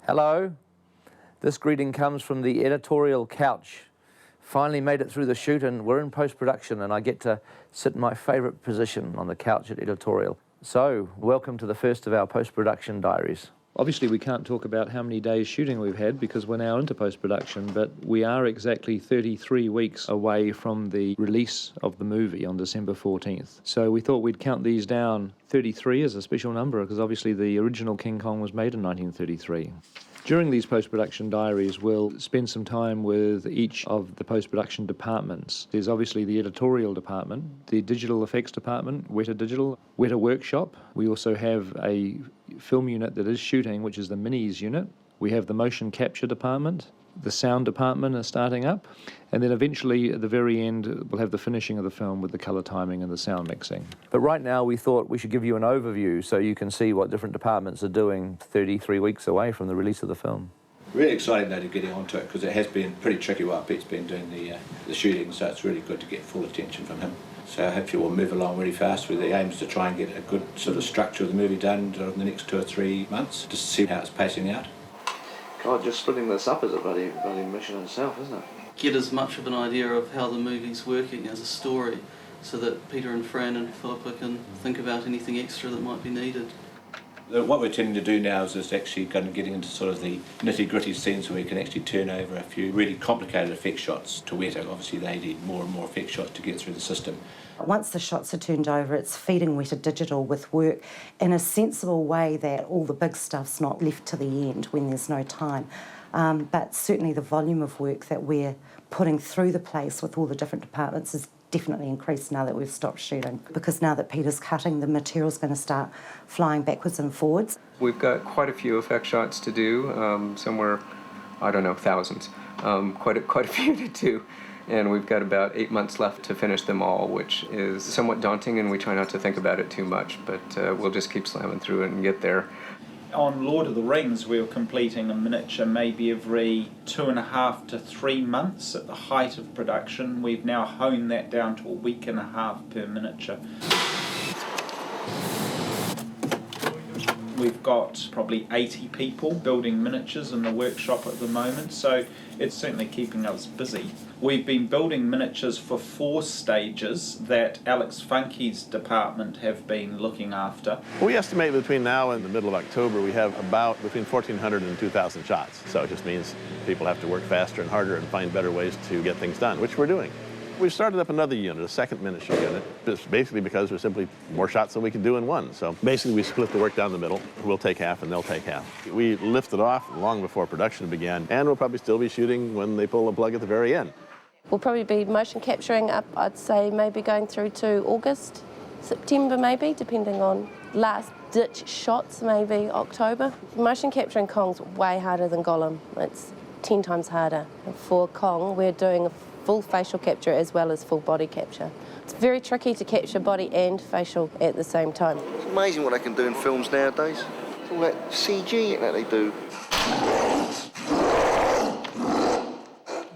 Hello. This greeting comes from the editorial couch. Finally made it through the shoot and we're in post-production and I get to sit in my favourite position on the couch at editorial. So, welcome to the first of our post-production diaries. Obviously we can't talk about how many days shooting we've had because we're now into post-production, but we are exactly 33 weeks away from the release of the movie on December 14th. So we thought we'd count these down. 33 is a special number because obviously the original King Kong was made in 1933. During these post-production diaries, we'll spend some time with each of the post-production departments. There's obviously the editorial department, the digital effects department, Weta Digital, Weta Workshop. We also have a film unit that is shooting, which is the Minis unit. We have the motion capture department. The sound department is starting up. And then eventually, at the very end, we'll have the finishing of the film with the colour timing and the sound mixing. But right now, we thought we should give you an overview so you can see what different departments are doing 33 weeks away from the release of the film. Really exciting though to getting onto it because it has been pretty tricky while Pete's been doing the shooting, so it's really good to get full attention from him. So hopefully we'll move along really fast with the aims to try and get a good sort of structure of the movie done in the next 2 or 3 months, just to see how it's pacing out. God, just splitting this up is a bloody mission in itself, isn't it? Get as much of an idea of how the movie's working as a story so that Peter and Fran and Philippa can think about anything extra that might be needed. What we're tending to do now is actually kind of getting into sort of the nitty-gritty scenes where we can actually turn over a few really complicated effect shots to Weta. Obviously they need more and more effect shots to get through the system. Once the shots are turned over, it's feeding Weta Digital with work in a sensible way that all the big stuff's not left to the end when there's no time. But certainly the volume of work that we're putting through the place with all the different departments is definitely increased now that we've stopped shooting, because now that Peter's cutting, the material's going to start flying backwards and forwards. We've got quite a few effect shots to do, somewhere, I don't know, thousands, quite a few to do. And we've got about 8 months left to finish them all, which is somewhat daunting, and we try not to think about it too much, but we'll just keep slamming through it and get there. On Lord of the Rings, we were completing a miniature maybe every 2.5 to 3 months at the height of production. We've now honed that down to a week and a half per miniature. We've got probably 80 people building miniatures in the workshop at the moment, so it's certainly keeping us busy. We've been building miniatures for 4 stages that Alex Funke's department have been looking after. We estimate between now and the middle of October we have about between 1,400 and 2,000 shots. So it just means people have to work faster and harder and find better ways to get things done, which we're doing. We've started up another unit, a second miniature unit, just basically because there's simply more shots than we can do in one. So basically we split the work down the middle. We'll take half and they'll take half. We lifted off long before production began, and we'll probably still be shooting when they pull the plug at the very end. We'll probably be motion capturing up, I'd say, maybe going through to August, September maybe, depending on last-ditch shots, maybe October. Motion capturing Kong's way harder than Gollum. It's 10 times harder. For Kong, we're doing a full facial capture as well as full body capture. It's very tricky to capture body and facial at the same time. It's amazing what they can do in films nowadays. It's all that CG that they do.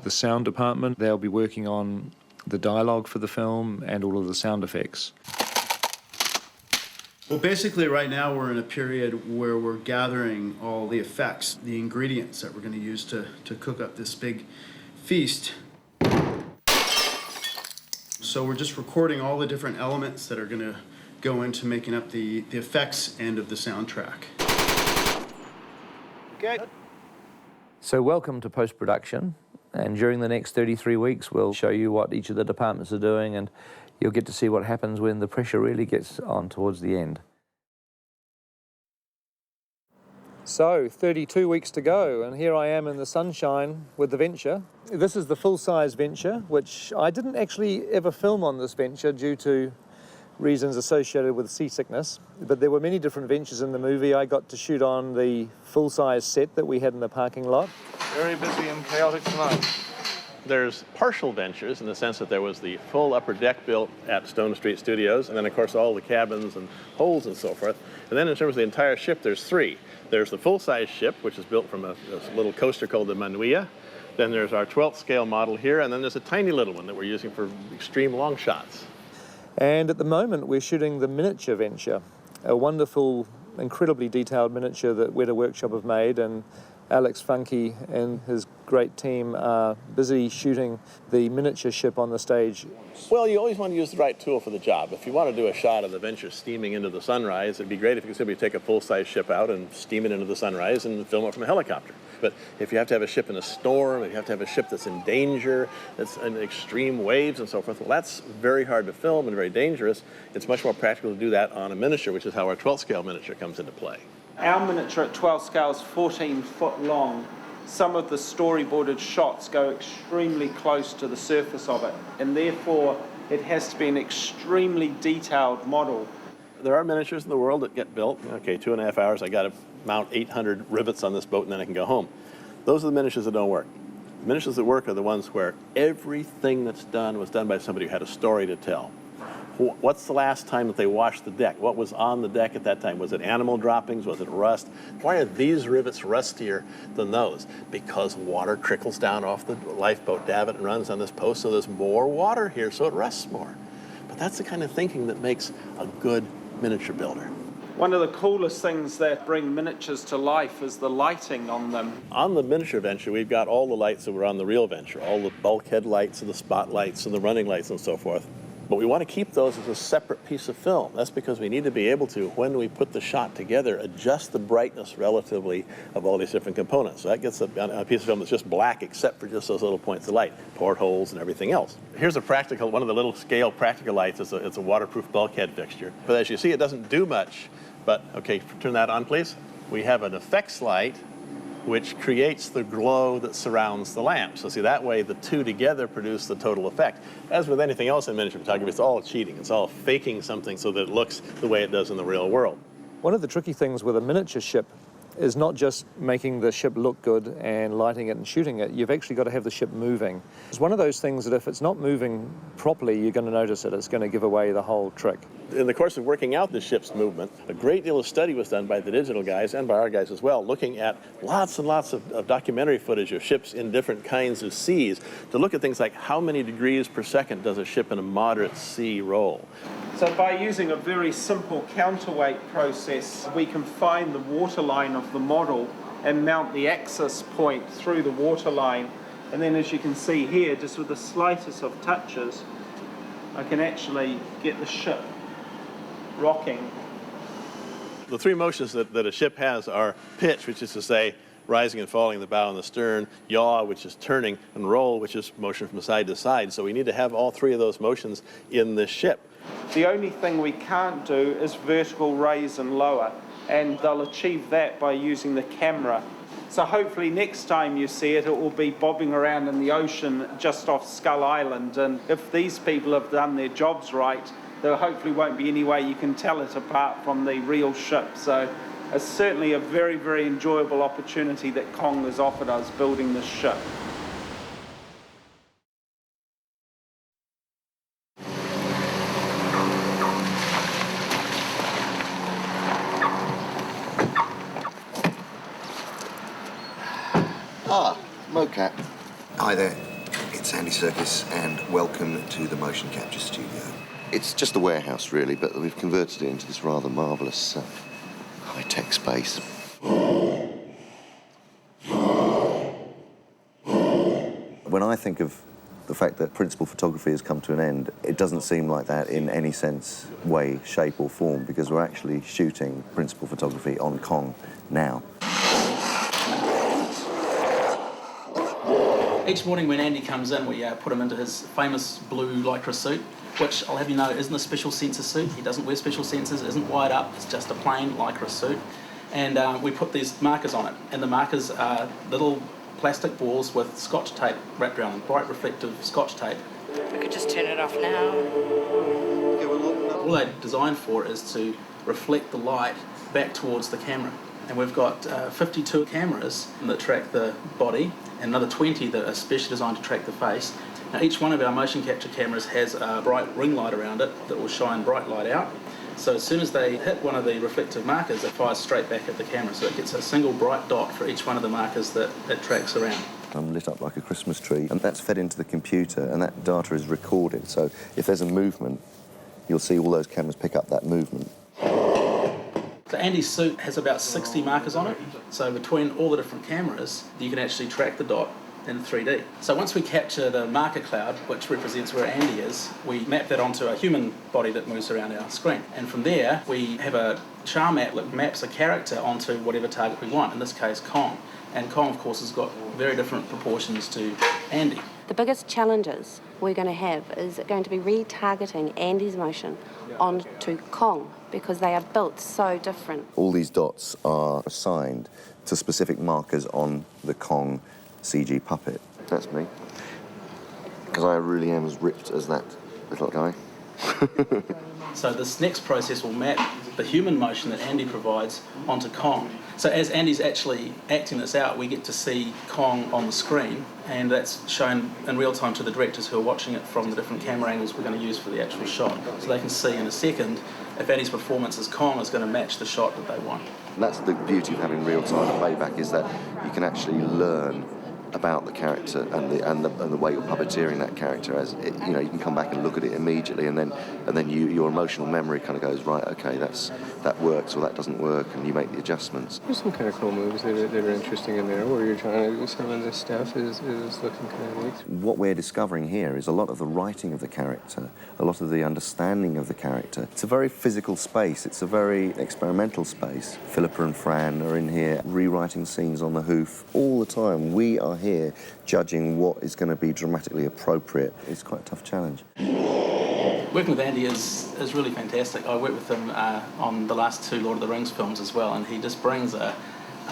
The sound department, they'll be working on the dialogue for the film and all of the sound effects. Well, basically right now we're in a period where we're gathering all the effects, the ingredients that we're going to use to cook up this big feast. So we're just recording all the different elements that are going to go into making up the effects end of the soundtrack. Okay. So welcome to post-production, and during the next 33 weeks we'll show you what each of the departments are doing, and you'll get to see what happens when the pressure really gets on towards the end. So, 32 weeks to go, and here I am in the sunshine with the Venture. This is the full-size Venture, which I didn't actually ever film on this Venture due to reasons associated with seasickness, but there were many different Ventures in the movie. I got to shoot on the full-size set that we had in the parking lot. Very busy and chaotic tonight. There's partial Ventures in the sense that there was the full upper deck built at Stone Street Studios, and then of course all the cabins and holds and so forth. And then in terms of the entire ship, there's 3. There's the full-size ship, which is built from a little coaster called the Manuia. Then there's our 12th scale model here, and then there's a tiny little one that we're using for extreme long shots. And at the moment we're shooting the miniature Venture, a wonderful incredibly detailed miniature that Weta Workshop have made, and Alex Funky and his great team are busy shooting the miniature ship on the stage. Well, you always want to use the right tool for the job. If you want to do a shot of the Venture steaming into the sunrise, it'd be great if you could simply take a full-size ship out and steam it into the sunrise and film it from a helicopter. But if you have to have a ship in a storm, if you have to have a ship that's in danger, that's in extreme waves and so forth, well, that's very hard to film and very dangerous. It's much more practical to do that on a miniature, which is how our 12th scale miniature comes into play. Our miniature at 12 scale is 14 foot long. Some of the storyboarded shots go extremely close to the surface of it, and therefore it has to be an extremely detailed model. There are miniatures in the world that get built. Okay, 2.5 hours, I got to mount 800 rivets on this boat and then I can go home. Those are the miniatures that don't work. The miniatures that work are the ones where everything that's done was done by somebody who had a story to tell. What's the last time that they washed the deck? What was on the deck at that time? Was it animal droppings? Was it rust? Why are these rivets rustier than those? Because water trickles down off the lifeboat davit and runs on this post, so there's more water here, so it rusts more. But that's the kind of thinking that makes a good miniature builder. One of the coolest things that bring miniatures to life is the lighting on them. On the miniature Venture, we've got all the lights that were on the real Venture, all the bulkhead lights and the spotlights and the running lights and so forth. But we want to keep those as a separate piece of film. That's because we need to be able to, when we put the shot together, adjust the brightness relatively of all these different components. So that gets a piece of film that's just black except for just those little points of light, portholes and everything else. Here's a practical, one of the little scale practical lights. It's a waterproof bulkhead fixture. But as you see, it doesn't do much. But, okay, turn that on, please. We have an effects light which creates the glow that surrounds the lamp. So see, that way the two together produce the total effect. As with anything else in miniature photography, it's all cheating. It's all faking something so that it looks the way it does in the real world. One of the tricky things with a miniature ship is not just making the ship look good and lighting it and shooting it. You've actually got to have the ship moving. It's one of those things that if it's not moving properly, you're going to notice it. It's going to give away the whole trick. In the course of working out the ship's movement, a great deal of study was done by the digital guys and by our guys as well, looking at lots and lots of documentary footage of ships in different kinds of seas to look at things like how many degrees per second does a ship in a moderate sea roll. So by using a very simple counterweight process, we can find the waterline of the model and mount the axis point through the waterline. And then as you can see here, just with the slightest of touches, I can actually get the ship rocking. The three motions that a ship has are pitch, which is to say rising and falling the bow and the stern, yaw, which is turning, and roll, which is motion from side to side. So we need to have all three of those motions in this ship. The only thing we can't do is vertical raise and lower, and they'll achieve that by using the camera. So hopefully next time you see it, it will be bobbing around in the ocean just off Skull Island. And if these people have done their jobs right, there hopefully won't be any way you can tell it apart from the real ship. So it's certainly a very, very enjoyable opportunity that Kong has offered us building this ship. Mocap. Hi there, it's Andy Serkis and welcome to the Motion Capture Studio. It's just a warehouse really, but we've converted it into this rather marvellous high-tech space. When I think of the fact that principal photography has come to an end, it doesn't seem like that in any sense, way, shape or form, because we're actually shooting principal photography on Kong now. Each morning when Andy comes in, we put him into his famous blue lycra suit, which I'll have you know isn't a special sensor suit. He doesn't wear special sensors, it isn't wired up, it's just a plain lycra suit. And we put these markers on it, and the markers are little plastic balls with scotch tape wrapped around them, bright reflective scotch tape. We could just turn it off now. All they're designed for is to reflect the light back towards the camera. And we've got 52 cameras that track the body and another 20 that are specially designed to track the face. Now each one of our motion capture cameras has a bright ring light around it that will shine bright light out. So as soon as they hit one of the reflective markers, it fires straight back at the camera. So it gets a single bright dot for each one of the markers that it tracks around. I'm lit up like a Christmas tree, and that's fed into the computer, and that data is recorded. So if there's a movement, you'll see all those cameras pick up that movement. So Andy's suit has about 60 markers on it. So between all the different cameras, you can actually track the dot in 3D. So once we capture the marker cloud, which represents where Andy is, we map that onto a human body that moves around our screen. And from there, we have a char map that maps a character onto whatever target we want, in this case Kong. And Kong, of course, has got very different proportions to Andy. The biggest challenges we're going to have is going to be retargeting Andy's motion onto Kong, because they are built so different. All these dots are assigned to specific markers on the Kong CG puppet. That's me. Because I really am as ripped as that little guy. So this next process will map the human motion that Andy provides onto Kong. So as Andy's actually acting this out, we get to see Kong on the screen, and that's shown in real time to the directors who are watching it from the different camera angles we're going to use for the actual shot. So they can see in a second if Andy's performance as Kong is going to match the shot that they want. That's the beauty of having real-time playback, is that you can actually learn about the character and the way you're puppeteering that character. As it, you know, you can come back and look at it immediately, and then your emotional memory kind of goes, right, okay, that works or that doesn't work, and you make the adjustments. There's some kind of cool moves that are interesting in there, where you're trying to do some of this stuff is looking kind of neat. What we're discovering here is a lot of the writing of the character, a lot of the understanding of the character. It's a very physical space. It's a very experimental space. Philippa and Fran are in here rewriting scenes on the hoof all the time. We are here judging what is going to be dramatically appropriate. It's quite a tough challenge. Working with Andy is really fantastic. I worked with him on the last 2 Lord of the Rings films as well, and he just brings a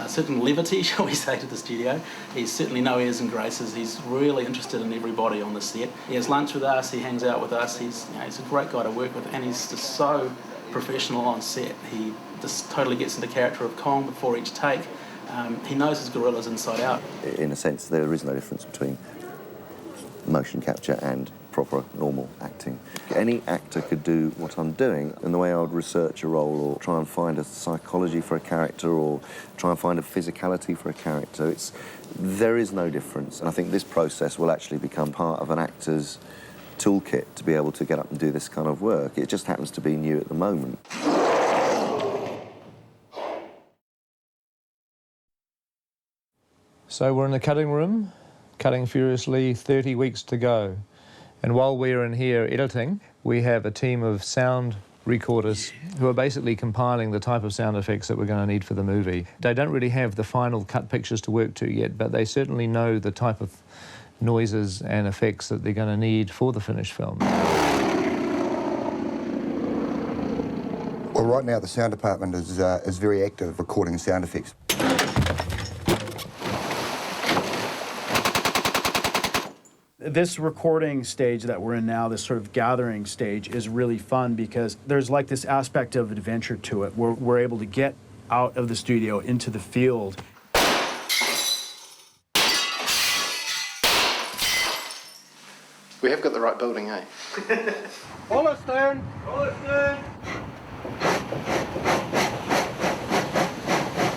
certain levity, shall we say, to the studio. He's certainly no airs and graces. He's really interested in everybody on the set. He has lunch with us, he hangs out with us. He's a great guy to work with, and he's just so professional on set. He just totally gets into character of Kong before each take. He knows his gorillas inside out. In a sense, there is no difference between motion capture and proper normal acting. Any actor could do what I'm doing, and the way I would research a role or try and find a psychology for a character or try and find a physicality for a character, there is no difference. And I think this process will actually become part of an actor's toolkit to be able to get up and do this kind of work. It just happens to be new at the moment. So we're in the cutting room, cutting furiously, 30 weeks to go. And while we're in here editing, we have a team of sound recorders who are basically compiling the type of sound effects that we're going to need for the movie. They don't really have the final cut pictures to work to yet, but they certainly know the type of noises and effects that they're going to need for the finished film. Well, right now the sound department is very active recording sound effects. This recording stage that we're in now, this sort of gathering stage, is really fun because there's like this aspect of adventure to it where we're able to get out of the studio into the field. We have got the right building, eh? Holliston!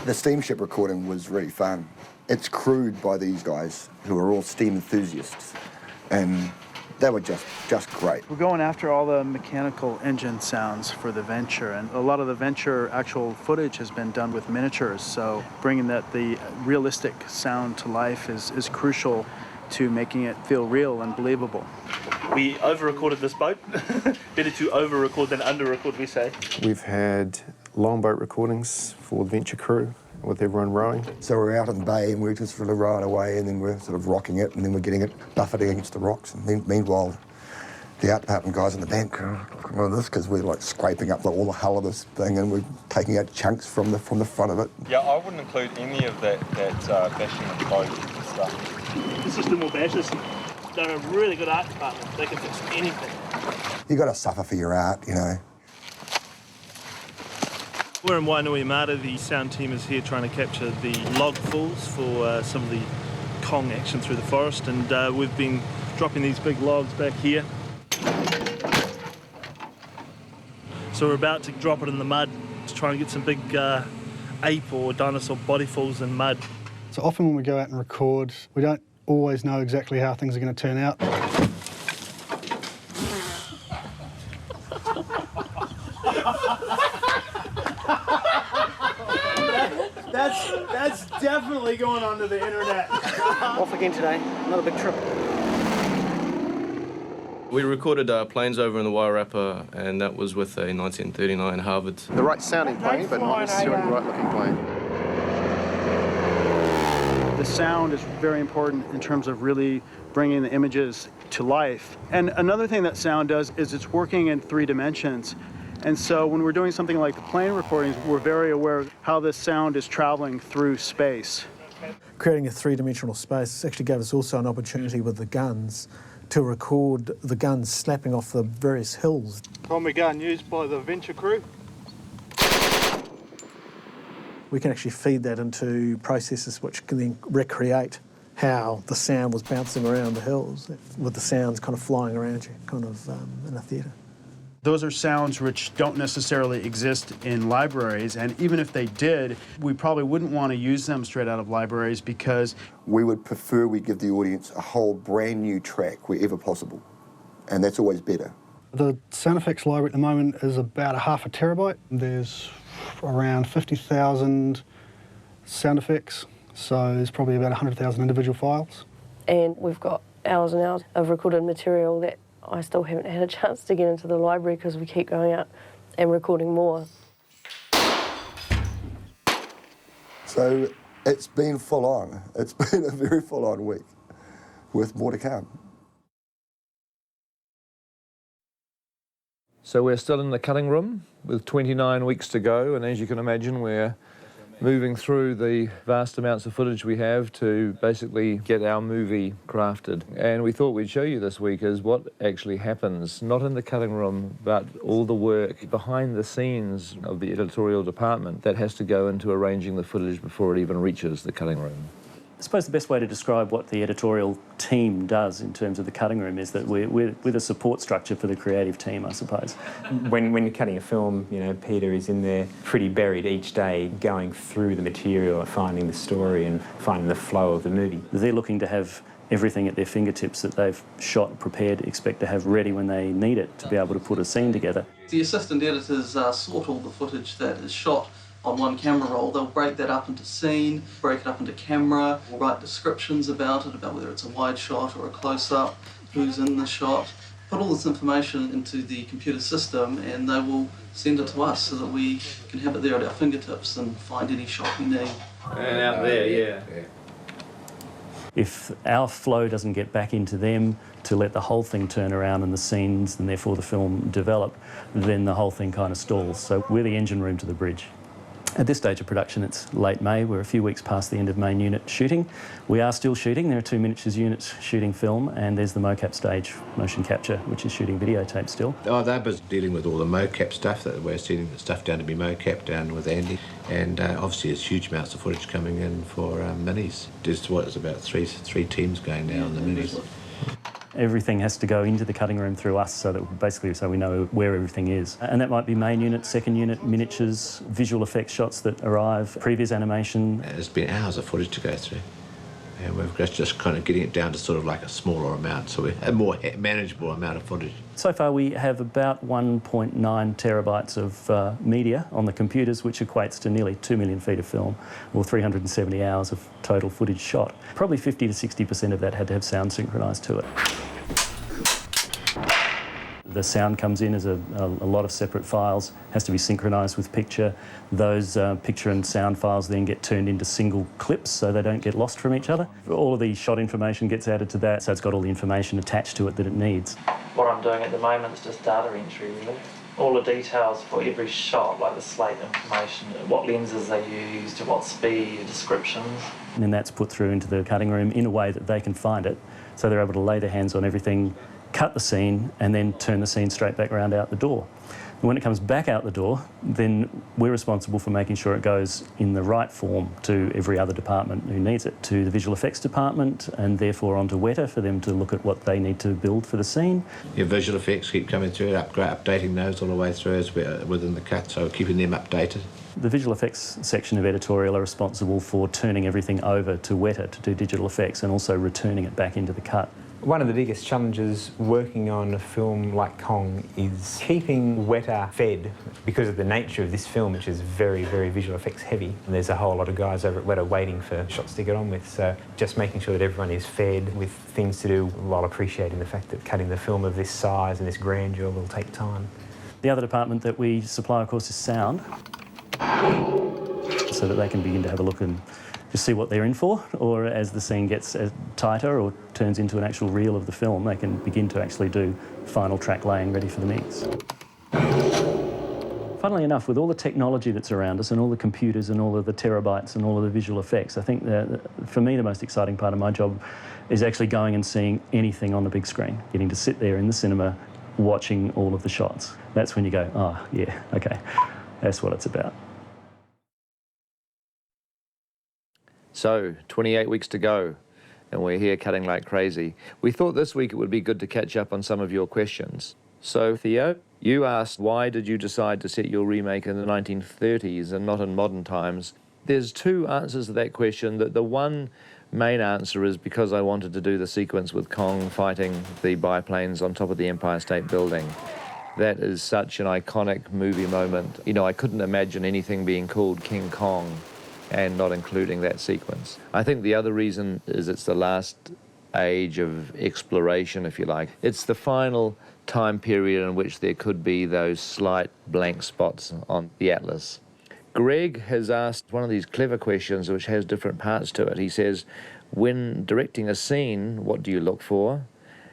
The steamship recording was really fun. It's crewed by these guys who are all steam enthusiasts, and they were just great. We're going after all the mechanical engine sounds for the Venture, and a lot of the Venture actual footage has been done with miniatures, so bringing the realistic sound to life is crucial to making it feel real and believable. We over-recorded this boat. Better to over-record than under-record, we say. We've had longboat recordings for the Venture crew with everyone rowing. So we're out in the bay and we're just sort of rowing away, and then we're sort of rocking it, and then we're getting it buffeting against the rocks. And then, meanwhile, the art department guys in the bank are looking at this because we're like scraping up all the hull of this thing, and we're taking out chunks from the front of it. Yeah, I wouldn't include any of that bashing of the boat and stuff. The system will bash us. They're a really good art department. They can fix anything. You got to suffer for your art, you know. We're in Wainuiomata. The sound team is here trying to capture the log falls for some of the Kong action through the forest, and we've been dropping these big logs back here. So we're about to drop it in the mud to try and get some big ape or dinosaur body falls in mud. So often when we go out and record, we don't always know exactly how things are going to turn out. That's definitely going onto the internet. Off again today. Another big trip. We recorded planes over in the Wairarapa, and that was with a 1939 Harvard. The right sounding plane, but not necessarily the right looking plane. The sound is very important in terms of really bringing the images to life. And another thing that sound does is it's working in 3 dimensions. And so when we're doing something like the plane recordings, we're very aware of how this sound is traveling through space. Creating a 3-dimensional space actually gave us also an opportunity with the guns to record the guns snapping off the various hills. Tommy gun used by the Venture crew. We can actually feed that into processes which can then recreate how the sound was bouncing around the hills with the sounds kind of flying around you, kind of in a theatre. Those are sounds which don't necessarily exist in libraries, and even if they did, we probably wouldn't want to use them straight out of libraries because We would prefer we give the audience a whole brand new track wherever possible, and that's always better. The sound effects library at the moment is about a half a terabyte. There's around 50,000 sound effects, so there's probably about 100,000 individual files. And we've got hours and hours of recorded material that I still haven't had a chance to get into the library because we keep going out and recording more. So it's been full on. It's been a very full on week with more to come. So we're still in the cutting room with 29 weeks to go, and as you can imagine, we're moving through the vast amounts of footage we have to basically get our movie crafted. And we thought we'd show you this week is what actually happens, not in the cutting room, but all the work behind the scenes of the editorial department that has to go into arranging the footage before it even reaches the cutting room. I suppose the best way to describe what the editorial team does in terms of the cutting room is that we're the support structure for the creative team, I suppose. When you're cutting a film, you know, Peter is in there pretty buried each day, going through the material, finding the story and finding the flow of the movie. They're looking to have everything at their fingertips that they've shot, prepared, expect to have ready when they need it to be able to put a scene together. The assistant editors sort all the footage that is shot on one camera roll. They'll break that up into scene, break it up into camera, write descriptions about it, about whether it's a wide shot or a close-up, who's in the shot, put all this information into the computer system, and they will send it to us so that we can have it there at our fingertips and find any shot we need. And out there, yeah. If our flow doesn't get back into them to let the whole thing turn around and the scenes and therefore the film develop, then the whole thing kind of stalls. So we're the engine room to the bridge. At this stage of production, it's late May. We're a few weeks past the end of main unit shooting. We are still shooting. There are 2 miniatures units shooting film, and there's the mocap stage, motion capture, which is shooting videotape still. Oh, they're busy dealing with all the mocap stuff. That we're sending the stuff down to be mocap down with Andy, and obviously there's huge amounts of footage coming in for minis. There's what is about three teams going now on the minis. Everything has to go into the cutting room through us so that basically so we know where everything is. And that might be main unit, second unit, miniatures, visual effects shots that arrive, previous animation. There's been hours of footage to go through. And we're just kind of getting it down to sort of like a smaller amount, so we have a more manageable amount of footage. So far we have about 1.9 terabytes of media on the computers, which equates to nearly 2 million feet of film, or 370 hours of total footage shot. Probably 50 to 60% of that had to have sound synchronised to it. The sound comes in as a lot of separate files, has to be synchronised with picture. Those picture and sound files then get turned into single clips so they don't get lost from each other. All of the shot information gets added to that, so it's got all the information attached to it that it needs. What I'm doing at the moment is just data entry, really. All the details for every shot, like the slate information, what lenses they used, at what speed, descriptions. And then that's put through into the cutting room in a way that they can find it, so they're able to lay their hands on everything, cut the scene, and then turn the scene straight back around out the door. And when it comes back out the door, then we're responsible for making sure it goes in the right form to every other department who needs it, to the visual effects department, and therefore onto Weta for them to look at what they need to build for the scene. Your visual effects keep coming through, updating those all the way through as we're within the cut, so keeping them updated. The visual effects section of editorial are responsible for turning everything over to Weta to do digital effects and also returning it back into the cut. One of the biggest challenges working on a film like Kong is keeping Weta fed because of the nature of this film, which is very, very visual effects heavy. And there's a whole lot of guys over at Weta waiting for shots to get on with, so just making sure that everyone is fed with things to do while appreciating the fact that cutting the film of this size and this grandeur will take time. The other department that we supply, of course, is sound, so that they can begin to have a look and just see what they're in for, or as the scene gets tighter or turns into an actual reel of the film, they can begin to actually do final track laying ready for the mix. Funnily enough, with all the technology that's around us and all the computers and all of the terabytes and all of the visual effects, I think that for me the most exciting part of my job is actually going and seeing anything on the big screen, getting to sit there in the cinema watching all of the shots. That's when you go, oh yeah, okay, that's what it's about. So, 28 weeks to go, and we're here cutting like crazy. We thought this week it would be good to catch up on some of your questions. So, Theo, you asked, why did you decide to set your remake in the 1930s and not in modern times? There's two answers to that question. The one main answer is because I wanted to do the sequence with Kong fighting the biplanes on top of the Empire State Building. That is such an iconic movie moment. You know, I couldn't imagine anything being called King Kong and not including that sequence. I think the other reason is it's the last age of exploration, if you like. It's the final time period in which there could be those slight blank spots on the atlas. Greg has asked one of these clever questions which has different parts to it. He says, when directing a scene, what do you look for?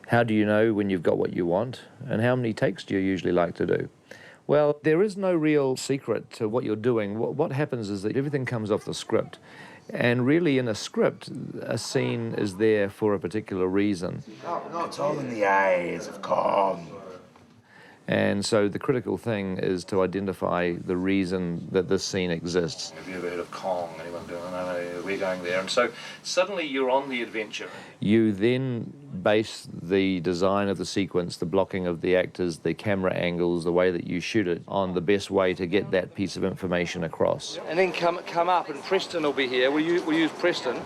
How do you know when you've got what you want? And how many takes do you usually like to do? Well, there is no real secret to what you're doing. What happens is that everything comes off the script. And really, in a script, a scene is there for a particular reason. It's all in the eyes of Kong. And so the critical thing is to identify the reason that this scene exists. Have you ever heard of Kong? Anyone going, no, we're going there. And so suddenly you're on the adventure. You then base the design of the sequence, the blocking of the actors, the camera angles, the way that you shoot it, on the best way to get that piece of information across. And then come up, and Preston will be here. We'll use Preston.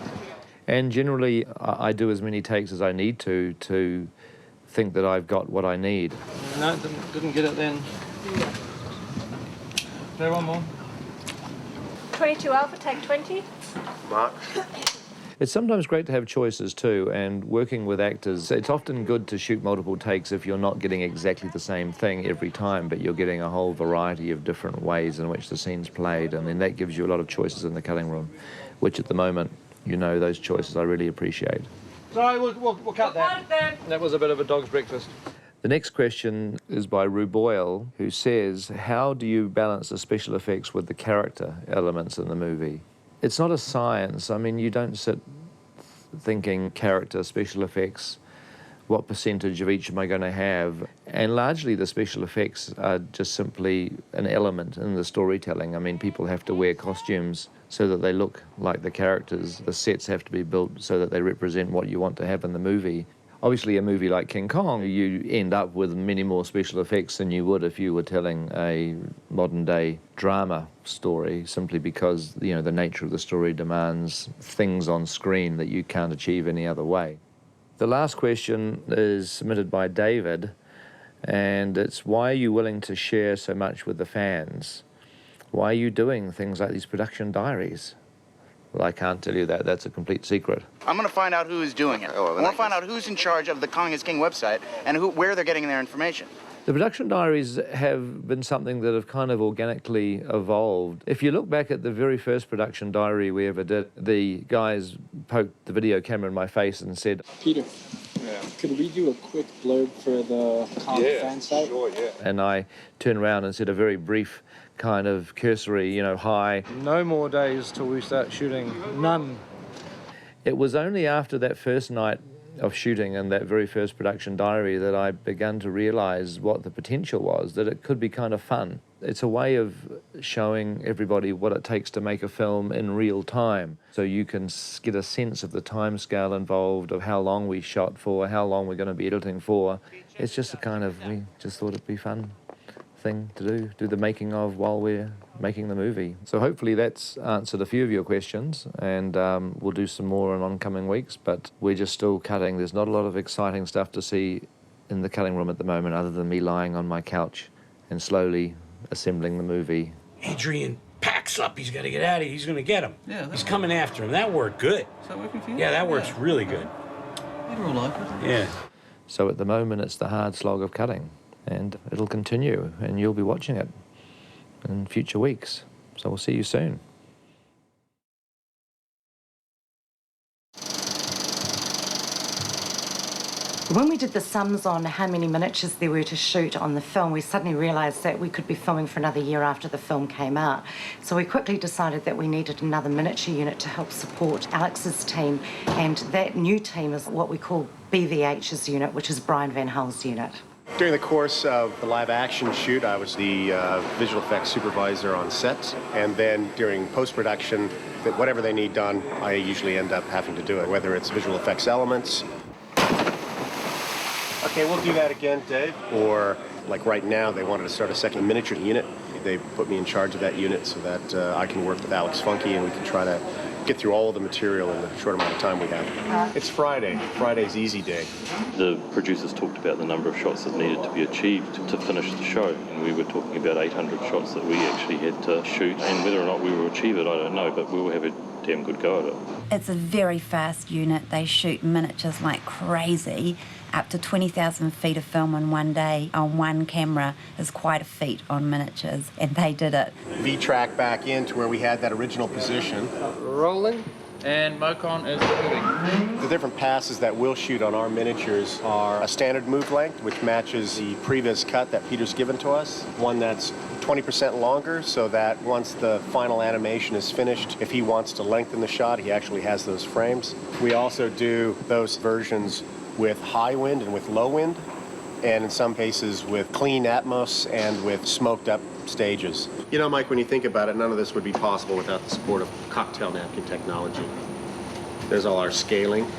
And generally, I do as many takes as I need to think that I've got what I need. No, didn't get it then. There, one more. 22 Alpha, take 20. Mark. It's sometimes great to have choices too, and working with actors, it's often good to shoot multiple takes if you're not getting exactly the same thing every time, but you're getting a whole variety of different ways in which the scene's played, and then that gives you a lot of choices in the cutting room, which at the moment, you know, those choices I really appreciate. Sorry, we'll cut that. That was a bit of a dog's breakfast. The next question is by Rue Boyle, who says, how do you balance the special effects with the character elements in the movie? It's not a science. I mean, you don't sit thinking character, special effects, what percentage of each am I going to have? And largely the special effects are just simply an element in the storytelling. I mean, people have to wear costumes so that they look like the characters. The sets have to be built so that they represent what you want to have in the movie. Obviously, a movie like King Kong, you end up with many more special effects than you would if you were telling a modern-day drama story, simply because, you know, the nature of the story demands things on screen that you can't achieve any other way. The last question is submitted by David, and it's, why are you willing to share so much with the fans? Why are you doing things like these production diaries? Well, I can't tell you that. That's a complete secret. I'm going to find out who is doing it. I want to find out who's in charge of the Kong is King website and where they're getting their information. The production diaries have been something that have kind of organically evolved. If you look back at the very first production diary we ever did, the guys poked the video camera in my face and said, Peter, could we do a quick blurb for the Kong fan site? Sure, yeah. And I turned around and said a very brief kind of cursory, you know, hi. No more days till we start shooting. None. It was only after that first night of shooting and that very first production diary that I began to realise what the potential was, that it could be kind of fun. It's a way of showing everybody what it takes to make a film in real time, so you can get a sense of the time scale involved, of how long we shot for, how long we're going to be editing for. It's just a kind of, we just thought it'd be fun thing to do the making of while we're making the movie. So hopefully that's answered a few of your questions, and we'll do some more in oncoming weeks, but we're just still cutting. There's not a lot of exciting stuff to see in the cutting room at the moment other than me lying on my couch and slowly assembling the movie. Adrien packs up. He's got to get out of here. He's going to get him. Yeah, he's coming after him. That worked good. Is that working for you? Yeah, that works really good. Peter will like it. Yeah. So at the moment it's the hard slog of cutting, and it'll continue, and you'll be watching it in future weeks. So we'll see you soon. When we did the sums on how many miniatures there were to shoot on the film, we suddenly realised that we could be filming for another year after the film came out. So we quickly decided that we needed another miniature unit to help support Alex's team, and that new team is what we call BVH's unit, which is Brian Van Hul's unit. During the course of the live action shoot, I was the visual effects supervisor on set, and then during post-production, whatever they need done, I usually end up having to do it, whether it's visual effects elements. Okay, we'll do that again, Dave. Or, like right now, they wanted to start a second miniature unit. They put me in charge of that unit so that I can work with Alex Funky and we can try to get through all of the material in the short amount of time we have. It's Friday. Friday's easy day. The producers talked about the number of shots that needed to be achieved to finish the show, and we were talking about 800 shots that we actually had to shoot, and whether or not we will achieve it, I don't know, but we will have a damn good go at it. It's a very fast unit. They shoot miniatures like crazy. Up to 20,000 feet of film in one day on one camera is quite a feat on miniatures, and they did it. V-track back into where we had that original position. Rolling, and Mocon is moving. The different passes that we'll shoot on our miniatures are a standard move length, which matches the previs cut that Peter's given to us. One that's 20% longer, so that once the final animation is finished, if he wants to lengthen the shot, he actually has those frames. We also do those versions with high wind and with low wind, and in some cases with clean atmos and with smoked up stages. You know, Mike, when you think about it, none of this would be possible without the support of cocktail napkin technology. There's all our scaling,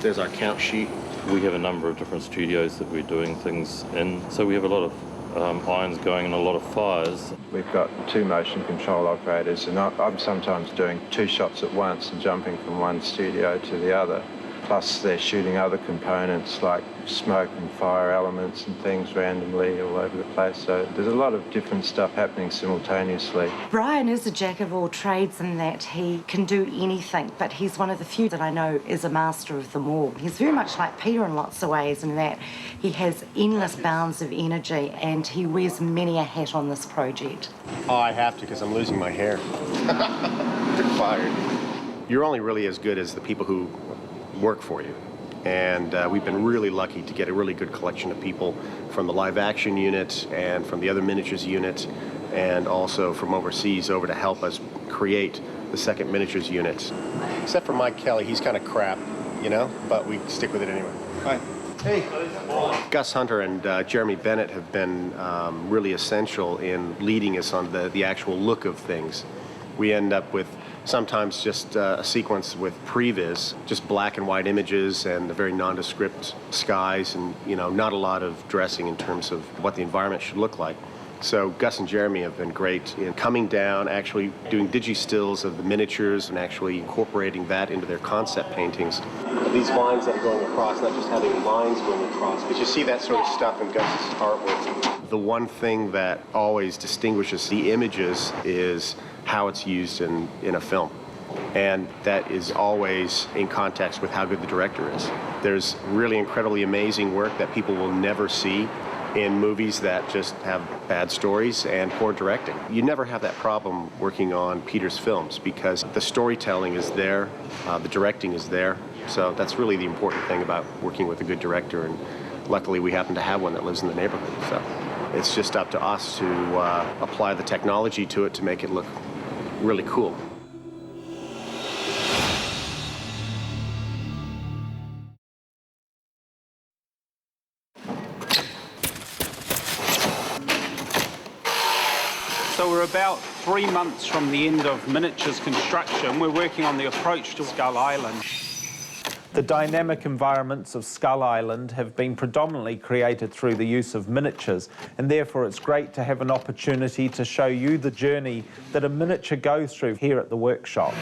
there's our count sheet. We have a number of different studios that we're doing things in, so we have a lot of irons going and a lot of fires. We've got 2 motion control operators, and I'm sometimes doing 2 shots at once and jumping from one studio to the other. Plus they're shooting other components like smoke and fire elements and things randomly all over the place. So there's a lot of different stuff happening simultaneously. Brian is a jack of all trades in that he can do anything, but he's one of the few that I know is a master of them all. He's very much like Peter in lots of ways in that he has endless bounds of energy and he wears many a hat on this project. Oh, I have to because I'm losing my hair. Took fired. You're only really as good as the people who work for you. And we've been really lucky to get a really good collection of people from the live action unit and from the other miniatures unit and also from overseas over to help us create the second miniatures unit. Except for Mike Kelly, he's kind of crap, you know, but we stick with it anyway. Hi. Hey. Gus Hunter and Jeremy Bennett have been really essential in leading us on the actual look of things. We end up with sometimes just a sequence with previs, just black and white images and very nondescript skies and, you know, not a lot of dressing in terms of what the environment should look like. So Gus and Jeremy have been great in coming down, actually doing digi-stills of the miniatures and actually incorporating that into their concept paintings. These lines that are going across, not just having lines going across, but you see that sort of stuff in Gus's artwork. The one thing that always distinguishes the images is how it's used in a film. And that is always in context with how good the director is. There's really incredibly amazing work that people will never see in movies that just have bad stories and poor directing. You never have that problem working on Peter's films because the storytelling is there, the directing is there. So that's really the important thing about working with a good director, and luckily we happen to have one that lives in the neighborhood. So it's just up to us to apply the technology to it to make it look really cool. So we're about 3 months from the end of miniatures construction. We're working on the approach to Skull Island. The dynamic environments of Skull Island have been predominantly created through the use of miniatures, and therefore it's great to have an opportunity to show you the journey that a miniature goes through here at the workshop.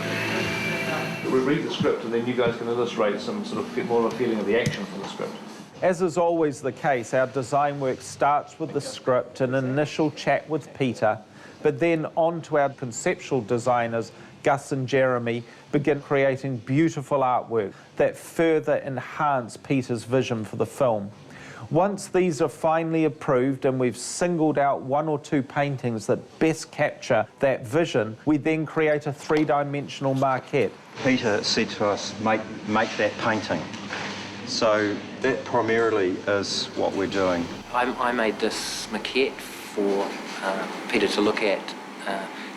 We read the script and then you guys can illustrate some sort of more of a feeling of the action from the script. As is always the case, our design work starts with the script, an initial chat with Peter, but then on to our conceptual designers, Gus and Jeremy, begin creating beautiful artwork that further enhance Peter's vision for the film. Once these are finally approved and we've singled out 1 or 2 paintings that best capture that vision, we then create a 3-dimensional maquette. Peter said to us, make that painting. So that primarily is what we're doing. I made this maquette for Peter to look at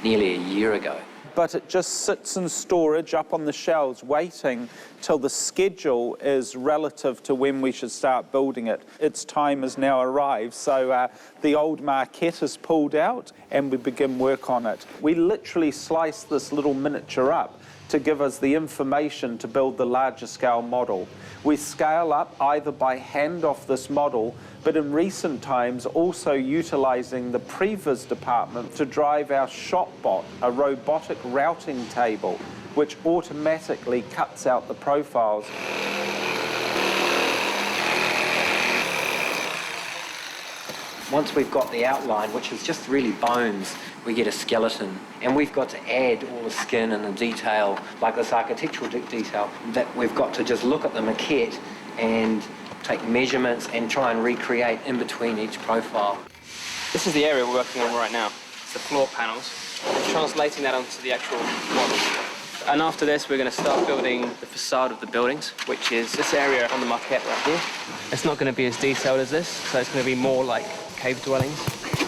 nearly a year ago. But it just sits in storage up on the shelves waiting till the schedule is relative to when we should start building it. Its time has now arrived, so the old maquette is pulled out and we begin work on it. We literally slice this little miniature up to give us the information to build the larger scale model. We scale up either by hand off this model, but in recent times also utilising the previs department to drive our ShopBot, a robotic routing table, which automatically cuts out the profiles. Once we've got the outline, which is just really bones, we get a skeleton, and we've got to add all the skin and the detail, like this architectural detail, that we've got to just look at the maquette and take measurements and try and recreate in between each profile. This is the area we're working on right now. It's the floor panels. We're translating that onto the actual model. And after this, we're going to start building the facade of the buildings, which is this area on the maquette right here. It's not going to be as detailed as this, so it's going to be more like cave dwellings.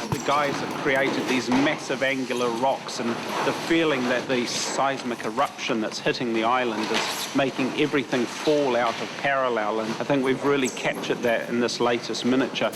The guys have created these massive angular rocks, and the feeling that the seismic eruption that's hitting the island is making everything fall out of parallel, and I think we've really captured that in this latest miniature.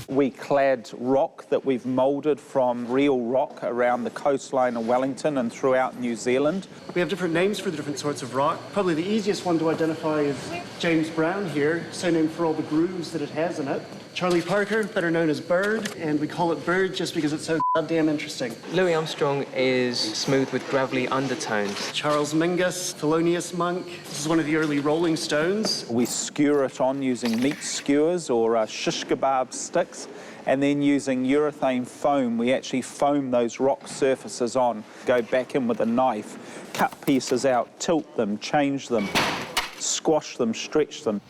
We clad rock that we've moulded from real rock around the coastline of Wellington and throughout New Zealand. We have different names for the different sorts of rock. Probably the easiest one to identify is James Brown here, so named for all the grooves that it has in it. Charlie Parker, better known as Bird, and we call it Bird just because it's so goddamn interesting. Louis Armstrong is smooth with gravelly undertones. Charles Mingus, Thelonious Monk. This is one of the early Rolling Stones. We skewer it on using meat skewers or shish kebab sticks, and then using urethane foam, we actually foam those rock surfaces on, go back in with a knife, cut pieces out, tilt them, change them, squash them, stretch them,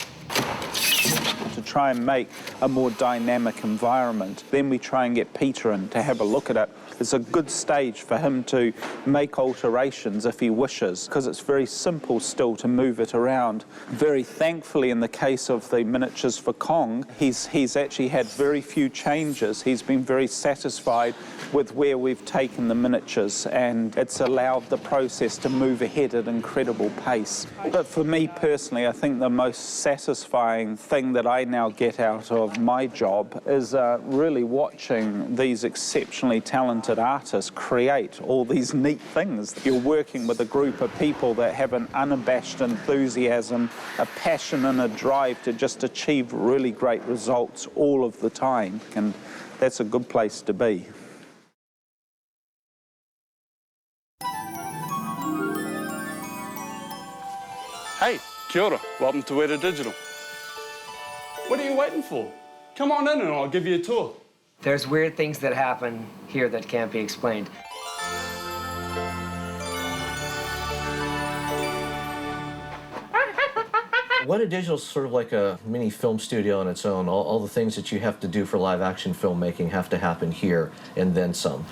to try and make a more dynamic environment. Then we try and get Peter in to have a look at it. It's a good stage for him to make alterations if he wishes, because it's very simple still to move it around. Very thankfully, in the case of the miniatures for Kong, he's actually had very few changes. He's been very satisfied with where we've taken the miniatures, and it's allowed the process to move ahead at incredible pace. But for me personally, I think the most satisfying thing that I now get out of my job is really watching these exceptionally talented artists create all these neat things. You're working with a group of people that have an unabashed enthusiasm, a passion and a drive to just achieve really great results all of the time, and that's a good place to be. Hey, kia ora. Welcome to Weta Digital. What are you waiting for? Come on in and I'll give you a tour. There's weird things that happen here that can't be explained. Weta Digital's sort of like a mini film studio on its own. All the things that you have to do for live-action filmmaking have to happen here, and then some.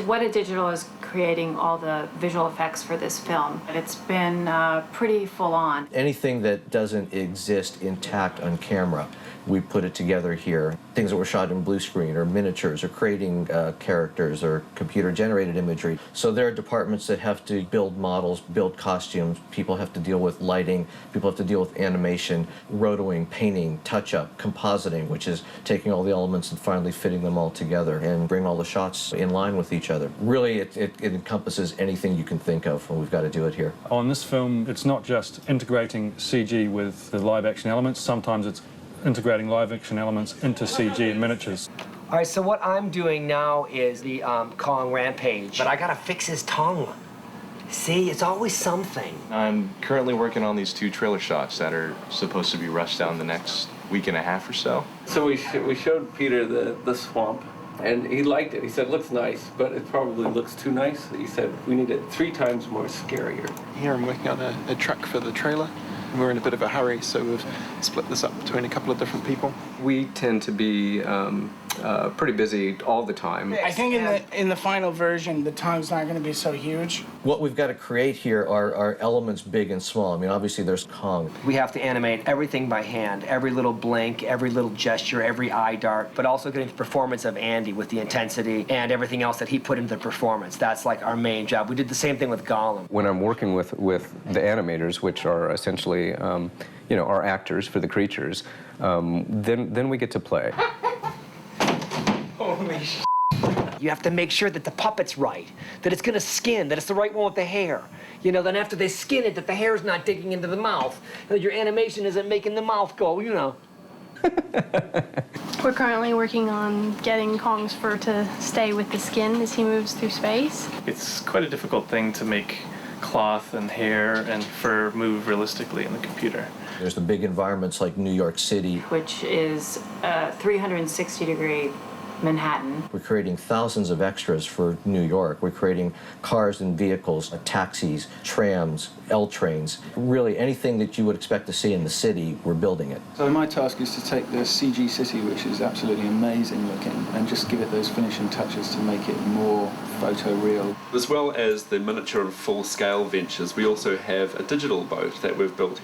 Weta Digital is creating all the visual effects for this film. It's been pretty full-on. Anything that doesn't exist intact on camera, we put it together here. Things that were shot in blue screen, or miniatures, or creating characters, or computer-generated imagery. So there are departments that have to build models, build costumes. People have to deal with lighting. People have to deal with animation, rotoing, painting, touch-up, compositing, which is taking all the elements and finally fitting them all together and bring all the shots in line with each each other. Really, it encompasses anything you can think of, and we've got to do it here. On this film, it's not just integrating CG with the live-action elements. Sometimes it's integrating live-action elements into CG and miniatures. All right, so what I'm doing now is the Colin Rampage, but I gotta fix his tongue. See, it's always something. I'm currently working on these 2 trailer shots that are supposed to be rushed down the next week and a half or so. So we showed Peter the swamp, and he liked it. He said, looks nice, but it probably looks too nice. He said, we need it 3 times more scarier. Here I'm working on a truck for the trailer. We're in a bit of a hurry, so we've split this up between a couple of different people. We tend to be pretty busy all the time. I think in the final version, the tongue's not going to be so huge. What we've got to create here are elements big and small. I mean, obviously there's Kong. We have to animate everything by hand, every little blink, every little gesture, every eye dart, but also getting the performance of Andy with the intensity and everything else that he put into the performance. That's like our main job. We did the same thing with Gollum. When I'm working with the animators, which are essentially, you know, our actors for the creatures, then we get to play. Holy sh**. You have to make sure that the puppet's right, that it's gonna skin, that it's the right one with the hair. You know, then after they skin it, that the hair's not digging into the mouth, that your animation isn't making the mouth go, you know. We're currently working on getting Kong's fur to stay with the skin as he moves through space. It's quite a difficult thing to make cloth and hair and fur move realistically in the computer. There's the big environments like New York City, which is 360-degree Manhattan. We're creating thousands of extras for New York. We're creating cars and vehicles, taxis, trams, L trains. Really anything that you would expect to see in the city, we're building it. So my task is to take the CG city, which is absolutely amazing looking, and just give it those finishing touches to make it more photoreal. As well as the miniature and full-scale ventures, we also have a digital boat that we've built.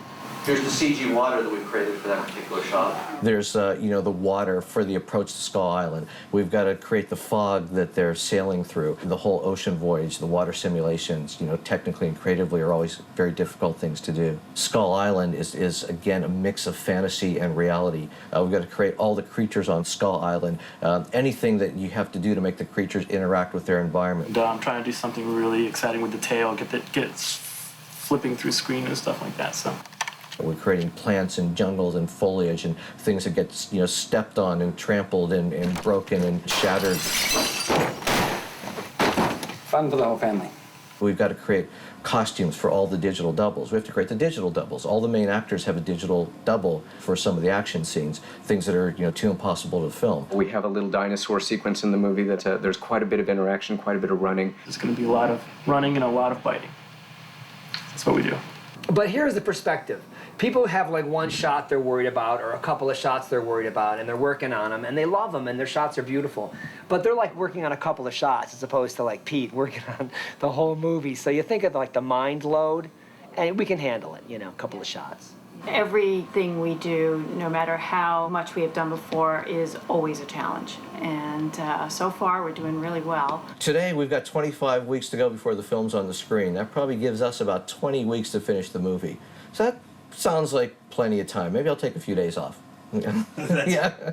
Here's the CG water that we've created for that particular shot. There's, you know, the water for the approach to Skull Island. We've got to create the fog that they're sailing through. The whole ocean voyage, the water simulations, you know, technically and creatively are always very difficult things to do. Skull Island is again, a mix of fantasy and reality. We've got to create all the creatures on Skull Island, anything that you have to do to make the creatures interact with their environment. And, I'm trying to do something really exciting with the tail, get it flipping through screen and stuff like that, so. We're creating plants and jungles and foliage and things that get, you know, stepped on and trampled and broken and shattered. Fun for the whole family. We've got to create costumes for all the digital doubles. We have to create the digital doubles. All the main actors have a digital double for some of the action scenes, things that are, you know, too impossible to film. We have a little dinosaur sequence in the movie that there's quite a bit of interaction, quite a bit of running. There's going to be a lot of running and a lot of biting. That's what we do. But here's the perspective. People have like one shot they're worried about or a couple of shots they're worried about and they're working on them and they love them and their shots are beautiful. But they're like working on a couple of shots as opposed to like Pete working on the whole movie. So you think of like the mind load and we can handle it, you know, a couple of shots. Everything we do, no matter how much we have done before, is always a challenge. And so far, we're doing really well. Today, we've got 25 weeks to go before the film's on the screen. That probably gives us about 20 weeks to finish the movie. So that sounds like plenty of time. Maybe I'll take a few days off. Yeah.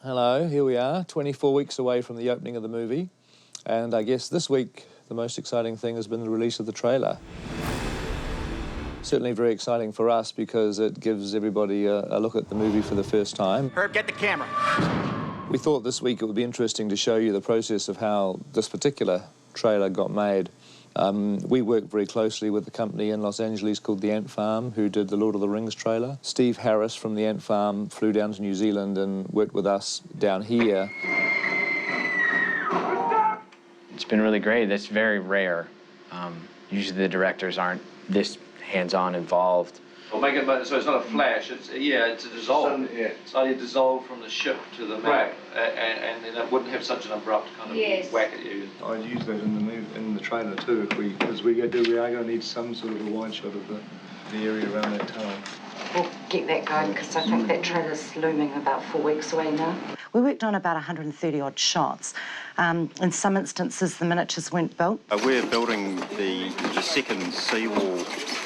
Hello, here we are, 24 weeks away from the opening of the movie. And I guess this week, the most exciting thing has been the release of the trailer. Certainly very exciting for us because it gives everybody a look at the movie for the first time. Herb, get the camera. We thought this week it would be interesting to show you the process of how this particular trailer got made. We worked very closely with the company in Los Angeles called The Ant Farm, who did the Lord of the Rings trailer. Steve Harris from The Ant Farm flew down to New Zealand and worked with us down here. It's been really great. That's very rare. Usually the directors aren't this hands-on involved. We'll make it, so it's not a flash, it's a dissolve. It's only a dissolve from the ship to the map, and then it wouldn't have such an abrupt kind of whack at you. I'd use that in the trailer too, because we are going to need some sort of a wide shot of the area around that tunnel. We'll get that going because I think that trailer's looming about 4 weeks away now. We worked on about 130 odd shots. In some instances, the miniatures weren't built. We're building the second seawall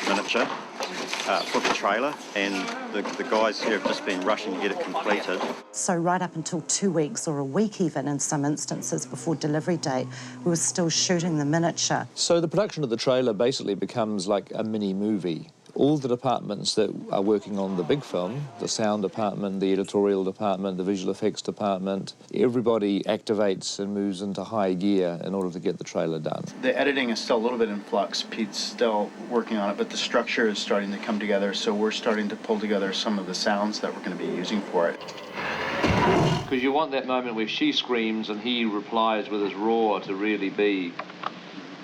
miniature for the trailer, and the guys here have just been rushing to get it completed. So right up until 2 weeks or a week even in some instances before delivery date, we were still shooting the miniature. So the production of the trailer basically becomes like a mini movie. All the departments that are working on the big film, the sound department, the editorial department, the visual effects department, everybody activates and moves into high gear in order to get the trailer done. The editing is still a little bit in flux. Pete's still working on it, but the structure is starting to come together, so we're starting to pull together some of the sounds that we're going to be using for it. Because you want that moment where she screams and he replies with his roar to really be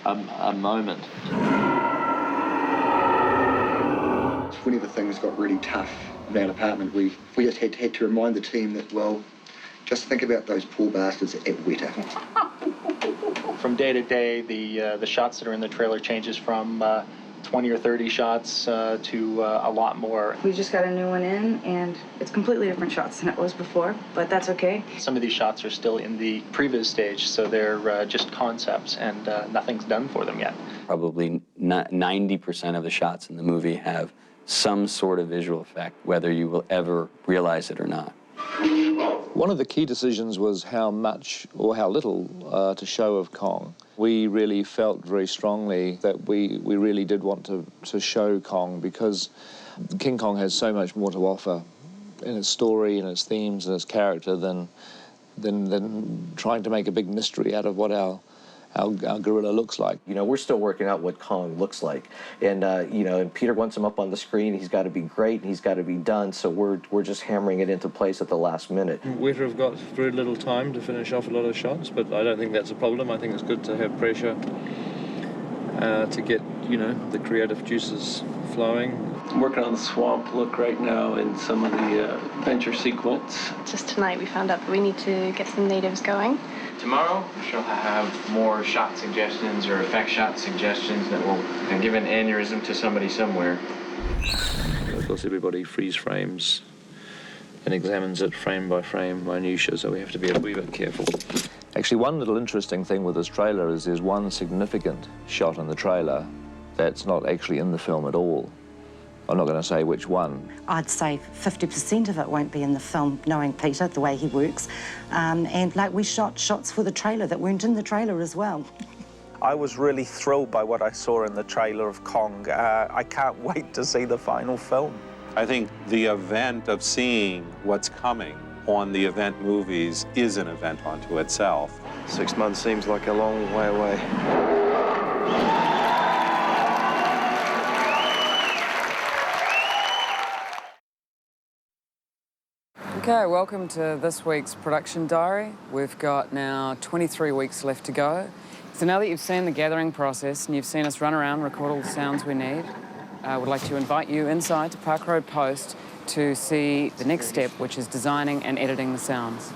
a moment. Whenever things got really tough in our department, we just had to remind the team that, well, just think about those poor bastards at Weta. From day to day, the shots that are in the trailer changes from 20 or 30 shots to a lot more. We just got a new one in, and it's completely different shots than it was before, but that's okay. Some of these shots are still in the previs stage, so they're just concepts, and nothing's done for them yet. Probably 90% of the shots in the movie have some sort of visual effect, whether you will ever realize it or not. One of the key decisions was how much or how little to show of Kong. We really felt very strongly that we really did want to show Kong, because King Kong has so much more to offer in its story and its themes and its character than trying to make a big mystery out of what our gorilla looks like. You know, we're still working out what Kong looks like. And, you know, and Peter wants him up on the screen. He's got to be great and he's got to be done. So we're just hammering it into place at the last minute. Weta have got very little time to finish off a lot of shots, but I don't think that's a problem. I think it's good to have pressure to get, you know, the creative juices flowing. I'm working on the swamp look right now in some of the adventure sequence. Just tonight we found out that we need to get some natives going. Tomorrow, she'll have more shot suggestions or effect shot suggestions that will give an aneurysm to somebody somewhere. Of course, everybody freeze frames and examines it frame by frame, minutiae, so we have to be a wee bit careful. Actually, one little interesting thing with this trailer is there's one significant shot in the trailer that's not actually in the film at all. I'm not going to say which one. I'd say 50% of it won't be in the film, knowing Peter, the way he works. And like we shot shots for the trailer that weren't in the trailer as well. I was really thrilled by what I saw in the trailer of Kong. I can't wait to see the final film. I think the event of seeing what's coming on the event movies is an event unto itself. 6 months seems like a long way away. Okay, welcome to this week's production diary. We've got now 23 weeks left to go. So now that you've seen the gathering process and you've seen us run around, record all the sounds we need, I would like to invite you inside to Parke Road Post to see the next step, which is designing and editing the sounds.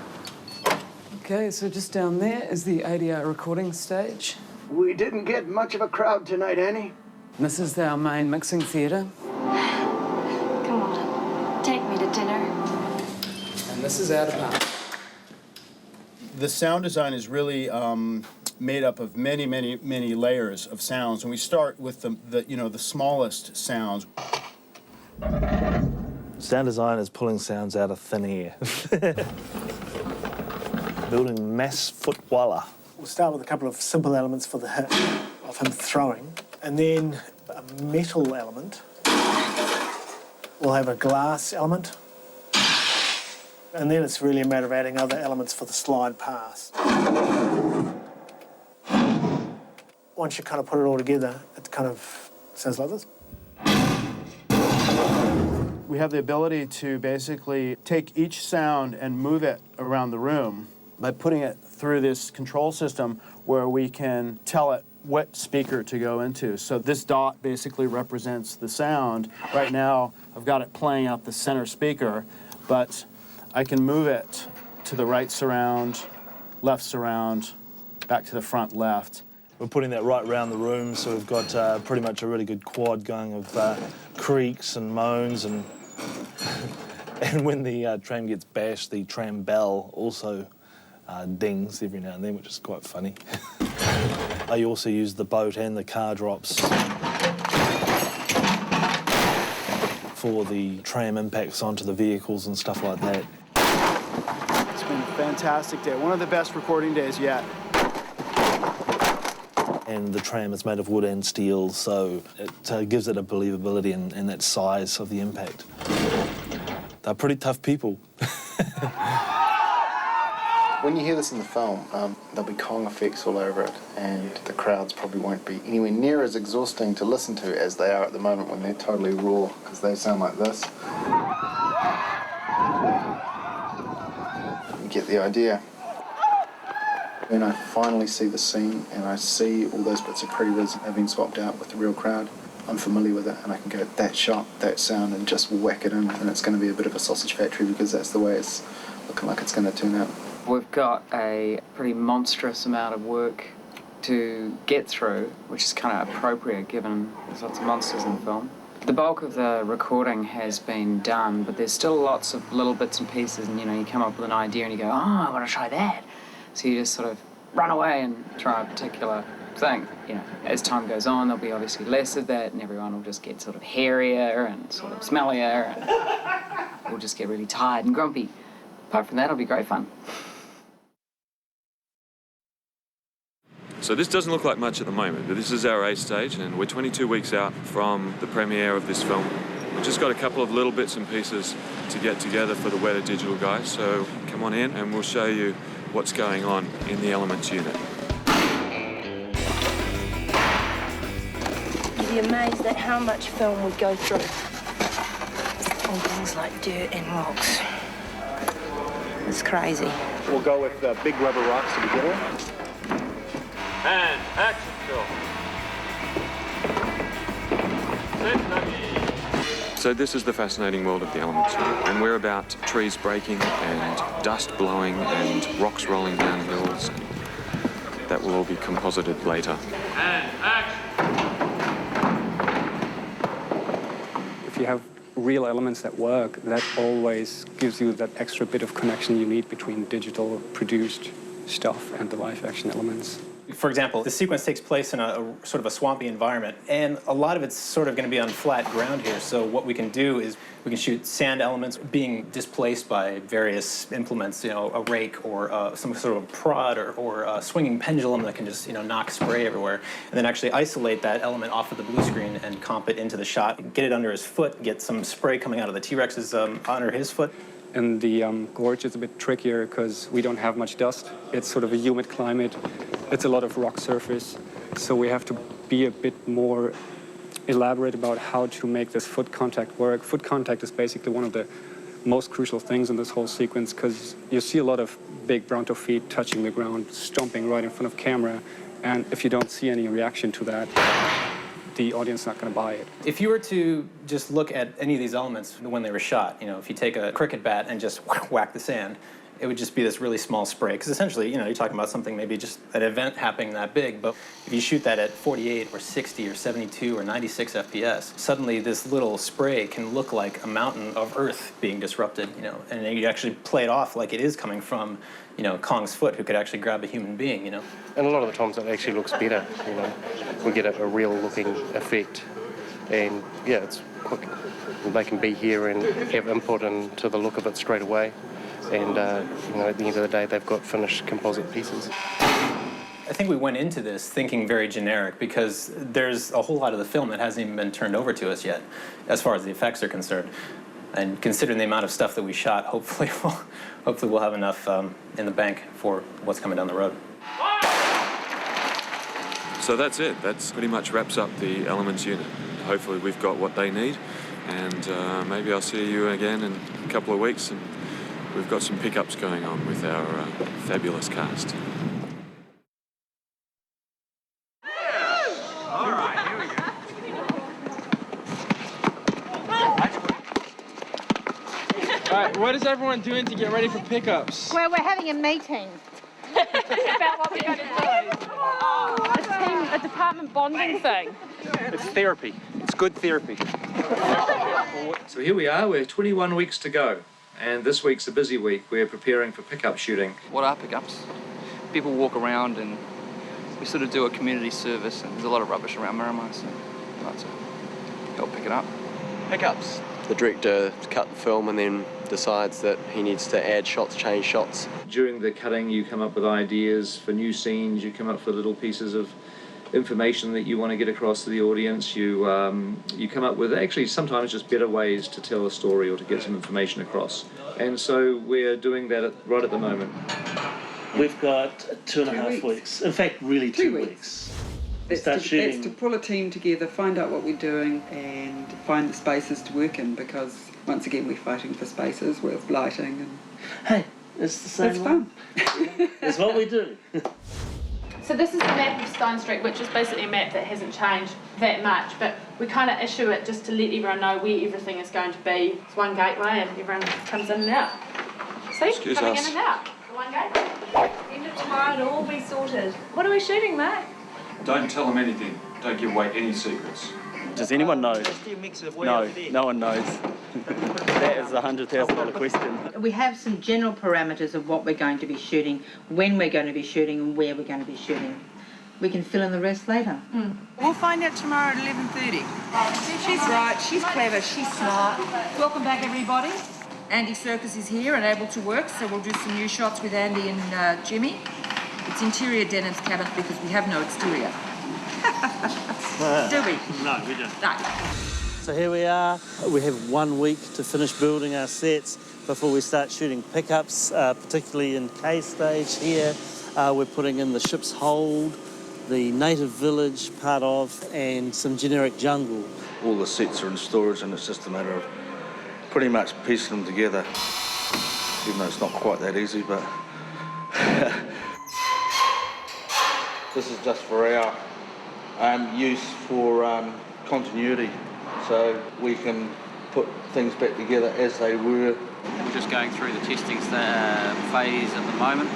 Okay, so just down there is the ADR recording stage. We didn't get much of a crowd tonight, Annie. And this is our main mixing theatre. Come on, take me to dinner. And this is our department. The sound design is really made up of many, many, many layers of sounds, and we start with the smallest sounds. Sound design is pulling sounds out of thin air. Building mass footwalla. We'll start with a couple of simple elements for the hit of him throwing, and then a metal element. We'll have a glass element. And then it's really a matter of adding other elements for the slide pass. Once you kind of put it all together, it kind of sounds like this. We have the ability to basically take each sound and move it around the room by putting it through this control system where we can tell it what speaker to go into. So this dot basically represents the sound. Right now, I've got it playing out the center speaker, but I can move it to the right surround, left surround, back to the front left. We're putting that right around the room, so we've got pretty much a really good quad going of creaks and moans and And when the tram gets bashed, the tram bell also dings every now and then, which is quite funny. I also use the boat and the car drops for the tram impacts onto the vehicles and stuff like that. It's been a fantastic day, one of the best recording days yet. And the tram is made of wood and steel, so it gives it a believability and that size of the impact. They're pretty tough people. When you hear this in the film, there'll be Kong effects all over it, and the crowds probably won't be anywhere near as exhausting to listen to as they are at the moment when they're totally raw, because they sound like this. You get the idea. When I finally see the scene and I see all those bits of pre-res have been swapped out with the real crowd, I'm familiar with it, and I can go that shot, that sound, and just whack it in, and it's going to be a bit of a sausage factory because that's the way it's looking like it's going to turn out. We've got a pretty monstrous amount of work to get through, which is kind of appropriate given there's lots of monsters in the film. The bulk of the recording has been done, but there's still lots of little bits and pieces, and you come up with an idea and you go, oh, I want to try that. So you just sort of run away and try a particular thing. As time goes on, there'll be obviously less of that, and everyone will just get sort of hairier and sort of smellier, and we'll just get really tired and grumpy. Apart from that, it'll be great fun. So this doesn't look like much at the moment, but this is our A stage, and we're 22 weeks out from the premiere of this film. We've just got a couple of little bits and pieces to get together for the Weta Digital guys, so come on in and we'll show you what's going on in the Elements unit. You'd be amazed at how much film we go through on things like dirt and rocks. It's crazy. We'll go with big rubber rocks to begin with. And action, Phil. So this is the fascinating world of the Elements unit, and we're about trees breaking and dust blowing and rocks rolling down hills. That will all be composited later. And action. If you have real elements that work, that always gives you that extra bit of connection you need between digital produced stuff and the live action elements. For example, the sequence takes place in a sort of a swampy environment, and a lot of it's sort of going to be on flat ground here. So what we can do is we can shoot sand elements being displaced by various implements, a rake or some sort of prod or a swinging pendulum that can just, knock spray everywhere, and then actually isolate that element off of the blue screen and comp it into the shot, get it under his foot, get some spray coming out of the T-Rex's under his foot. And the gorge is a bit trickier because we don't have much dust. It's sort of a humid climate. It's a lot of rock surface. So we have to be a bit more elaborate about how to make this foot contact work. Foot contact is basically one of the most crucial things in this whole sequence because you see a lot of big Bronto feet touching the ground, stomping right in front of camera. And if you don't see any reaction to that, the audience is not going to buy it. If you were to just look at any of these elements when they were shot, if you take a cricket bat and just whack the sand, it would just be this really small spray. Because essentially, you're talking about something maybe just an event happening that big, but if you shoot that at 48 or 60 or 72 or 96 FPS, suddenly this little spray can look like a mountain of earth being disrupted, and then you actually play it off like it is coming from, Kong's foot, who could actually grab a human being, And a lot of the times it actually looks better, We get a real looking effect. And yeah, it's quick. They can be here and have input into the look of it straight away. And, at the end of the day, they've got finished composite pieces. I think we went into this thinking very generic because there's a whole lot of the film that hasn't even been turned over to us yet, as far as the effects are concerned. And considering the amount of stuff that we shot, hopefully we'll have enough in the bank for what's coming down the road. So that's it. That's pretty much wraps up the Elements unit. Hopefully we've got what they need, and maybe I'll see you again in a couple of weeks, and we've got some pickups going on with our fabulous cast. All right, here we go. All right, what is everyone doing to get ready for pickups? Well, we're having a meeting. About what we're going to do. A department bonding thing. It's therapy. It's good therapy. So here we are, we're 21 weeks to go, and this week's a busy week. We're preparing for pickup shooting. What are pickups? People walk around and we sort of do a community service, and there's a lot of rubbish around Miramar, so I'd like to help pick it up. Pickups. The director cut the film and then decides that he needs to add shots, change shots. During the cutting, you come up with ideas for new scenes, you come up with little pieces of information that you want to get across to the audience. You come up with actually sometimes just better ways to tell a story or to get some information across. And so we're doing that right at the moment. We've got 2.5 weeks. In fact, really 2 weeks. That's to pull a team together, find out what we're doing and find the spaces to work in, because once again we're fighting for spaces with lighting and... Hey, it's the same. It's fun. It's what we do. So this is the map of Stone Street, which is basically a map that hasn't changed that much, but we kind of issue it just to let everyone know where everything is going to be. It's one gateway and everyone comes in and out. See? Excuse coming us. in and out. The one gateway. End of tomorrow it'll all be sorted. What are we shooting, Mark? Don't tell them anything. Don't give away any secrets. Does anyone know? No, no one knows. That is a $100,000 question. We have some general parameters of what we're going to be shooting, when we're going to be shooting and where we're going to be shooting. We can fill in the rest later. We'll find out tomorrow at 11:30. She's right, she's clever, she's smart. Welcome back, everybody. Andy Serkis is here and able to work, so we'll do some new shots with Andy and Jimmy. It's interior Denham's cabin because we have no exterior. Do we? No, we don't. No. So here we are. We have 1 week to finish building our sets before we start shooting pickups, particularly in K stage here. We're putting in the ship's hold, the native village part of, and some generic jungle. All the sets are in storage and it's just a matter of pretty much piecing them together, even though it's not quite that easy, but this is just for our use for continuity, so we can put things back together as they were. We're just going through the testing phase at the moment.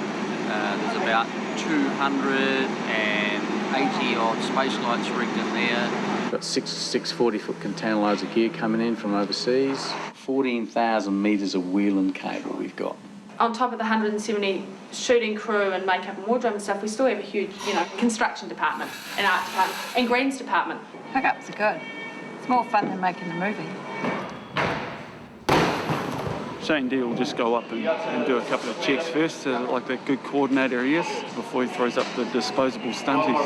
There's about 280 odd space lights rigged in there. Got 6 40-foot container loads of gear coming in from overseas. 14,000 metres of wheel and cable we've got. On top of the 170 shooting crew and makeup and wardrobe and stuff, we still have a huge, construction department, and art department, and greens department. Pickups are good. It's more fun than making the movie. Shane D will just go up and do a couple of checks first, like that good coordinator he is, before he throws up the disposable stunties.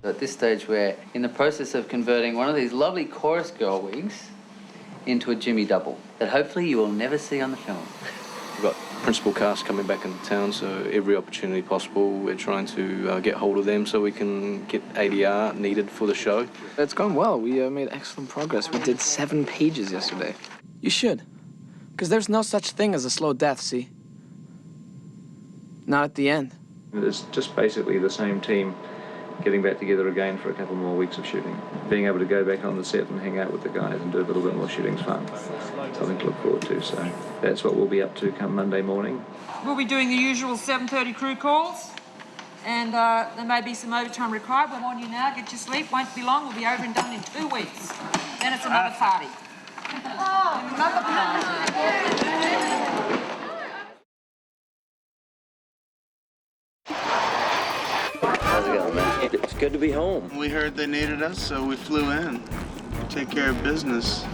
At this stage, we're in the process of converting one of these lovely chorus girl wigs into a Jimmy double that hopefully you will never see on the film. We've got principal cast coming back into town, so every opportunity possible we're trying to get hold of them so we can get ADR needed for the show. It's gone well. We made excellent progress. We did 7 pages yesterday. You should, because there's no such thing as a slow death, see? Not at the end. It's just basically the same team getting back together again for a couple more weeks of shooting. Being able to go back on the set and hang out with the guys and do a little bit more shooting's fun. Something to look forward to, so that's what we'll be up to come Monday morning. We'll be doing the usual 7:30 crew calls, and there may be some overtime required. We're on you now, get your sleep, won't be long, we'll be over and done in 2 weeks. Then it's another party. Another party. How's it going, man? It's good to be home. We heard they needed us, so we flew in. Take care of business.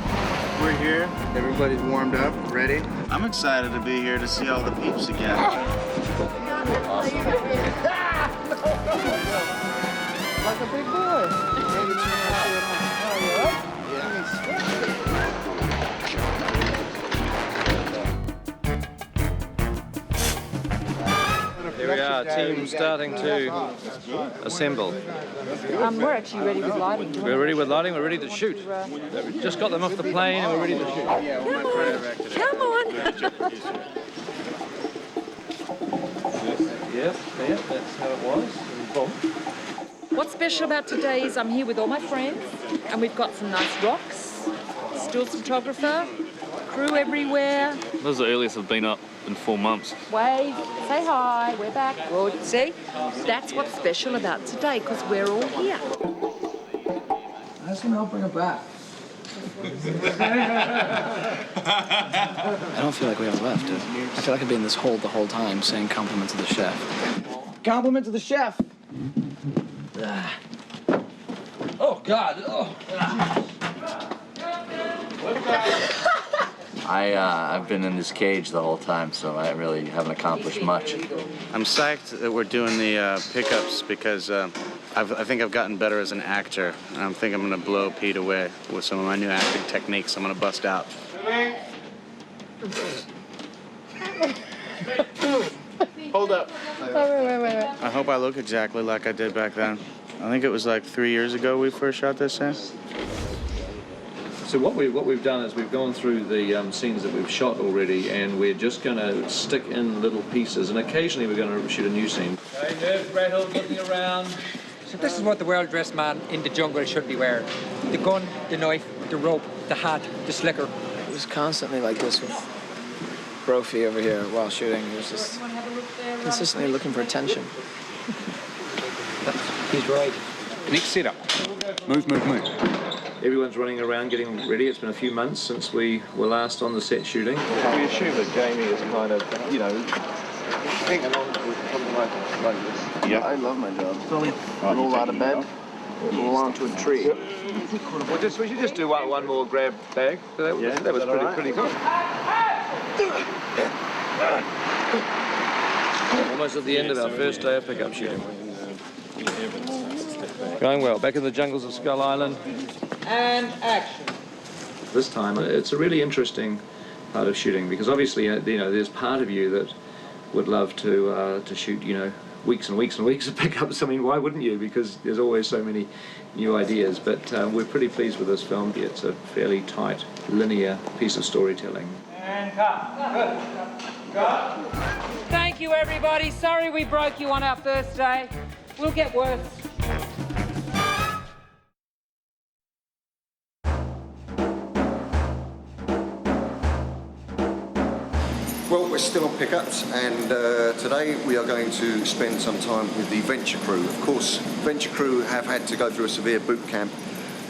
We're here. Everybody's warmed up, ready. I'm excited to be here to see all the peeps again. Like a big boy. Here we are, team starting to assemble. We're actually ready with lighting. We're ready with lighting, we're ready to shoot. We've just got them off the plane and we're ready to shoot. Come on. Yes, that's how it was. And boom. What's special about today is I'm here with all my friends, and we've got some nice rocks, still photographer, crew everywhere. This is the earliest I've been up in 4 months. Wave, say hi, we're back. Good. See, that's what's special about today, because we're all here. That's gonna help bring it back. I don't feel like we have left. I feel like I've been in this hole the whole time saying compliment to the chef. Compliment to the chef! Oh, God. Oh. I've been in this cage the whole time, so I really haven't accomplished much. I'm psyched that we're doing the pickups because I think I've gotten better as an actor. And I think I'm going to blow Pete away with some of my new acting techniques I'm going to bust out. Hold up. Wait. I hope I look exactly like I did back then. I think it was like 3 years ago we first shot this in. So what we've done is we've gone through the scenes that we've shot already, and we're just going to stick in little pieces, and occasionally we're going to shoot a new scene. Okay, there's Gretel looking around. So this is what the well-dressed man in the jungle should be wearing. The gun, the knife, the rope, the hat, the slicker. It was constantly like this with Brophy over here while shooting. He was just consistently looking for attention. He's right. Next setup. Move. Everyone's running around getting ready. It's been a few months since we were last on the set shooting. We assume that Jamie is kind of, hanging on to something like this. Yeah. I love my job. Roll out of bed, roll onto a tree. Well, we should just do one more grab bag. That was pretty cool. Almost at the end of our first day of pickup shooting. Going well. Back in the jungles of Skull Island. And action. This time, it's a really interesting part of shooting because obviously, there's part of you that would love to shoot, weeks and weeks and weeks of pickups. I mean, why wouldn't you? Because there's always so many new ideas. But we're pretty pleased with this film. It's a fairly tight, linear piece of storytelling. And cut. Good. Cut. Thank you, everybody. Sorry we broke you on our first day. We'll get worse. Well, we're still on pickups, and today we are going to spend some time with the Venture crew. Of course, Venture crew have had to go through a severe boot camp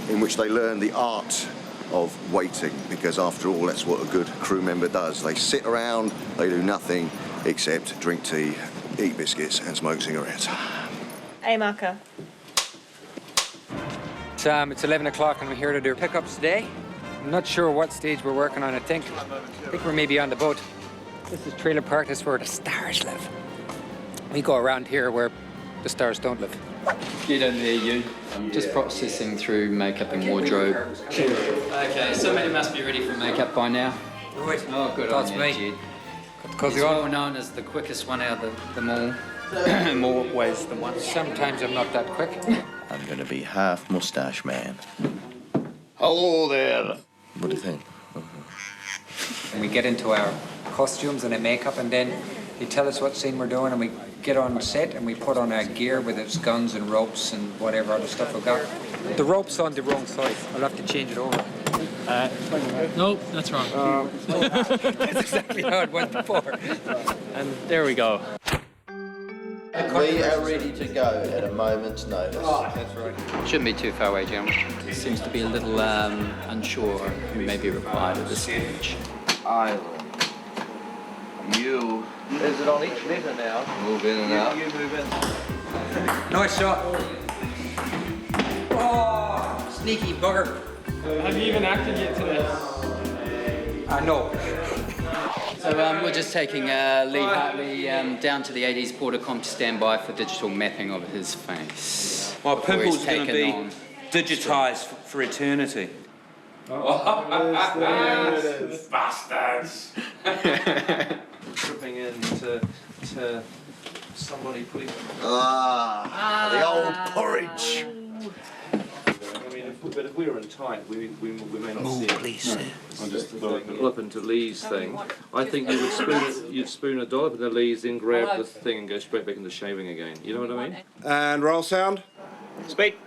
in which they learn the art of waiting, because after all, that's what a good crew member does. They sit around, they do nothing except drink tea, eat biscuits, and smoke cigarettes. Hey, Marco. It's 11 o'clock and we're here to do pickups today. I'm not sure what stage we're working on. I think we're maybe on the boat. This is Trailer Park. This is where the stars live. We go around here where the stars don't live. Get in there, you. I'm just processing through makeup and wardrobe. Okay, somebody must be ready for makeup by now. Right. Oh, good That's on you, me. Jed. Because He's well known as the quickest one out of them all. In more ways than one. Sometimes I'm not that quick. I'm going to be half mustache man. Hello there. What do you think? And we get into our costumes and our makeup, and then they tell us what scene we're doing, and we get on set and we put on our gear with its guns and ropes and whatever other stuff we've got. The rope's on the wrong side. I'll have to change it over. Nope, that's wrong. That's exactly how it went before. And there we go. We are ready to go at a moment's notice. Oh, that's right. Shouldn't be too far away, gentlemen. Seems to be a little unsure who may be required at this stage. Island. You. Is it on each letter now? Move in and out. You move in. Nice shot. Oh, sneaky bugger. Have you even acted yet today? No. So we're just taking Lee Hartley down to the 80s Portacom to stand by for digital mapping of his face. My pimple's going to be on. digitised for eternity. Bastards! Tripping in to somebody putting... the old porridge. I mean, if we were in tight, we may not see it. Please, sir. I'm just flip into Lee's thing. I think you'd spoon a dollop into Lee's, then grab the thing and go straight back into shaving again. You know what I mean? And roll sound. Speak.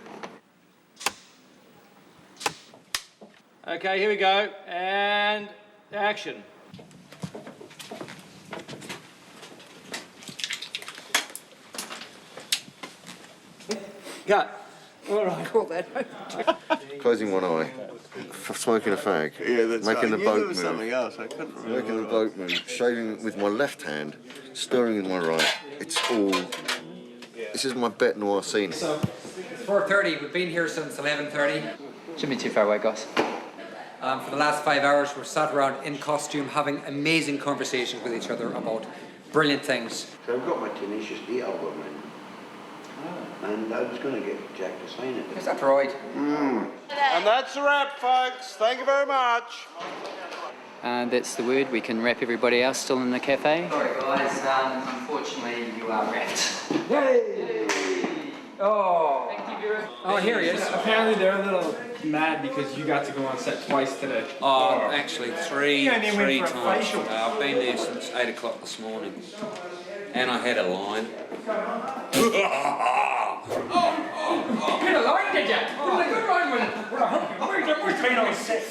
Okay, here we go. And action. Cut. All right. Call that. Closing one eye, smoking a fag, making the boat move, something else. I couldn't remember. making the boat move, shaving with my left hand, stirring with my right. It's all. This is my bête noire scene. So, it's 4:30. We've been here since 11:30. Shouldn't be too far away, guys. For the last 5 hours, we're sat around in costume having amazing conversations with each other about brilliant things. So I've got my Tenacious D album and I was going to get Jack to sign it. Is that right? And that's a wrap, folks. Thank you very much. And that's the word. We can wrap everybody else still in the cafe. Sorry, guys. Unfortunately, you are wrapped. Yay! Oh. Thank you very much. Oh, here he is. Apparently they're a little mad because you got to go on set twice today. Oh, actually, three only went for a times. facial. I've been there since 8 o'clock this morning. And I had a line. Get a line, did ya? It was a good line with it. We're been on set.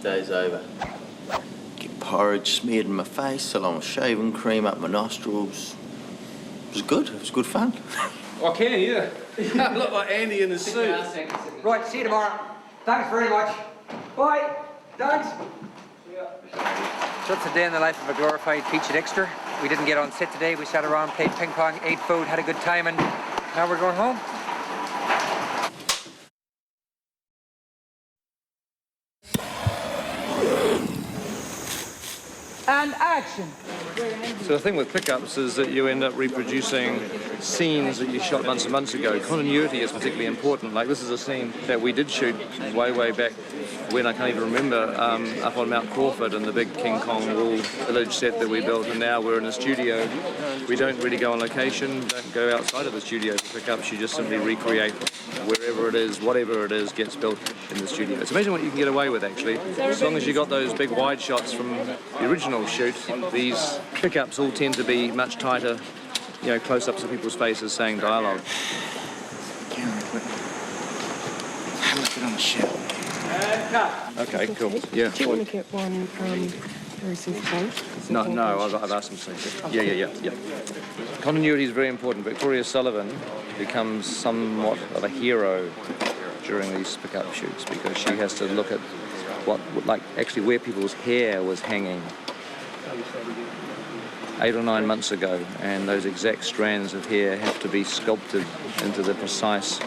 Day's over. Get porridge smeared in my face along with shaving cream up my nostrils. It was good. It was good fun. Okay, yeah. I look like Andy in his suit. Right, see you tomorrow. Thanks very much. Bye. Thanks. So it's a day in the life of a glorified featured extra. We didn't get on set today. We sat around, played ping pong, ate food, had a good time, and now we're going home. And action. So the thing with pickups is that you end up reproducing scenes that you shot months and months ago. Continuity is particularly important. Like this is a scene that we did shoot way back when I can't even remember, up on Mount Crawford in the big King Kong Wool village set that we built, and now we're in a studio. We don't really go on location, don't go outside of the studio for pickups. You just simply recreate wherever it is, whatever it is gets built in the studio. It's amazing what you can get away with, actually. As long as you got those big wide shots from the original shoot, these pickups all tend to be much tighter, you know, close-ups of people's faces saying dialogue. How do I get on the ship? Okay, cool. Yeah. Do you want to get one Harrison's face? No, I've asked him to say it. Yeah. Continuity is very important. Victoria Sullivan becomes somewhat of a hero during these pickup shoots because she has to look at actually where people's hair was hanging 8 or 9 months ago, and those exact strands of hair have to be sculpted into the precise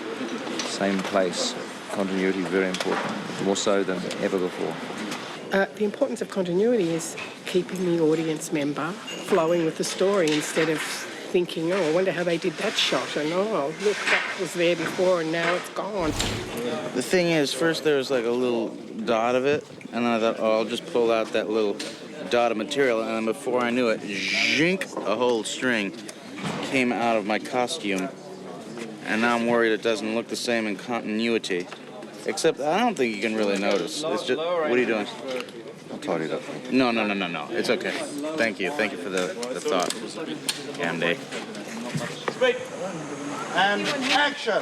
same place. Continuity is very important, more so than ever before. The importance of continuity is keeping the audience member flowing with the story instead of thinking, oh, I wonder how they did that shot, and oh, look, that was there before and now it's gone. The thing is, first there was like a little dot of it, and then I thought, oh, I'll just pull out that little dot of material, and then before I knew it, zhink, a whole string came out of my costume, and now I'm worried it doesn't look the same in continuity. Except I don't think you can really notice. It's just, what are you doing? I'll tidy it up. No. It's okay. Thank you for the thought, Andy. Speak. And action.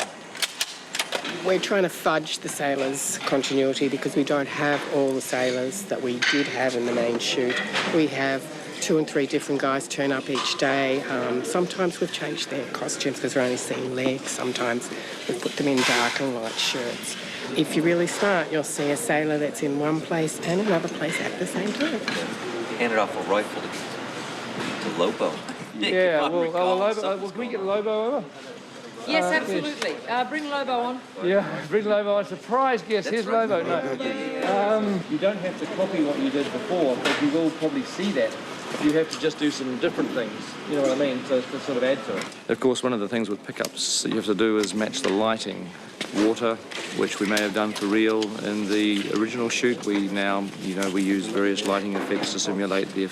We're trying to fudge the sailors' continuity because we don't have all the sailors that we did have in the main shoot. We have 2 and 3 different guys turn up each day. Sometimes we've changed their costumes because we're only seeing legs. Sometimes we've put them in dark and light shirts. If you're really smart, you'll see a sailor that's in one place and another place at the same time. Handed off a rifle to Lobo. Yeah, well, can we get Lobo over? Yes, absolutely. Bring Lobo on. Yeah, bring Lobo on. Surprise guest. Here's Lobo. No. You don't have to copy what you did before, but you will probably see that. You have to just do some different things, you know what I mean, to sort of add to it. Of course, one of the things with pickups that you have to do is match the lighting. Water, which we may have done for real in the original shoot, we now, we use various lighting effects to simulate the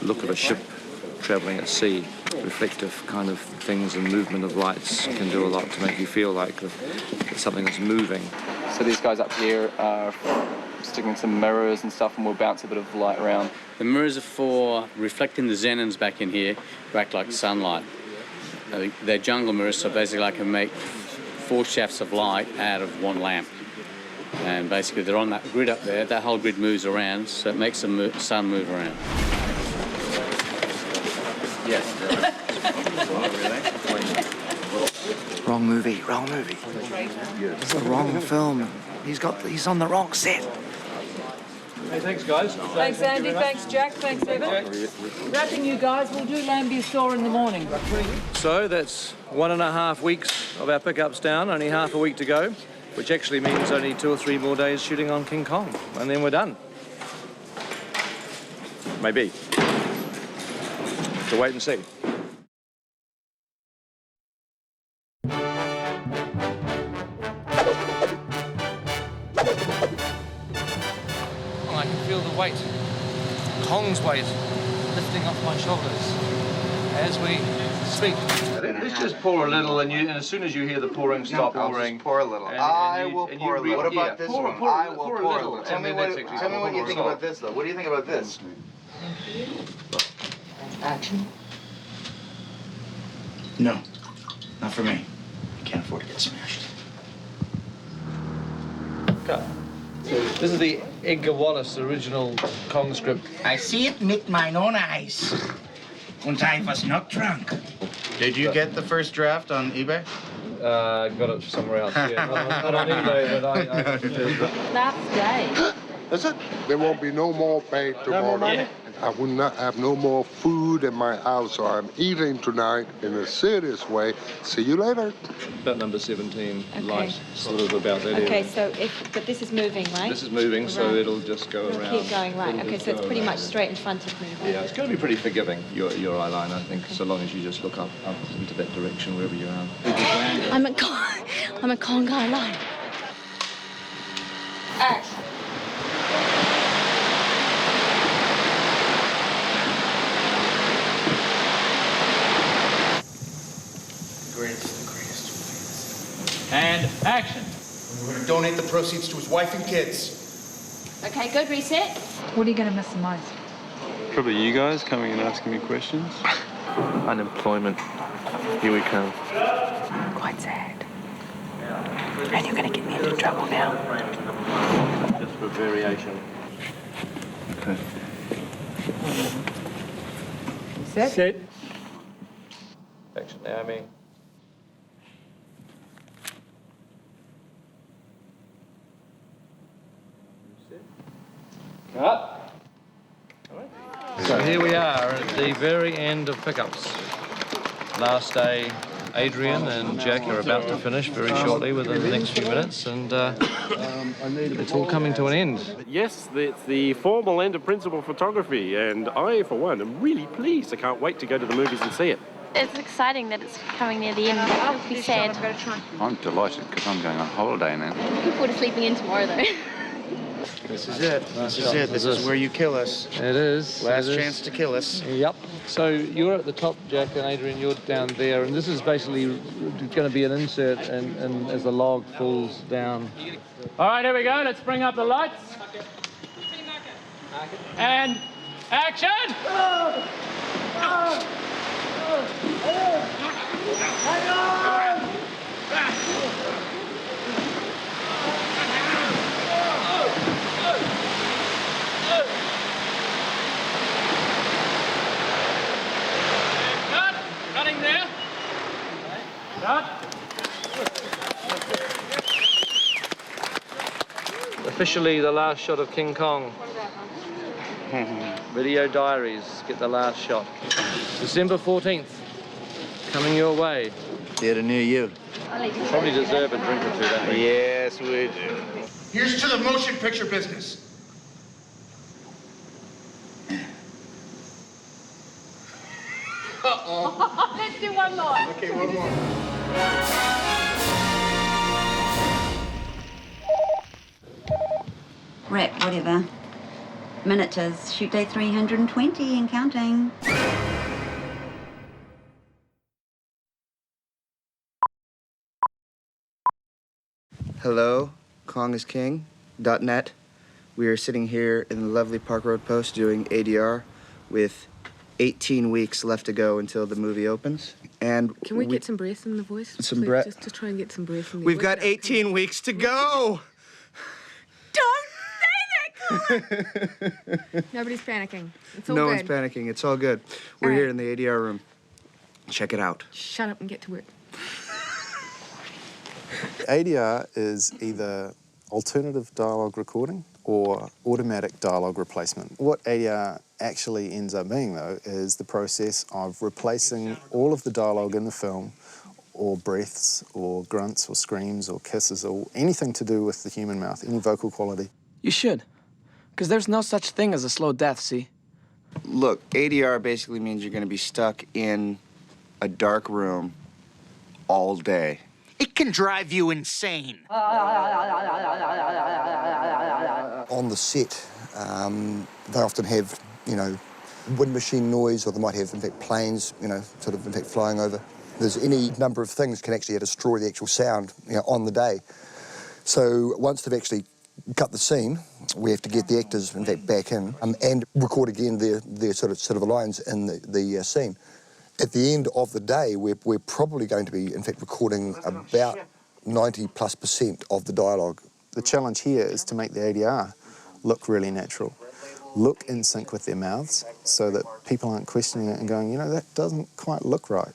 look of a ship travelling at sea. Reflective kind of things and movement of lights can do a lot to make you feel like it's something that's moving. So these guys up here are sticking some mirrors and stuff, and we'll bounce a bit of light around. The mirrors are for reflecting the xenons back in here to act like sunlight. They're jungle mirrors, so basically I can make 4 shafts of light out of 1 lamp. And basically they're on that grid up there. That whole grid moves around, so it makes the sun move around. Wrong movie. It's the wrong film. He's on the wrong set. Hey, thanks, guys. Thanks, Andy. Thanks, Jack. Thanks, Evan. Wrapping you guys. We'll do Lambie Store in the morning. So that's 1.5 weeks of our pickups down, only half a week to go, which actually means only 2 or 3 more days shooting on King Kong, and then we're done. Maybe. So wait and see. I can feel the weight, Kong's weight, lifting off my shoulders as we speak. Let's just pour a little, and as soon as you hear the pouring, stop pouring. Pour a little. I will pour a little. What about this one? I will pour a little. Tell me what you think about this, though. What do you think about this? Action. No, not for me. Can't afford to get smashed. Cut. This is the Edgar Wallace original Kong script. I see it with my own eyes. And I was not drunk. Did you get the first draft on eBay? Got it somewhere else, yeah. Not on eBay, but I Last day. Is it? There won't be no more pay tomorrow. more money? I will not have no more food in my house, so I'm eating tonight in a serious way. See you later. About number 17, Okay. light, sort of about that Okay, area. so but this is moving, right? This is moving, so Around. it'll just go It'll around. keep going, right. It'll Okay, just so it's go pretty around. much straight in front of me. Right? Yeah, it's going to be pretty forgiving, your eye line, I think, so long as you just look up into that direction wherever you are. I'm a Kong guy line. Action. And action. We're going to donate the proceeds to his wife and kids. Okay, good reset. What are you going to miss the most? Probably you guys coming and asking me questions. Unemployment. Here we come. Quite sad. And you're going to get me into trouble now. Just for variation. Okay. Set. Action, Naomi. Cut. So here we are at the very end of pickups. Last day, Adrien and Jack are about to finish very shortly within the next few minutes, and it's all coming to an end. Yes, it's the formal end of principal photography, and I, for one, am really pleased. I can't wait to go to the movies and see it. It's exciting that it's coming near the end. It'll be sad. I'm delighted because I'm going on holiday now. Looking forward to sleeping in tomorrow, though. This is it. This is where you kill us. It is. Last It is. chance to kill us. Yep. So you're at the top, Jack, and Adrien, you're down there, and this is basically going to be an insert and as the log falls down. All right, here we go. Let's bring up the lights. And action! Cutting there. Cut. Officially the last shot of King Kong. Video Diaries, get the last shot. December 14th, coming your way. Theatre near you. Probably deserve a drink or two, don't we? Yes, we do. Here's to the motion picture business. Uh-oh. Let's do one more. Okay, one more. Wrap, whatever. Miniatures, shoot day 320 and counting. Hello, KongIsKing.net. We are sitting here in the lovely Park Road Post doing ADR with 18 weeks left to go until the movie opens. And Can we get some breath in the voice? Some please? breath? Just to try and get some breath in the We've voice. got 18 weeks to go! Nobody's panicking. It's all No good. one's panicking. It's all good. We're All here right. in the ADR room. Check it out. Shut up and get to work. ADR is either alternative dialogue recording or automatic dialogue replacement. What ADR actually ends up being, though, is the process of replacing all of the dialogue in the film, or breaths, or grunts, or screams, or kisses, or anything to do with the human mouth, any vocal quality. You should, because there's no such thing as a slow death, see? Look, ADR basically means you're going to be stuck in a dark room all day. It can drive you insane. On the set, they often have, you know, wind machine noise, or they might have, in fact, planes, you know, sort of, in fact, flying over. There's any number of things can actually destroy the actual sound, you know, on the day. So once they've actually cut the scene, we have to get the actors, in fact, back in and record again their sort of lines in the scene. At the end of the day, we're probably going to be, in fact, recording about 90+% of the dialogue. The challenge here is to make the ADR look really natural, look in sync with their mouths, so that people aren't questioning it and going, you know, that doesn't quite look right,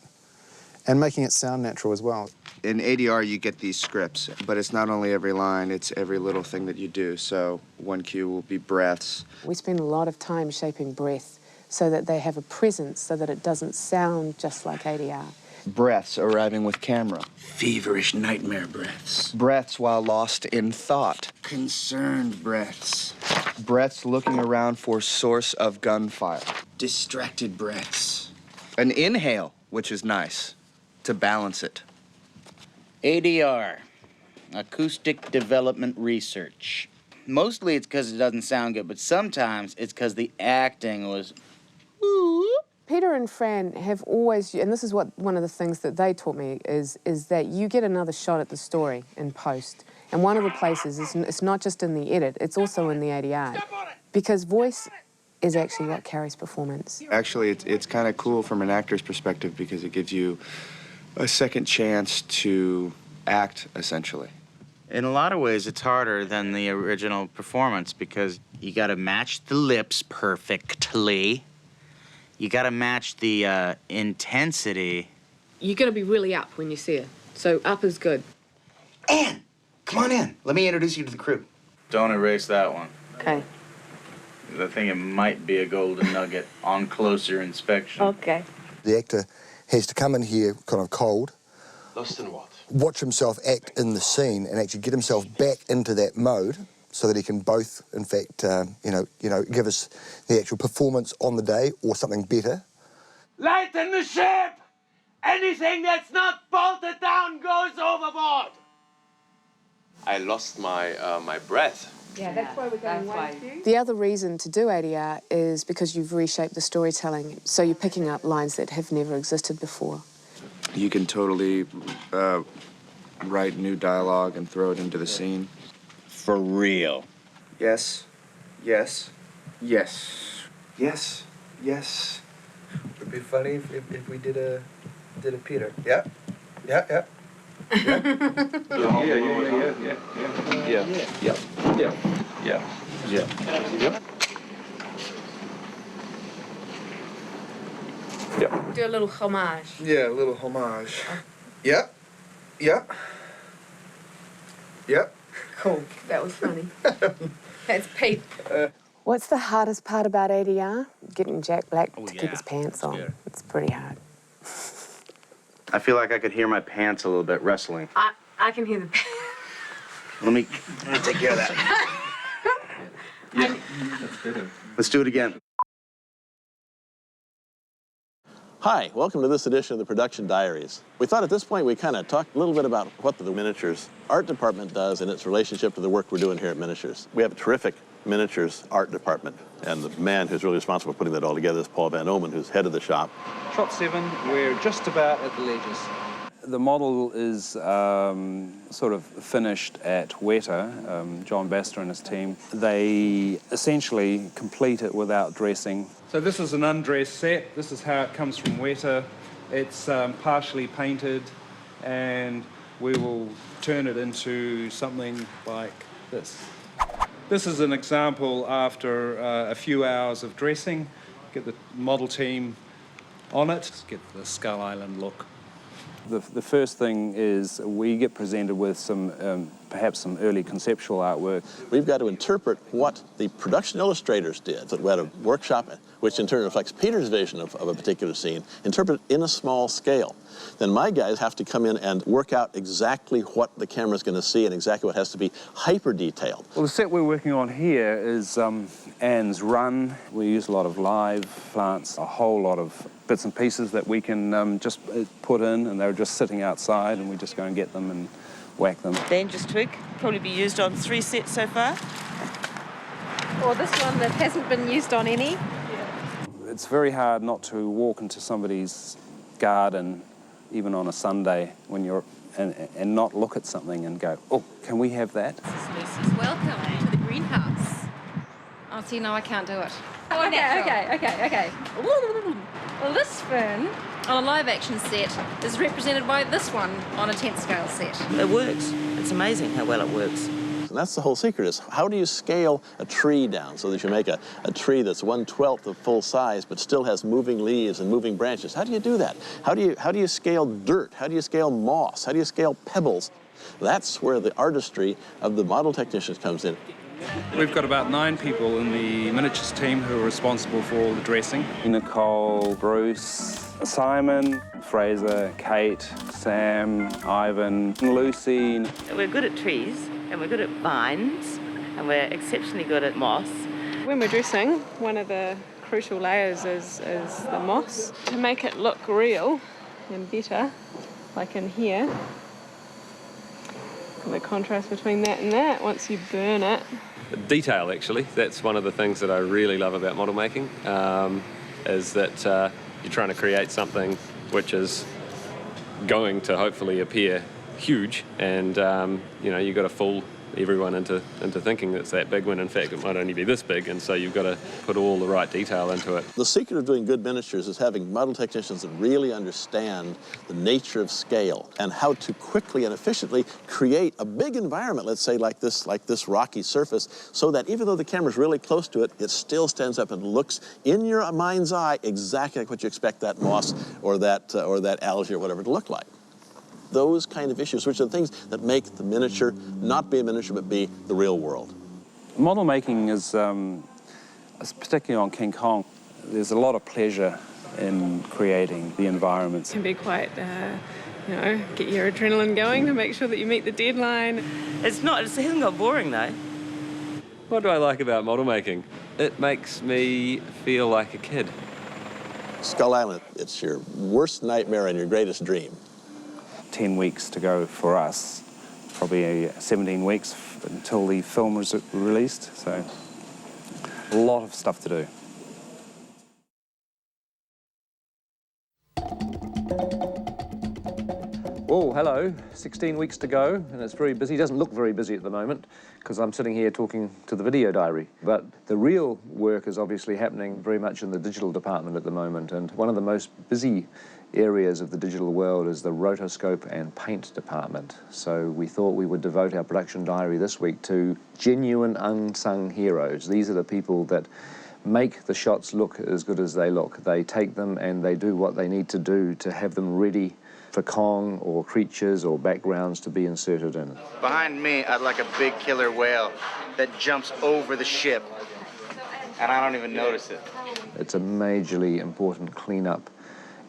and making it sound natural as well. In ADR, you get these scripts, but it's not only every line, it's every little thing that you do. So one cue will be breaths. We spend a lot of time shaping breath so that they have a presence, so that it doesn't sound just like ADR. Breaths arriving with camera. Feverish nightmare breaths. Breaths while lost in thought. Concerned breaths. Breaths looking around for source of gunfire. Distracted breaths. An inhale, which is nice, to balance it. ADR, Acoustic Development Research. Mostly it's because it doesn't sound good, but sometimes it's because the acting was... Peter and Fran have always, and this is what one of the things that they taught me, is that you get another shot at the story in post. And one of the places is it's not just in the edit, it's also in the ADR. Because voice is actually what carries performance. Actually, it's kind of cool from an actor's perspective because it gives you a second chance to act, essentially. In a lot of ways, it's harder than the original performance because you gotta match the lips perfectly. You gotta match the intensity. You're going to be really up when you see it. So up is good. Anne, come on in. Let me introduce you to the crew. Don't erase that one. Okay. I think it might be a golden nugget on closer inspection. Okay. The actor has to come in here kind of cold. Lost in what? Watch himself act in the scene and actually get himself back into that mode so that he can both, in fact, you know, give us the actual performance on the day or something better. Lighten the ship! Anything that's not bolted down goes overboard! I lost my my breath. Yeah, that's why we're going one. The other reason to do ADR is because you've reshaped the storytelling, so you're picking up lines that have never existed before. You can totally write new dialogue and throw it into the scene. For real. Yes, yes, yes, yes, yes. It'd be funny if we did a Peter. Yeah, yeah, yeah. Do a little homage. Yeah, a little homage. Yep. Yep. Yep. Cool. That was funny. That's Pete. What's the hardest part about ADR? Getting Jack Black to keep his pants on. Yeah. It's pretty hard. I feel like I could hear my pants a little bit wrestling. I can hear the... Let me take care of that. Yeah. Let's do it again. Hi, welcome to this edition of the Production Diaries. We thought at this point we'd kind of talk a little bit about what the miniatures art department does and its relationship to the work we're doing here at Miniatures. We have a terrific miniatures art department, and the man who's really responsible for putting that all together is Paul Van Omen, who's head of the shop. Shot 7, we're just about at the ledges. The model is sort of finished at Weta, John Baster and his team. They essentially complete it without dressing. So this is an undressed set. This is how it comes from Weta. It's partially painted, and we will turn it into something like this. This is an example after a few hours of dressing. Get the model team on it, get the Skull Island look. The first thing is we get presented with some, perhaps some early conceptual artwork. We've got to interpret what the production illustrators did. So we had a workshop, which in turn reflects Peter's vision of a particular scene, interpret it in a small scale. Then my guys have to come in and work out exactly what the camera's going to see and exactly what has to be hyper-detailed. Well, the set we're working on here is Anne's run. We use a lot of live plants, a whole lot of bits and pieces that we can just put in, and they're just sitting outside, and we just go and get them and whack them. Dangerous twig, probably be used on 3 sets so far. Or this one that hasn't been used on any. It's very hard not to walk into somebody's garden, even on a Sunday, when you're and not look at something and go, oh, can we have that? Lucy's welcome to the greenhouse. Oh, see, no, I can't do it. Oh, okay. Well, this fern on a live action set is represented by this one on a 10th scale set. It works. It's amazing how well it works. And that's the whole secret, is how do you scale a tree down so that you make a tree that's 1/12 of full size but still has moving leaves and moving branches? How do you do that? How do you scale dirt? How do you scale moss? How do you scale pebbles? That's where the artistry of the model technicians comes in. We've got about 9 people in the miniatures team who are responsible for all the dressing. Nicole, Bruce, Simon, Fraser, Kate, Sam, Ivan, Lucy. We're good at trees, and we're good at vines, and we're exceptionally good at moss. When we're dressing, one of the crucial layers is the moss. To make it look real and better, like in here, the contrast between that and that, once you burn it. Detail, actually. That's one of the things that I really love about model making, is that you're trying to create something which is going to hopefully appear huge, and you've got to fool everyone into thinking it's that big when in fact it might only be this big, and so you've got to put all the right detail into it. The secret of doing good miniatures is having model technicians that really understand the nature of scale and how to quickly and efficiently create a big environment, let's say like this rocky surface, so that even though the camera's really close to it, it still stands up and looks in your mind's eye exactly like what you expect that moss or that algae or whatever to look like. Those kind of issues, which are the things that make the miniature not be a miniature but be the real world. Model making is, particularly on King Kong, there's a lot of pleasure in creating the environments. It can be quite, get your adrenaline going to make sure that you meet the deadline. It hasn't got boring though. What do I like about model making? It makes me feel like a kid. Skull Island, it's your worst nightmare and your greatest dream. 10 weeks to go for us, probably 17 weeks until the film was released, so a lot of stuff to do. Oh, hello. 16 weeks to go, and it's very busy. It doesn't look very busy at the moment, because I'm sitting here talking to the video diary. But the real work is obviously happening very much in the digital department at the moment, and one of the most busy areas of the digital world is the rotoscope and paint department. So we thought we would devote our production diary this week to genuine unsung heroes. These are the people that make the shots look as good as they look. They take them and they do what they need to do to have them ready for Kong or creatures or backgrounds to be inserted in. Behind me, I'd like a big killer whale that jumps over the ship, and I don't even notice it. It's a majorly important cleanup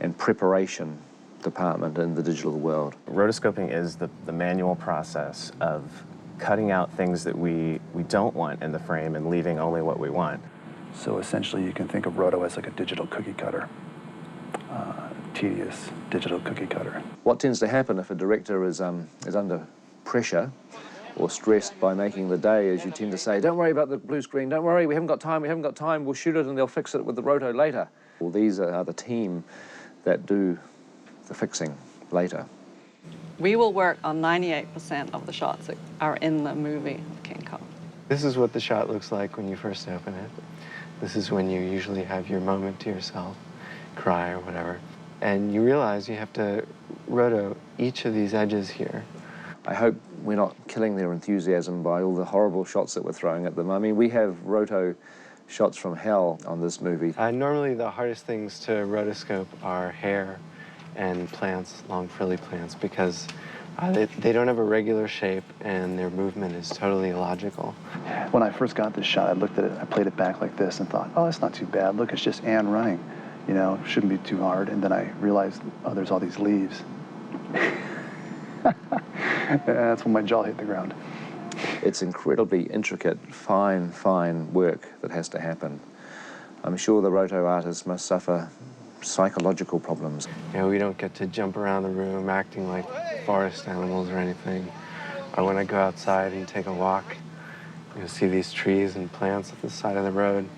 and preparation department in the digital world. Rotoscoping is the manual process of cutting out things that we don't want in the frame and leaving only what we want. So essentially you can think of roto as like a digital cookie cutter, tedious digital cookie cutter. What tends to happen if a director is under pressure or stressed by making the day is you tend to say, don't worry about the blue screen, don't worry, we haven't got time, we'll shoot it and they'll fix it with the roto later. Well, these are the team that do the fixing later. We will work on 98% of the shots that are in the movie of King Kong. This is what the shot looks like when you first open it. This is when you usually have your moment to yourself, cry or whatever. And you realize you have to roto each of these edges here. I hope we're not killing their enthusiasm by all the horrible shots that we're throwing at them. I mean, we have roto shots from hell on this movie. Normally the hardest things to rotoscope are hair and plants, long frilly plants, because they don't have a regular shape and their movement is totally illogical. When I first got this shot, I looked at it, I played it back like this and thought, oh, that's not too bad. Look, it's just Anne running. You know, shouldn't be too hard. And then I realized, oh, there's all these leaves. That's when my jaw hit the ground. It's incredibly intricate, fine work that has to happen. I'm sure the roto artists must suffer psychological problems. You know, we don't get to jump around the room acting like forest animals or anything. Or when I go outside and take a walk, you know, see these trees and plants at the side of the road,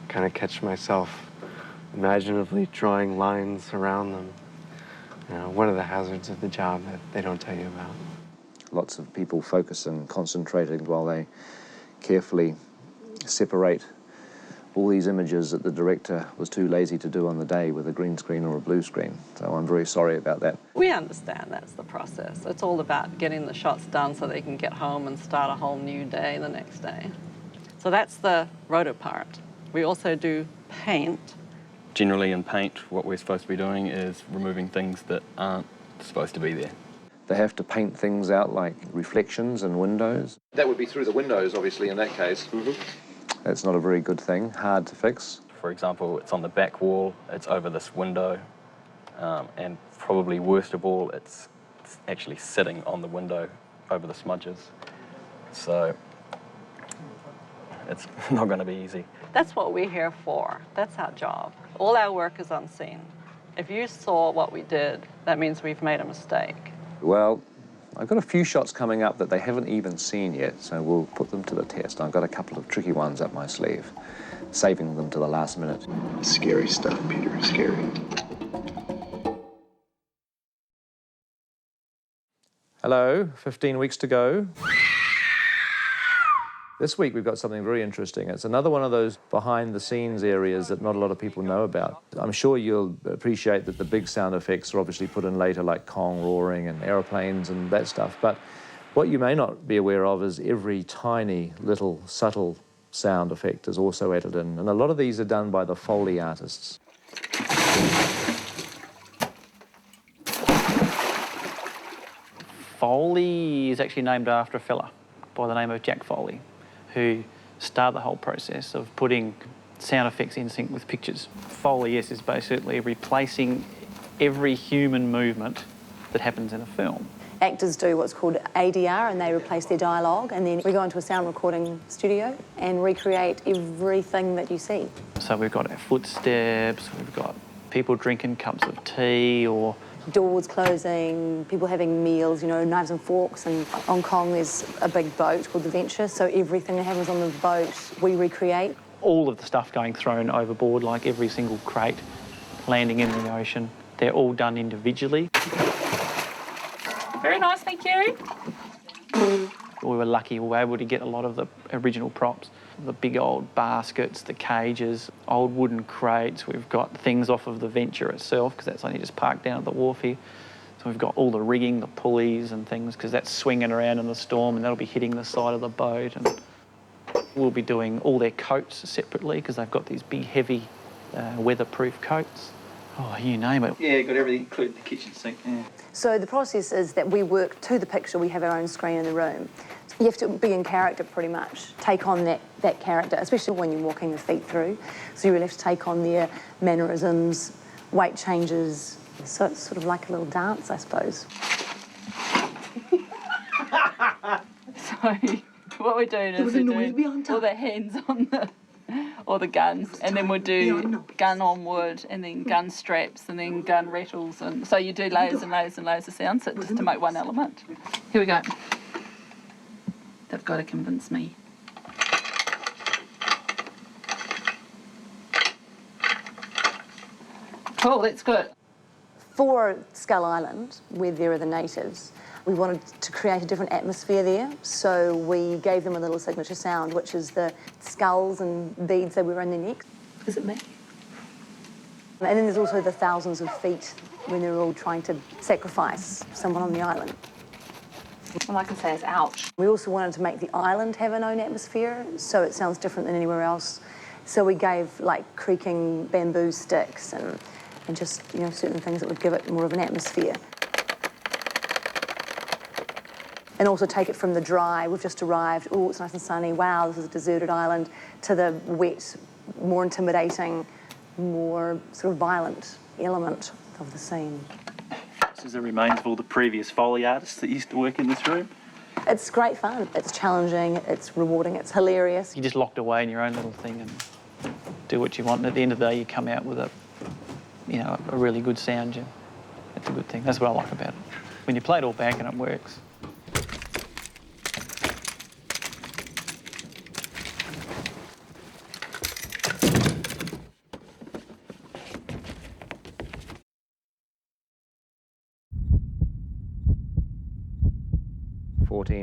kind of catch myself imaginatively drawing lines around them. You know, one of the hazards of the job that they don't tell you about. Lots of people focus and concentrating while they carefully separate all these images that the director was too lazy to do on the day with a green screen or a blue screen. So I'm very sorry about that. We understand that's the process. It's all about getting the shots done so they can get home and start a whole new day the next day. So that's the roto part. We also do paint. Generally in paint, what we're supposed to be doing is removing things that aren't supposed to be there. They have to paint things out like reflections and windows. That would be through the windows, obviously, in that case. That's not a very good thing, hard to fix. For example, it's on the back wall, it's over this window, and probably worst of all, it's actually sitting on the window over the smudges. So it's not going to be easy. That's what we're here for. That's our job. All our work is unseen. If you saw what we did, that means we've made a mistake. Well, I've got a few shots coming up that they haven't even seen yet, so we'll put them to the test. I've got a couple of tricky ones up my sleeve, saving them to the last minute. Scary stuff, Peter, scary. Hello, 15 weeks to go. This week we've got something very interesting. It's another one of those behind-the-scenes areas that not a lot of people know about. I'm sure you'll appreciate that the big sound effects are obviously put in later, like Kong roaring and aeroplanes and that stuff. But what you may not be aware of is every tiny little subtle sound effect is also added in. And a lot of these are done by the Foley artists. Foley is actually named after a fella by the name of Jack Foley, who started the whole process of putting sound effects in sync with pictures. Foley, yes, is basically replacing every human movement that happens in a film. Actors do what's called ADR, and they replace their dialogue, and then we go into a sound recording studio and recreate everything that you see. So we've got our footsteps, we've got people drinking cups of tea, or doors closing, people having meals, you know, knives and forks. And on Kong there's a big boat called the Venture, so everything that happens on the boat we recreate. all of the stuff going thrown overboard, like every single crate landing in the ocean, they're all done individually. Very nice, thank you. We were lucky, we were able to get a lot of the original props. The big old baskets, the cages, old wooden crates. We've got things off of the Venture itself, because that's only just parked down at the wharf here. So we've got all the rigging, the pulleys and things, because that's swinging around in the storm and that'll be hitting the side of the boat. And we'll be doing all their coats separately, because they've got these big, heavy, weatherproof coats. Oh, you name it. Yeah, got everything, including the kitchen sink, yeah. So the process is that we work to the picture. We have our own screen in the room. You have to be in character pretty much, take on that character, especially when you're walking the feet through. So you really have to take on their mannerisms, weight changes. So it's sort of like a little dance, I suppose. So what we're doing is we're doing all the hands on the guns, and then we'll do gun on wood, and then gun straps, and then gun rattles, and so you do layers and layers and layers of sounds just to make one element. Here we go. They've got to convince me. Cool, that's good. For Skull Island, where there are the natives, we wanted to create a different atmosphere there, so we gave them a little signature sound, which is the skulls and beads they wear around their necks. Is it me? And then there's also the thousands of feet when they're all trying to sacrifice someone on the island. All I can say is ouch. We also wanted to make the island have an own atmosphere, so it sounds different than anywhere else. So we gave like creaking bamboo sticks and and just, you know, certain things that would give it more of an atmosphere. And also take it from the dry, we've just arrived, oh, it's nice and sunny, wow, this is a deserted island, to the wet, more intimidating, more sort of violent element of the scene. This is the remains of all the previous Foley artists that used to work in this room. It's great fun. It's challenging, it's rewarding, it's hilarious. You're just locked away in your own little thing and do what you want, and at the end of the day you come out with a really good sound. It's a good thing. That's what I like about it. When you play it all back and it works.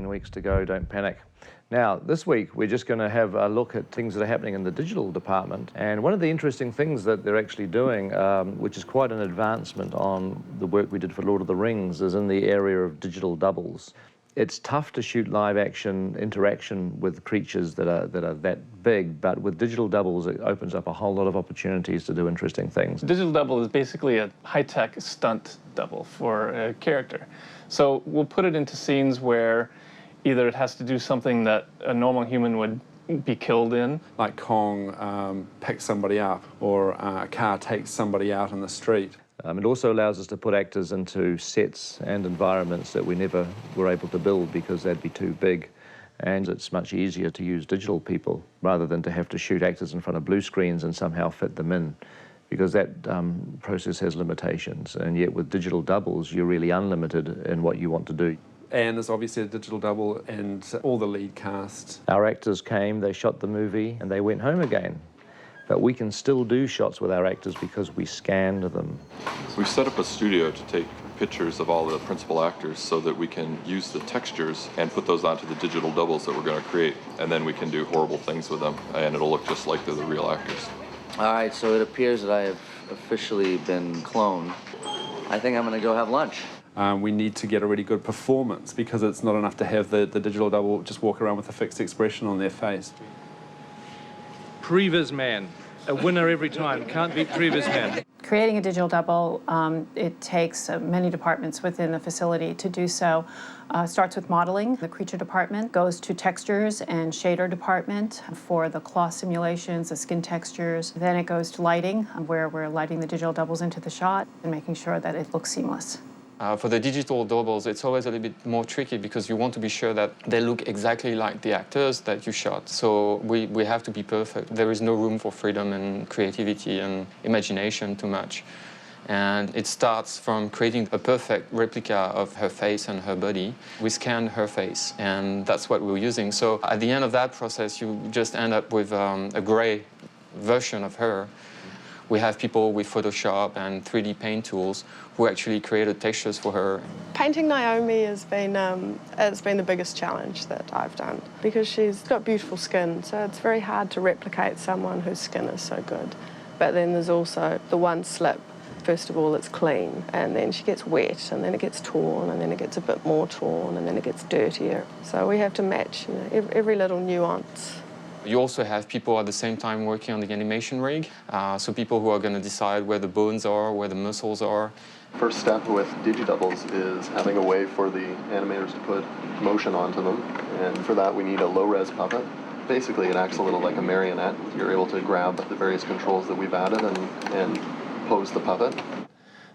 Weeks to go, don't panic. Now, this week we're just going to have a look at things that are happening in the digital department, and one of the interesting things that they're actually doing, which is quite an advancement on the work we did for Lord of the Rings, is in the area of digital doubles. It's tough to shoot live action interaction with creatures that are that big, but with digital doubles it opens up a whole lot of opportunities to do interesting things. Digital double is basically a high-tech stunt double for a character. So we'll put it into scenes where either it has to do something that a normal human would be killed in. Like Kong picks somebody up, or a car takes somebody out on the street. It also allows us to put actors into sets and environments that we never were able to build because they'd be too big. And it's much easier to use digital people rather than to have to shoot actors in front of blue screens and somehow fit them in, because that process has limitations. And yet with digital doubles, you're really unlimited in what you want to do. And there's obviously a digital double and all the lead cast. Our actors came, they shot the movie, and they went home again. But we can still do shots with our actors because we scanned them. We set up a studio to take pictures of all the principal actors so that we can use the textures and put those onto the digital doubles that we're going to create, and then we can do horrible things with them, and it'll look just like they're the real actors. All right, so it appears that I have officially been cloned. I think I'm going to go have lunch. We need to get a really good performance because it's not enough to have the digital double just walk around with a fixed expression on their face. Previs man, a winner every time. Can't beat Previs man. Creating a digital double, it takes many departments within the facility to do so. Starts with modeling. The creature department goes to textures and shader department for the cloth simulations, the skin textures. Then it goes to lighting, where we're lighting the digital doubles into the shot and making sure that it looks seamless. For the digital doubles, it's always a little bit more tricky because you want to be sure that they look exactly like the actors that you shot. So we have to be perfect. There is no room for freedom and creativity and imagination too much. And it starts from creating a perfect replica of her face and her body. We scanned her face, and that's what we're using. So at the end of that process, you just end up with a gray version of her. We have people with Photoshop and 3D paint tools who actually created textures for her. Painting Naomi has been the biggest challenge that I've done because she's got beautiful skin, so it's very hard to replicate someone whose skin is so good. But then there's also the one slip. First of all, it's clean, and then she gets wet, and then it gets torn, and then it gets a bit more torn, and then it gets dirtier. So we have to match, every little nuance. You also have people at the same time working on the animation rig, so people who are going to decide where the bones are, where the muscles are. First step with digidoubles is having a way for the animators to put motion onto them, and for that we need a low-res puppet. Basically, it acts a little like a marionette. You're able to grab the various controls that we've added and pose the puppet.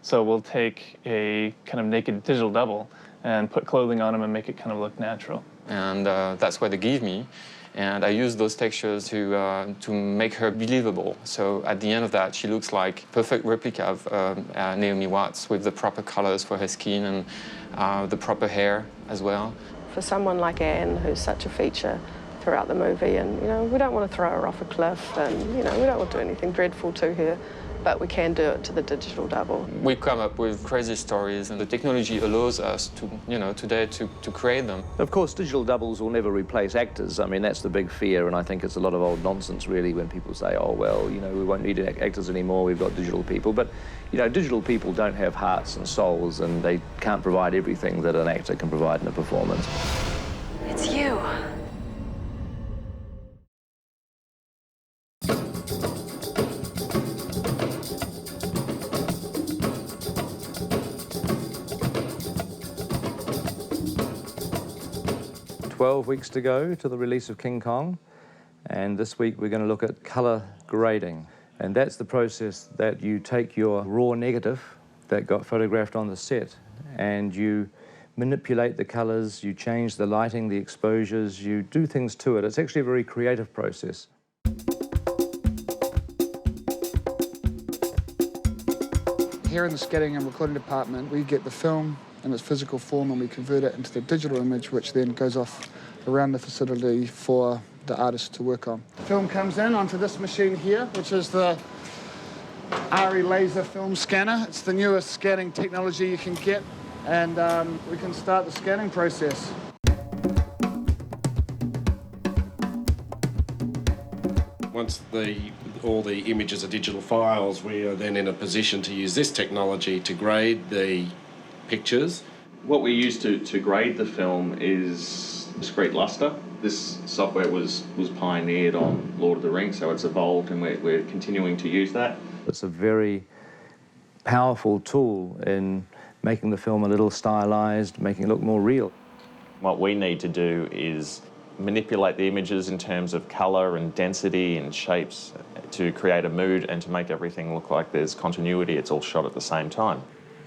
So we'll take a kind of naked digital double and put clothing on them and make it kind of look natural. And that's what they give me. And I use those textures to make her believable. So at the end of that, she looks like a perfect replica of Naomi Watts with the proper colors for her skin and the proper hair as well. For someone like Anne, who's such a feature throughout the movie, and we don't want to throw her off a cliff, and we don't want to do anything dreadful to her, but we can do it to the digital double. We come up with crazy stories, and the technology allows us to, today to create them. Of course, digital doubles will never replace actors. I mean, that's the big fear, and I think it's a lot of old nonsense, really, when people say, oh, well, we won't need actors anymore, we've got digital people. But, digital people don't have hearts and souls, and they can't provide everything that an actor can provide in a performance. It's you. 12 weeks to go to the release of King Kong, and this week we're going to look at colour grading. And that's the process that you take your raw negative that got photographed on the set and you manipulate the colours, you change the lighting, the exposures, you do things to it. It's actually a very creative process. Here in the scanning and recording department, we get the film in its physical form and we convert it into the digital image, which then goes off around the facility for the artist to work on. The film comes in onto this machine here, which is the ARRI laser film scanner. It's the newest scanning technology you can get, and we can start the scanning process. Once all the images are digital files, we are then in a position to use this technology to grade the pictures. What we use to grade the film is discrete luster. This software was pioneered on Lord of the Rings, so it's evolved and we're continuing to use that. It's a very powerful tool in making the film a little stylized, making it look more real. What we need to do is manipulate the images in terms of colour and density and shapes to create a mood and to make everything look like there's continuity. It's all shot at the same time.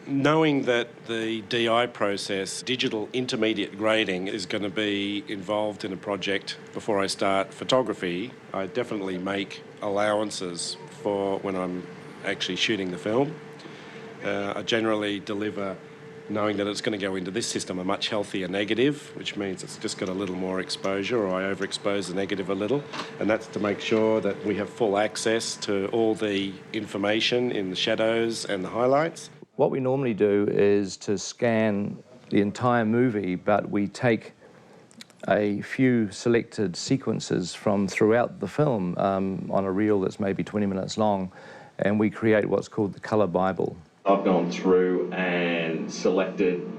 Knowing that the DI process, digital intermediate grading, is going to be involved in a project before I start photography, I definitely make allowances for when I'm actually shooting the film. I generally deliver knowing that it's going to go into this system a much healthier negative, which means it's just got a little more exposure, or I overexpose the negative a little, and that's to make sure that we have full access to all the information in the shadows and the highlights. What we normally do is to scan the entire movie, but we take a few selected sequences from throughout the film on a reel that's maybe 20 minutes long, and we create what's called the colour Bible. I've gone through and selected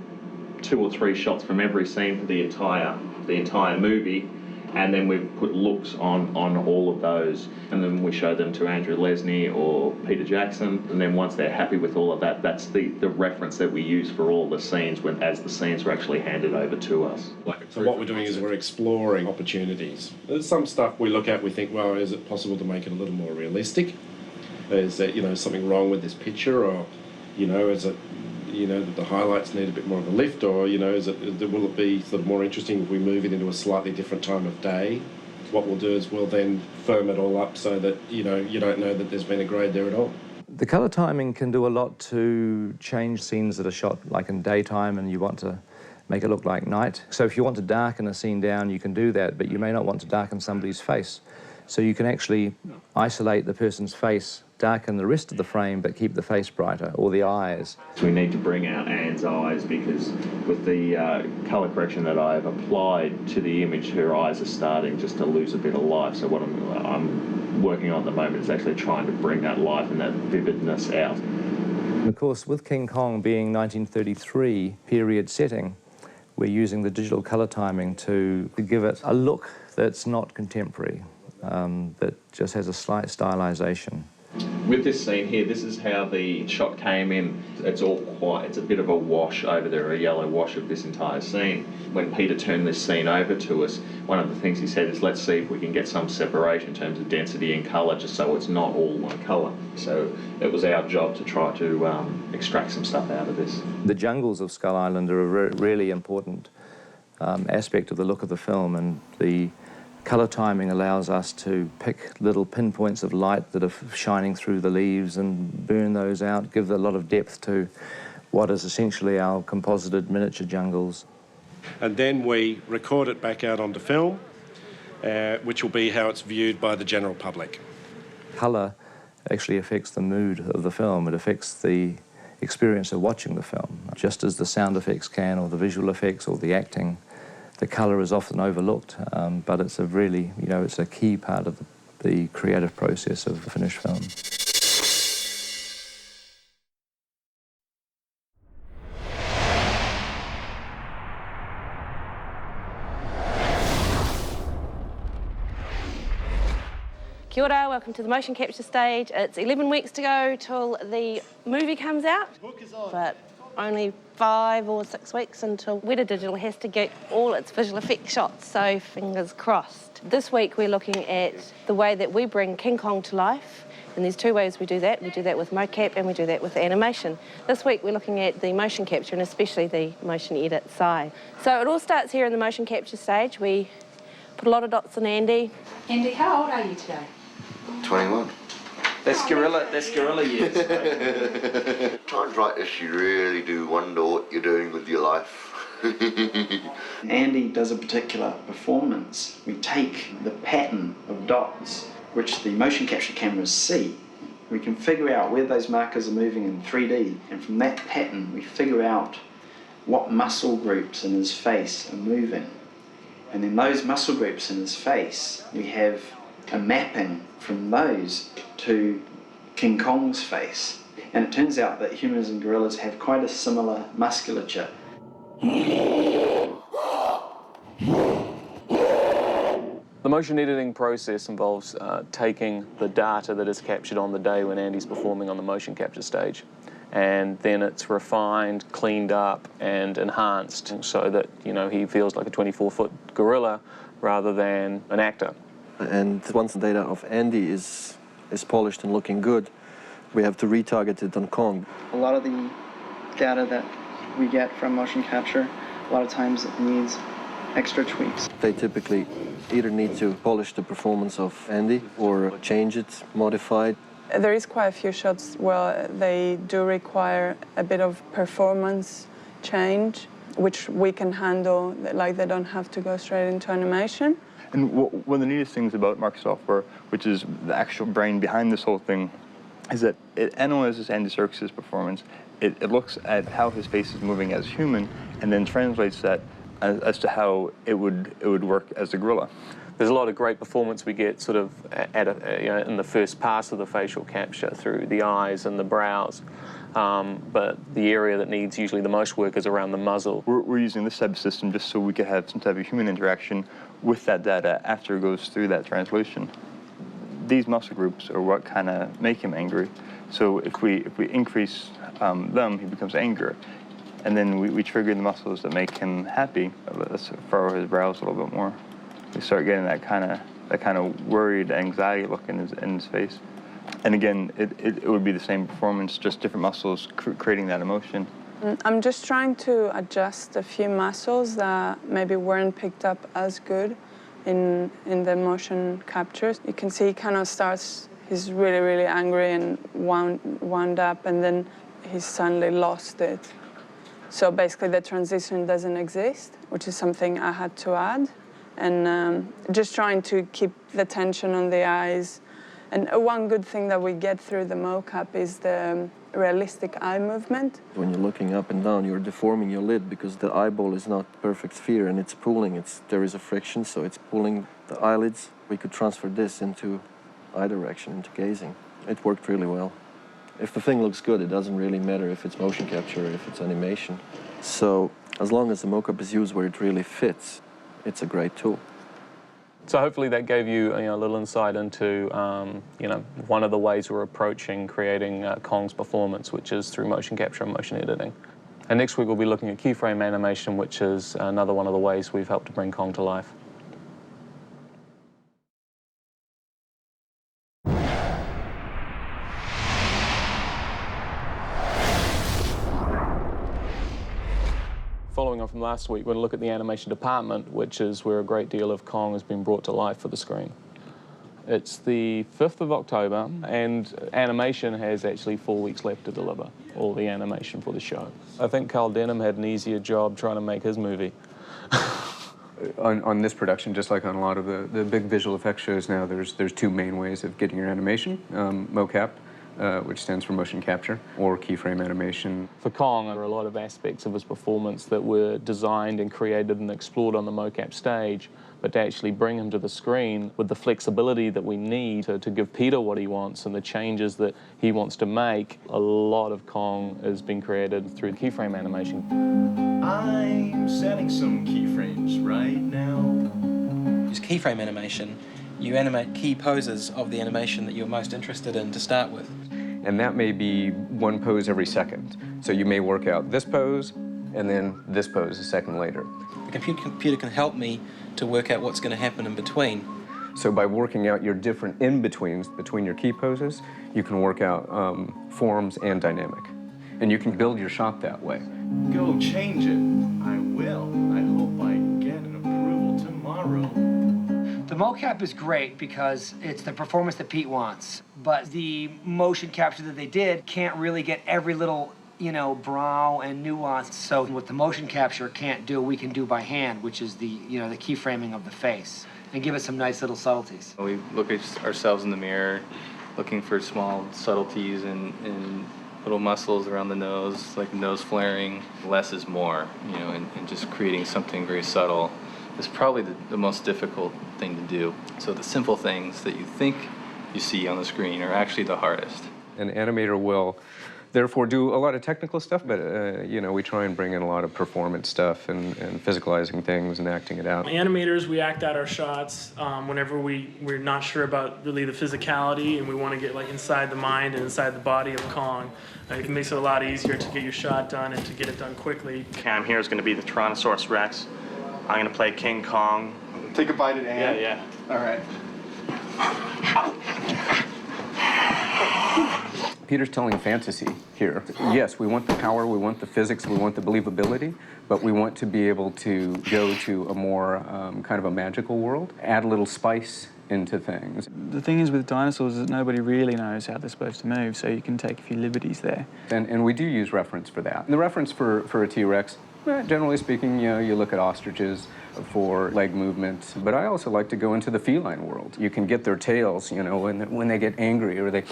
2 or 3 shots from every scene for the entire movie, and then we've put looks on all of those, and then we show them to Andrew Lesnie or Peter Jackson, and then once they're happy with all of that, that's the reference that we use for all the scenes as the scenes are actually handed over to us. So what we're doing is we're exploring opportunities. There's some stuff we look at, we think, well, is it possible to make it a little more realistic? Is there, something wrong with this picture, or, is it, that the highlights need a bit more of a lift, or, will it be sort of more interesting if we move it into a slightly different time of day? What we'll do is we'll then firm it all up so that, you don't know that there's been a grade there at all. The colour timing can do a lot to change scenes that are shot like in daytime and you want to make it look like night. So if you want to darken a scene down, you can do that, but you may not want to darken somebody's face. So you can actually isolate the person's face, darken the rest of the frame, but keep the face brighter, or the eyes. We need to bring out Anne's eyes because with the colour correction that I've applied to the image, her eyes are starting just to lose a bit of life. So what I'm working on at the moment is actually trying to bring that life and that vividness out. And of course, with King Kong being 1933 period setting, we're using the digital colour timing to give it a look that's not contemporary, that just has a slight stylisation. With this scene here, this is how the shot came in. It's a bit of a wash over there, a yellow wash of this entire scene. When Peter turned this scene over to us, one of the things he said is, let's see if we can get some separation in terms of density and colour, just so it's not all one colour. So it was our job to try to extract some stuff out of this. The jungles of Skull Island are a really important aspect of the look of the film, and the colour timing allows us to pick little pinpoints of light that are shining through the leaves and burn those out, give a lot of depth to what is essentially our composited miniature jungles. And then we record it back out onto film, which will be how it's viewed by the general public. Colour actually affects the mood of the film. It affects the experience of watching the film, just as the sound effects can, or the visual effects, or the acting. The colour is often overlooked, but it's a really, it's a key part of the creative process of the finished film. Kia ora, welcome to the motion capture stage. It's 11 weeks to go till the movie comes out, but only 5 or 6 weeks until Weta Digital has to get all its visual effects shots, so fingers crossed. This week we're looking at the way that we bring King Kong to life, and there's 2 ways we do that. We do that with mocap and we do that with animation. This week we're looking at the motion capture and especially the motion edit side. So it all starts here in the motion capture stage. We put a lot of dots on Andy. Andy, how old are you today? 21. That's gorilla years. Times like this, you really do wonder what you're doing with your life. Andy does a particular performance. We take the pattern of dots, which the motion capture cameras see. We can figure out where those markers are moving in 3D, and from that pattern, we figure out what muscle groups in his face are moving. And in those muscle groups in his face, we have a mapping from those to King Kong's face. And it turns out that humans and gorillas have quite a similar musculature. The motion editing process involves taking the data that is captured on the day when Andy's performing on the motion capture stage, and then it's refined, cleaned up and enhanced so that, you know, he feels like a 24-foot gorilla rather than an actor. And once the data of Andy is polished and looking good, we have to retarget it on Kong. A lot of the data that we get from motion capture, a lot of times it needs extra tweaks. They typically either need to polish the performance of Andy or change it, modify it. There is quite a few shots where they do require a bit of performance change, which we can handle, like they don't have to go straight into animation. And one of the neatest things about Mark software, which is the actual brain behind this whole thing, is that it analyzes Andy Serkis' performance. It looks at how his face is moving as human, and then translates that as to how it would work as a gorilla. There's a lot of great performance we get sort of in the first pass of the facial capture through the eyes and the brows. But the area that needs usually the most work is around the muzzle. We're using this type of system just so we could have some type of human interaction with that data after it goes through that translation. These muscle groups are what kind of make him angry. So if we increase them, he becomes angrier. And then we trigger the muscles that make him happy. Let's furrow his brows a little bit more. We start getting that kind of worried anxiety look in his face. And again, it would be the same performance, just different muscles creating that emotion. I'm just trying to adjust a few muscles that maybe weren't picked up as good in the motion captures. You can see he kind of starts, he's really, really angry and wound up, and then he suddenly lost it. So basically the transition doesn't exist, which is something I had to add. And just trying to keep the tension on the eyes. And one good thing that we get through the mocap is the realistic eye movement. When you're looking up and down, you're deforming your lid because the eyeball is not perfect sphere and it's pulling. There is a friction, so it's pulling the eyelids. We could transfer this into eye direction, into gazing. It worked really well. If the thing looks good, it doesn't really matter if it's motion capture or if it's animation. So as long as the mocap is used where it really fits, it's a great tool. So hopefully that gave you a little insight into one of the ways we're approaching creating Kong's performance, which is through motion capture and motion editing. And next week we'll be looking at keyframe animation, which is another one of the ways we've helped to bring Kong to life. Following on from last week, we're going to look at the animation department, which is where a great deal of Kong has been brought to life for the screen. It's the 5th of October, and animation has actually 4 weeks left to deliver all the animation for the show. I think Carl Denham had an easier job trying to make his movie. On this production, just like on a lot of the big visual effects shows now, there's 2 main ways of getting your animation, mocap, which stands for motion capture, or keyframe animation. For Kong, there are a lot of aspects of his performance that were designed and created and explored on the mocap stage, but to actually bring him to the screen with the flexibility that we need to give Peter what he wants and the changes that he wants to make, a lot of Kong has been created through keyframe animation. I'm setting some keyframes right now. Use keyframe animation. You animate key poses of the animation that you're most interested in to start with. And that may be one pose every second. So you may work out this pose, and then this pose a second later. The computer can help me to work out what's going to happen in between. So by working out your different in-betweens between your key poses, you can work out forms and dynamic. And you can build your shot that way. Go change it. I will. I hope I get an approval tomorrow. The mocap is great because it's the performance that Pete wants, but the motion capture that they did can't really get every little, brow and nuance. So what the motion capture can't do, we can do by hand, which is the keyframing of the face, and give it some nice little subtleties. We look at ourselves in the mirror, looking for small subtleties and little muscles around the nose, like nose flaring. Less is more, and just creating something very subtle is probably the most difficult thing to do. So the simple things that you think you see on the screen are actually the hardest. An animator will therefore do a lot of technical stuff, but we try and bring in a lot of performance stuff and physicalizing things and acting it out. Animators, we act out our shots whenever we're not sure about really the physicality and we want to get inside the mind and inside the body of Kong. It makes it a lot easier to get your shot done and to get it done quickly. Cam here is going to be the Tyrannosaurus Rex. I'm going to play King Kong. Take a bite at Anne. Yeah. All right. Peter's telling fantasy here. Yes, we want the power, we want the physics, we want the believability, but we want to be able to go to a more kind of a magical world, add a little spice into things. The thing is with dinosaurs is that nobody really knows how they're supposed to move, so you can take a few liberties there. And we do use reference for that. And the reference for a T-Rex, generally speaking, you look at ostriches for leg movement, but I also like to go into the feline world. You can get their tails, when they get angry or they,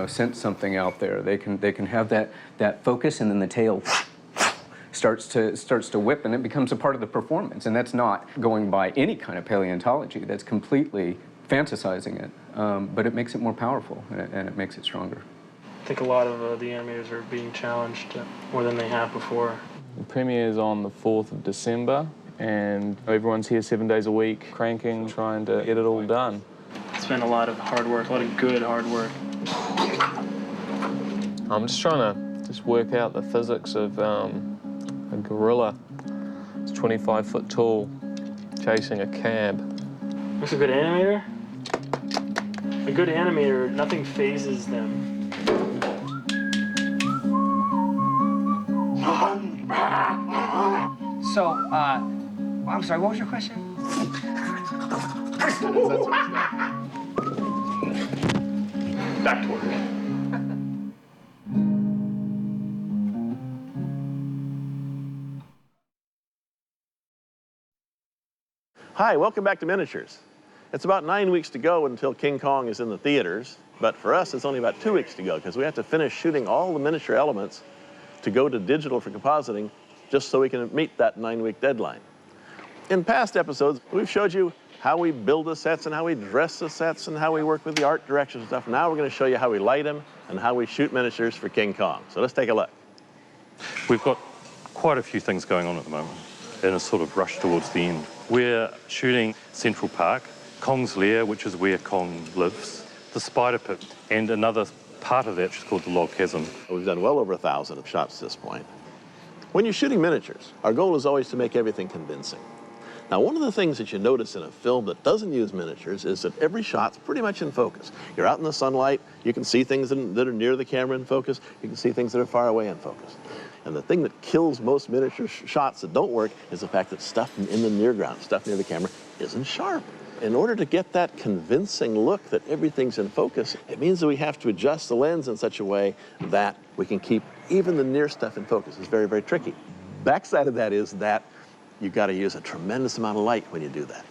sense something out there. They can have that focus, and then the tail starts to whip, and it becomes a part of the performance. And that's not going by any kind of paleontology. That's completely fantasizing it, but it makes it more powerful and it makes it stronger. I think a lot of the animators are being challenged more than they have before. The premiere is on the 4th of December, and everyone's here 7 days a week, cranking, trying to get it all done. It's been a lot of hard work, a lot of good hard work. I'm just trying to work out the physics of a gorilla. It's 25 foot tall, chasing a cab. What's a good animator? A good animator, nothing phases them. So, I'm sorry, what was your question? Back to work. Hi, welcome back to Miniatures. It's about 9 weeks to go until King Kong is in the theaters, but for us it's only about 2 weeks to go because we have to finish shooting all the miniature elements to go to digital for compositing just so we can meet that 9-week deadline. In past episodes, we've showed you how we build the sets and how we dress the sets and how we work with the art direction and stuff. Now we're going to show you how we light them and how we shoot miniatures for King Kong. So let's take a look. We've got quite a few things going on at the moment in a sort of rush towards the end. We're shooting Central Park, Kong's lair, which is where Kong lives, the spider pit, and another part of that, which is called the log chasm. We've done well over 1,000 shots at this point. When you're shooting miniatures, our goal is always to make everything convincing. Now, one of the things that you notice in a film that doesn't use miniatures is that every shot's pretty much in focus. You're out in the sunlight, you can see things that are near the camera in focus, you can see things that are far away in focus. And the thing that kills most miniature shots that don't work is the fact that stuff in the near ground, stuff near the camera, isn't sharp. In order to get that convincing look that everything's in focus, it means that we have to adjust the lens in such a way that we can keep even the near stuff in focus. It's very, very tricky. Backside of that is that you've got to use a tremendous amount of light when you do that.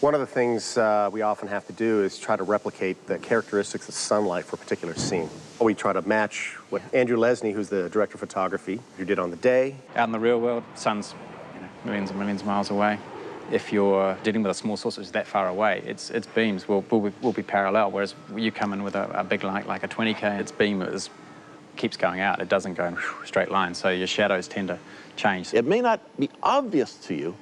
One of the things we often have to do is try to replicate the characteristics of sunlight for a particular scene. We try to match what Andrew Lesney, who's the director of photography, who did on the day. Out in the real world, sun's millions and millions of miles away. If you're dealing with a small source that's that far away, its beams will be parallel, whereas you come in with a big light like a 20K, its beam keeps going out. It doesn't go in a straight line, so your shadows tend to change. It may not be obvious to you,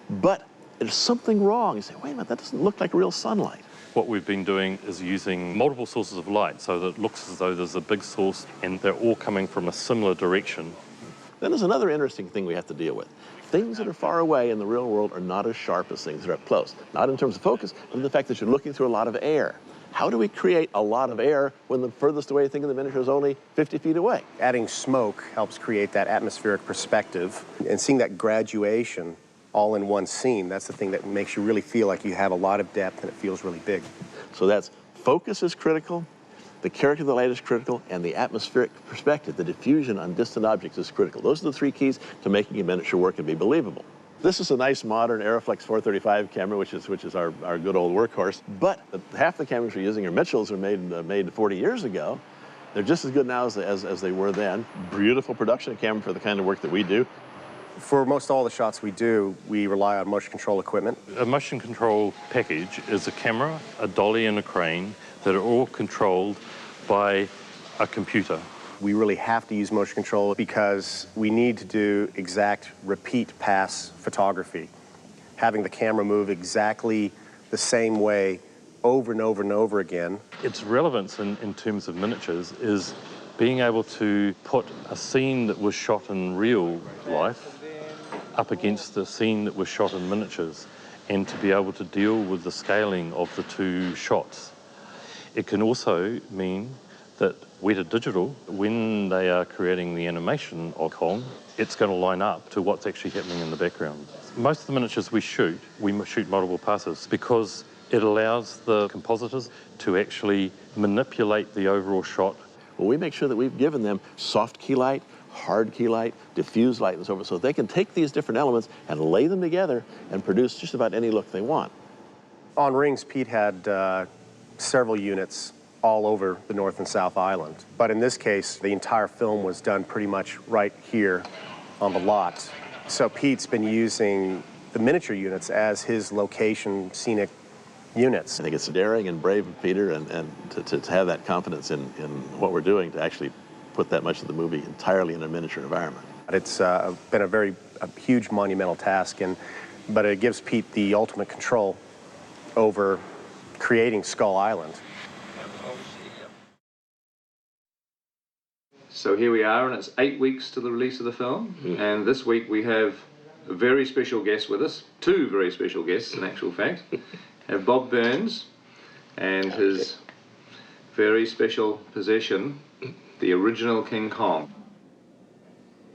but there's something wrong. You say, wait a minute, that doesn't look like real sunlight. What we've been doing is using multiple sources of light so that it looks as though there's a big source and they're all coming from a similar direction. Then there's another interesting thing we have to deal with. Things that are far away in the real world are not as sharp as things that are up close. Not in terms of focus, but in the fact that you're looking through a lot of air. How do we create a lot of air when the furthest away thing in the miniature is only 50 feet away? Adding smoke helps create that atmospheric perspective, and seeing that graduation all in one scene, that's the thing that makes you really feel like you have a lot of depth and it feels really big. So that's focus is critical, the character of the light is critical, and the atmospheric perspective, the diffusion on distant objects is critical. Those are the three keys to making a miniature work and be believable. This is a nice modern Aeroflex 435 camera, which is our good old workhorse. But half the cameras we're using are Mitchells, are made 40 years ago. They're just as good now as they were then. Beautiful production camera for the kind of work that we do. For most all the shots we do, we rely on motion control equipment. A motion control package is a camera, a dolly, and a crane that are all controlled by a computer. We really have to use motion control because we need to do exact repeat pass photography. Having the camera move exactly the same way over and over and over again. Its relevance in terms of miniatures is being able to put a scene that was shot in real life up against the scene that was shot in miniatures, and to be able to deal with the scaling of the two shots. It can also mean that Weta Digital, when they are creating the animation of Kong, it's going to line up to what's actually happening in the background. Most of the miniatures we shoot multiple passes because it allows the compositors to actually manipulate the overall shot. Well, we make sure that we've given them soft key light, hard key light, diffuse light, and so forth, so they can take these different elements and lay them together and produce just about any look they want. On Rings, Pete had several units all over the North and South Island. But in this case, the entire film was done pretty much right here on the lot. So Pete's been using the miniature units as his location scenic units. I think it's daring and brave of Peter and to have that confidence in what we're doing to actually put that much of the movie entirely in a miniature environment. It's been a huge monumental task, but it gives Pete the ultimate control over creating Skull Island. So here we are, and it's 8 weeks to the release of the film, and this week we have a very special guest with us, two very special guests in actual fact. We have Bob Burns and his very special possession, the original King Kong.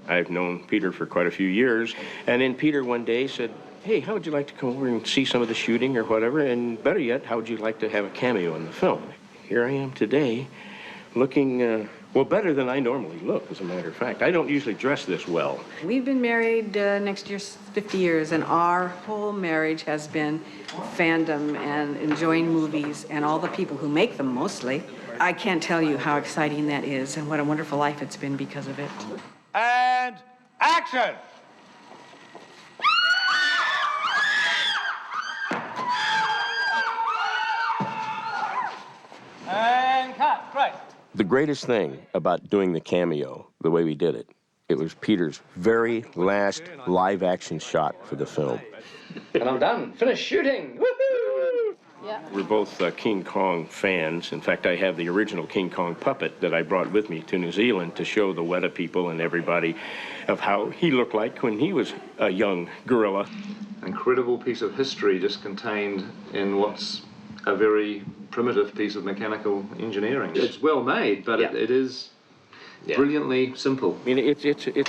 I've known Peter for quite a few years, and then Peter one day said, hey, how would you like to come over and see some of the shooting or whatever, and better yet, how would you like to have a cameo in the film? Here I am today, looking, well, better than I normally look, as a matter of fact. I don't usually dress this well. We've been married next year's 50 years, and our whole marriage has been fandom and enjoying movies and all the people who make them mostly. I can't tell you how exciting that is and what a wonderful life it's been because of it. And action! And cut, right. The greatest thing about doing the cameo, the way we did it, it was Peter's very last live-action shot for the film. And I'm done. Finished shooting. Woohoo! Yeah. We're both King Kong fans. In fact, I have the original King Kong puppet that I brought with me to New Zealand to show the Weta people and everybody of how he looked like when he was a young gorilla. Incredible piece of history just contained in what's a very primitive piece of mechanical engineering. It's well made, but it is brilliantly simple. I mean, it's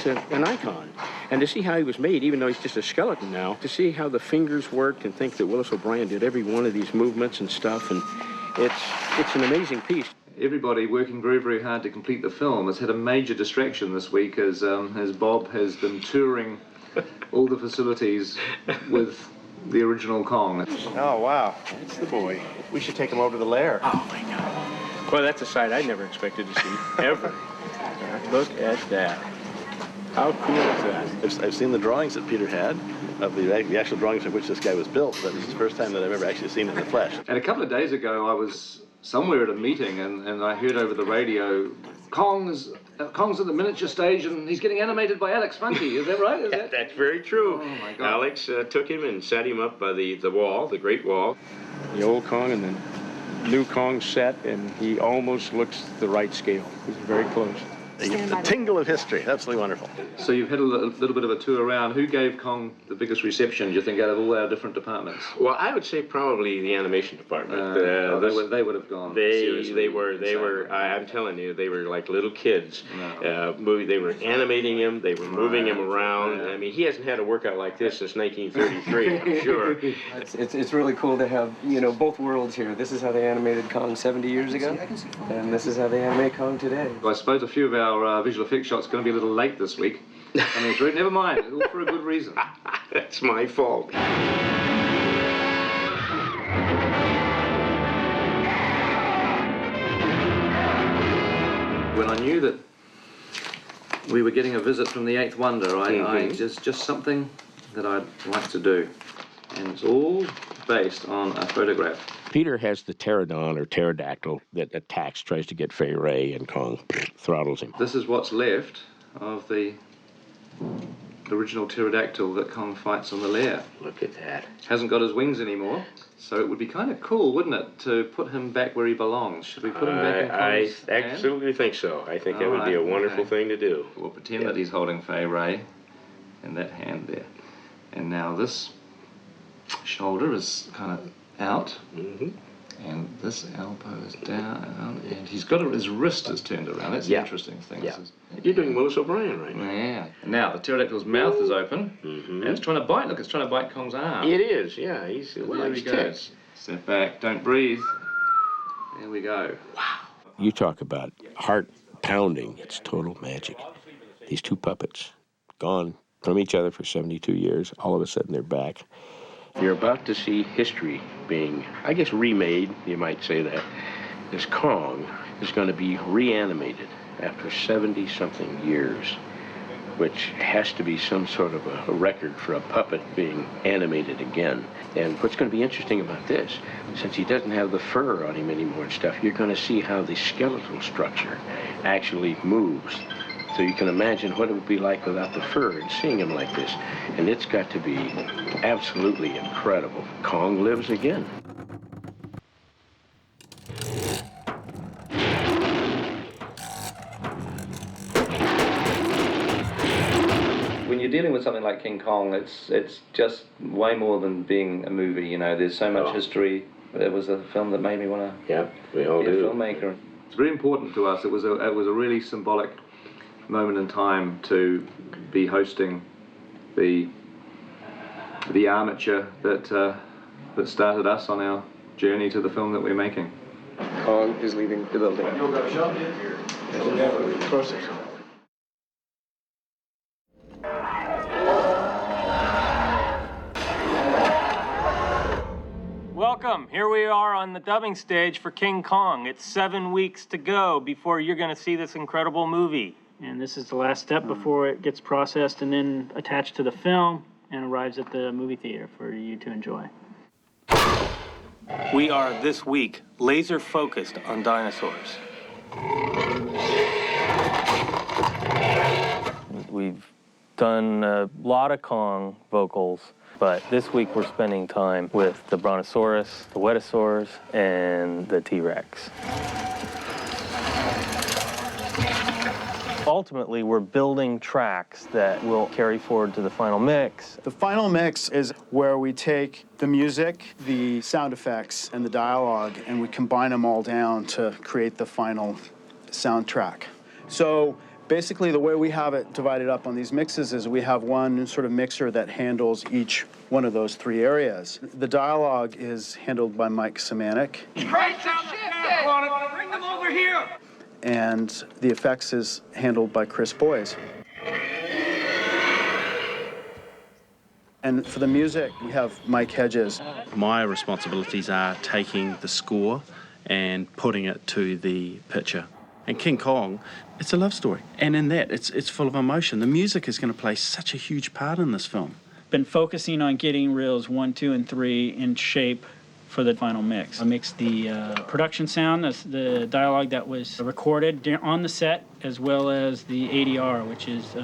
an icon. And to see how he was made, even though he's just a skeleton now, to see how the fingers worked and think that Willis O'Brien did every one of these movements and stuff, and it's an amazing piece. Everybody working very, very hard to complete the film has had a major distraction this week as Bob has been touring all the facilities with the original Kong. Oh, wow. That's the boy. We should take him over to the lair. Oh, my God. Well, that's a sight I never expected to see, ever. Look at that. How cool is that? I've seen the drawings that Peter had of the actual drawings of which this guy was built, but this is the first time that I've ever actually seen it in the flesh. And a couple of days ago, I was somewhere at a meeting and I heard over the radio, Kong's at the miniature stage and he's getting animated by Alex Funky. Is that right? That's very true. Oh, my God. Alex took him and set him up by the wall, the Great Wall. The old Kong, and then new Kong set, and he almost looks the right scale. He's very close. The tingle of history. Absolutely wonderful. So you've had a little bit of a tour around. Who gave Kong the biggest reception, do you think, out of all our different departments? Well, I would say probably the animation department. They would have gone. They were. I'm telling you, they were like little kids. They were animating him. They were moving him around. I mean, he hasn't had a workout like this since 1933. I'm sure. It's really cool to have both worlds here. This is how they animated Kong 70 years ago, and this is how they animate Kong today. Well, I suppose a few of our visual effects shots are going to be a little late this week. I mean, never mind. It's all for a good reason. That's my fault. When I knew that we were getting a visit from the Eighth Wonder, I just something that I'd like to do. And it's all based on a photograph. Peter has the pterodon or pterodactyl that attacks, tries to get Fay Ray, and Kong throttles him. This is what's left of the original pterodactyl that Kong fights on the lair. Look at that. Hasn't got his wings anymore, so it would be kind of cool, wouldn't it, to put him back where he belongs? Should we put him back in Kong's I absolutely think so. I think that would be a wonderful thing to do. We'll pretend that he's holding Fay Ray in that hand there. And now this shoulder is kind of out, and this elbow is down, and he's got his wrist is turned around. That's the interesting thing. Yeah. You're doing Willis O'Brien right now. Yeah. And now the pterodactyl's mouth is open, and it's trying to bite. Look, it's trying to bite Kong's arm. It is, yeah. There he goes. Step back, don't breathe. There we go. Wow. You talk about heart pounding. It's total magic. These two puppets, gone from each other for 72 years, all of a sudden they're back. You're about to see history being, I guess, remade, you might say that. This Kong is going to be reanimated after 70-something years, which has to be some sort of a record for a puppet being animated again. And what's going to be interesting about this, since he doesn't have the fur on him anymore and stuff, you're going to see how the skeletal structure actually moves. So you can imagine what it would be like without the fur and seeing him like this. And it's got to be absolutely incredible. Kong lives again. When you're dealing with something like King Kong, it's just way more than being a movie. You know, there's so much history. It was a film that made me want to we all be do. a filmmaker. It's very important to us. It was a really symbolic moment in time to be hosting the armature that started us on our journey to the film that we're making. Kong is leaving the building. Welcome. Here we are on the dubbing stage for King Kong. It's 7 weeks to go before you're going to see this incredible movie. And this is the last step before it gets processed and then attached to the film and arrives at the movie theater for you to enjoy. We are, this week, laser focused on dinosaurs. We've done a lot of Kong vocals, but this week we're spending time with the Brontosaurus, the Wetosaurs, and the T-Rex. Ultimately, we're building tracks that will carry forward to the final mix. The final mix is where we take the music, the sound effects, and the dialogue, and we combine them all down to create the final soundtrack. So basically, the way we have it divided up on these mixes is we have one sort of mixer that handles each one of those three areas. The dialogue is handled by Mike Semanek. Right, bring them over here! And the effects is handled by Chris Boyes. And for the music, we have Mike Hedges. My responsibilities are taking the score and putting it to the picture. And King Kong, it's a love story. And in that, it's full of emotion. The music is going to play such a huge part in this film. Been focusing on getting reels 1, 2, and 3 in shape for the final mix. I mixed the production sound, the dialogue that was recorded on the set, as well as the ADR, which is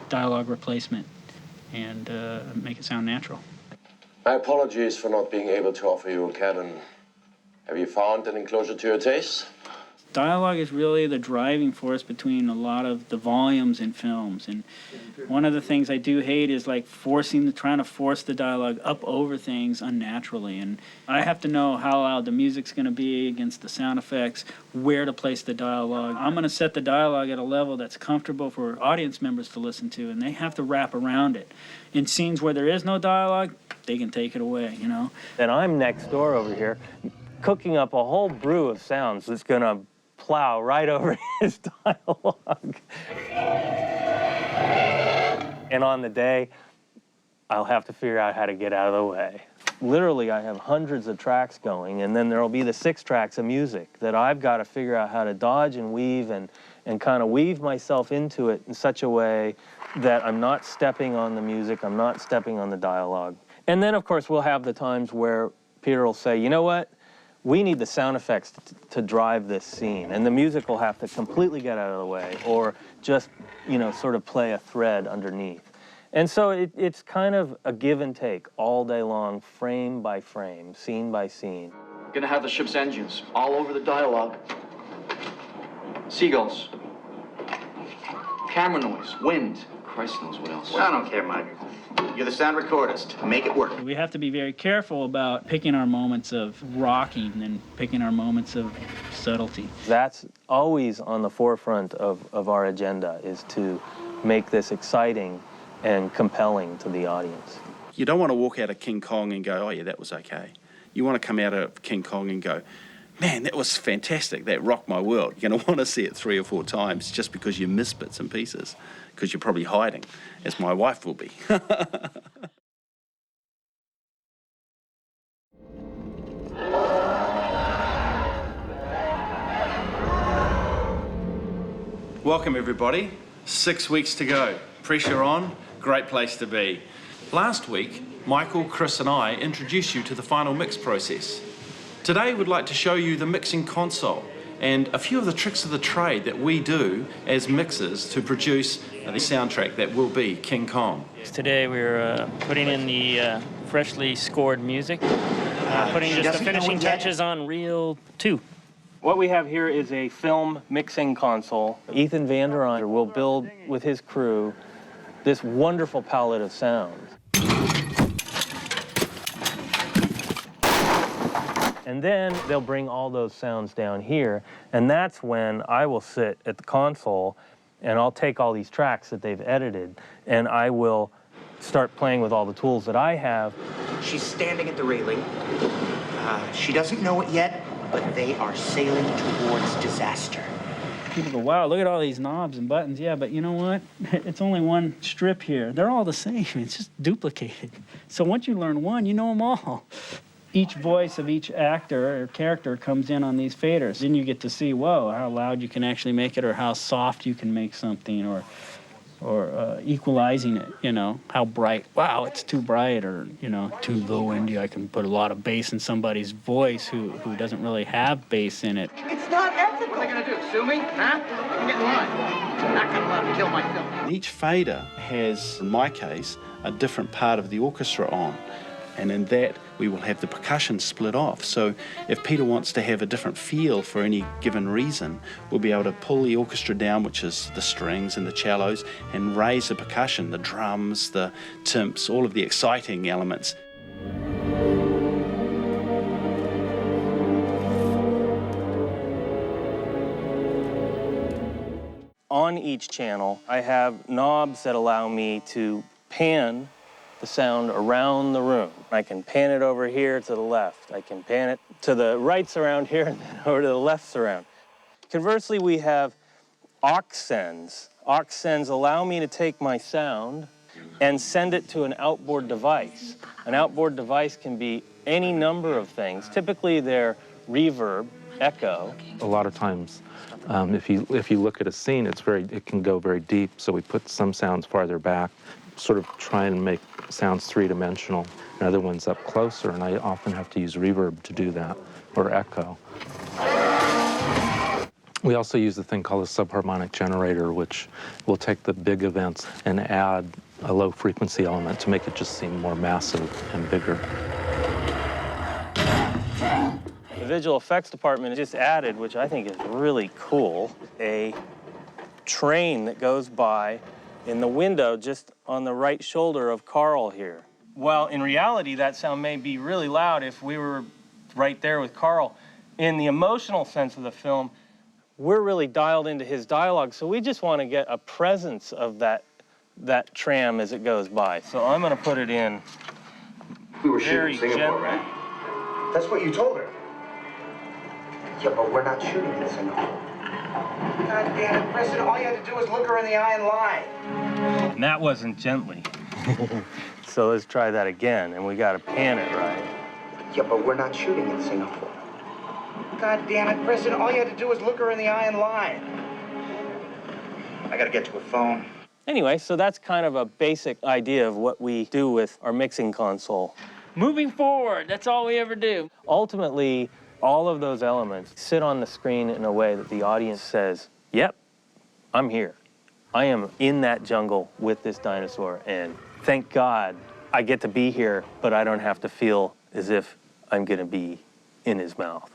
dialogue replacement, and make it sound natural. My apologies for not being able to offer you a cabin Have you found an enclosure to your taste? Dialogue is really the driving force between a lot of the volumes in films. And one of the things I do hate is like trying to force the dialogue up over things unnaturally. And I have to know how loud the music's going to be against the sound effects, where to place the dialogue. I'm going to set the dialogue at a level that's comfortable for audience members to listen to, and they have to wrap around it. In scenes where there is no dialogue, they can take it away, you know? And I'm next door over here cooking up a whole brew of sounds that's going to plow right over his dialogue. And on the day, I'll have to figure out how to get out of the way. Literally, I have hundreds of tracks going, and then there'll be the 6 tracks of music that I've got to figure out how to dodge and weave and kind of weave myself into it in such a way that I'm not stepping on the music, I'm not stepping on the dialogue. And then, of course, we'll have the times where Peter will say, you know what? We need the sound effects to drive this scene, and the music will have to completely get out of the way or just, you know, sort of play a thread underneath. And so it's kind of a give and take all day long, frame by frame, scene by scene. Gonna have the ship's engines all over the dialogue. Seagulls. Camera noise, wind. Christ knows what else. I don't care, Mike. You're the sound recordist. Make it work. We have to be very careful about picking our moments of rocking and picking our moments of subtlety. That's always on the forefront of our agenda, is to make this exciting and compelling to the audience. You don't want to walk out of King Kong and go, oh yeah, that was okay. You want to come out of King Kong and go, man, that was fantastic, that rocked my world. You're going to want to see it 3 or 4 times just because you miss bits and pieces, because you're probably hiding, as my wife will be. Welcome everybody. 6 weeks to go. Pressure on, great place to be. Last week, Michael, Chris and I introduced you to the final mix process. Today we'd like to show you the mixing console and a few of the tricks of the trade that we do as mixers to produce the soundtrack that will be King Kong. Today we're putting in the freshly scored music, putting just the finishing touches on reel 2. What we have here is a film mixing console. Ethan Van der Onder will build with his crew this wonderful palette of sounds. And then they'll bring all those sounds down here, and that's when I will sit at the console and I'll take all these tracks that they've edited and I will start playing with all the tools that I have. She's standing at the railing. She doesn't know it yet, but they are sailing towards disaster. People go, wow, look at all these knobs and buttons. Yeah, but you know what? It's only one strip here. They're all the same. It's just duplicated. So once you learn one, you know them all. Each voice of each actor or character comes in on these faders. Then you get to see, whoa, how loud you can actually make it, or how soft you can make something, or equalizing it, you know, how bright. Wow, it's too bright, or, you know, too low-endy. I can put a lot of bass in somebody's voice who doesn't really have bass in it. It's not ethical. What are they going to do, sue me? Huh? Get in line. I'm not going to let them kill my film. Each fader has, in my case, a different part of the orchestra on. And in that, we will have the percussion split off. So if Peter wants to have a different feel for any given reason, we'll be able to pull the orchestra down, which is the strings and the cellos, and raise the percussion, the drums, the timps, all of the exciting elements. On each channel, I have knobs that allow me to pan the sound around the room. I can pan it over here to the left. I can pan it to the right surround here and then over to the left surround. Conversely, we have aux sends. Aux sends allow me to take my sound and send it to an outboard device. An outboard device can be any number of things. Typically, they're reverb, echo. A lot of times, if you look at a scene, it can go very deep. So we put some sounds farther back, sort of try and make sounds three-dimensional, and other ones up closer, and I often have to use reverb to do that, or echo. We also use a thing called a subharmonic generator, which will take the big events and add a low-frequency element to make it just seem more massive and bigger. The visual effects department just added, which I think is really cool, a train that goes by in the window just on the right shoulder of Carl here. Well, in reality, that sound may be really loud if we were right there with Carl. In the emotional sense of the film, we're really dialed into his dialogue, so we just want to get a presence of that tram as it goes by. So I'm going to put it in. We were very shooting Singapore, gently. right? That's what you told her. Yeah, but we're not shooting in Singapore. God damn it, Preston, all you had to do was look her in the eye and lie. And that wasn't gently. So let's try that again, and we got to pan it right. Yeah, but we're not shooting in Singapore. God damn it, Preston, all you had to do was look her in the eye and lie. I gotta get to a phone. Anyway, so that's kind of a basic idea of what we do with our mixing console. Moving forward, that's all we ever do. Ultimately, all of those elements sit on the screen in a way that the audience says, yep, I'm here. I am in that jungle with this dinosaur, and thank God I get to be here, but I don't have to feel as if I'm gonna be in his mouth.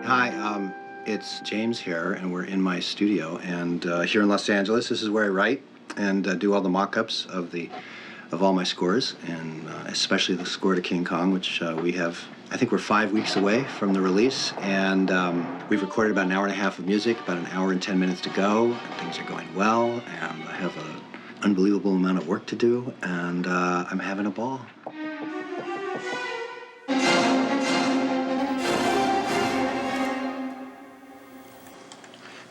Hi, it's James here, and we're in my studio. And here in Los Angeles, this is where I write and do all the mock-ups of all my scores, and especially the score to King Kong, which we have. I think we're 5 weeks away from the release, and we've recorded about an hour and a half of music, about an hour and 10 minutes to go. And things are going well, and I have an unbelievable amount of work to do, and I'm having a ball.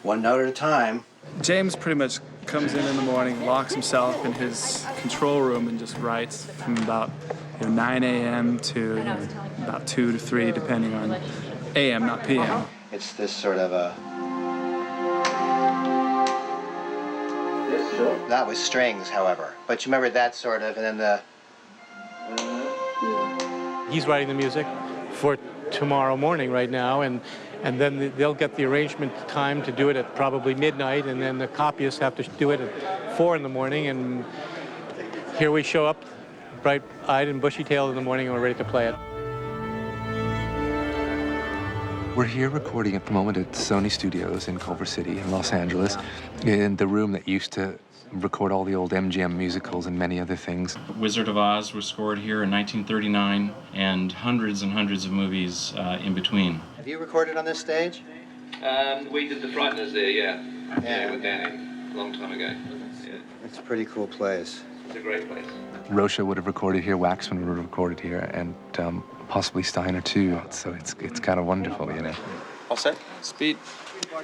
One note at a time. James pretty much comes in the morning, locks himself in his control room, and just writes from about 9 a.m. to about 2 to 3, depending on a.m., not p.m. It's this sort of a... That was strings, however. But you remember that sort of, and then the... He's writing the music for tomorrow morning right now, and then they'll get the arrangement time to do it at probably midnight, and then the copyists have to do it at 4 in the morning, and here we show up, bright-eyed and bushy-tailed in the morning, and we're ready to play it. We're here recording at the moment at Sony Studios in Culver City in Los Angeles, in the room that used to record all the old MGM musicals and many other things. Wizard of Oz was scored here in 1939, and hundreds of movies in between. Have you recorded on this stage? We did The Frighteners there, yeah, with Danny, a long time ago. Yeah. It's a pretty cool place. It's a great place. Rocha would have recorded here, Waxman would have recorded here, and possibly Steiner too. So it's kind of wonderful, you know. All set? Speed.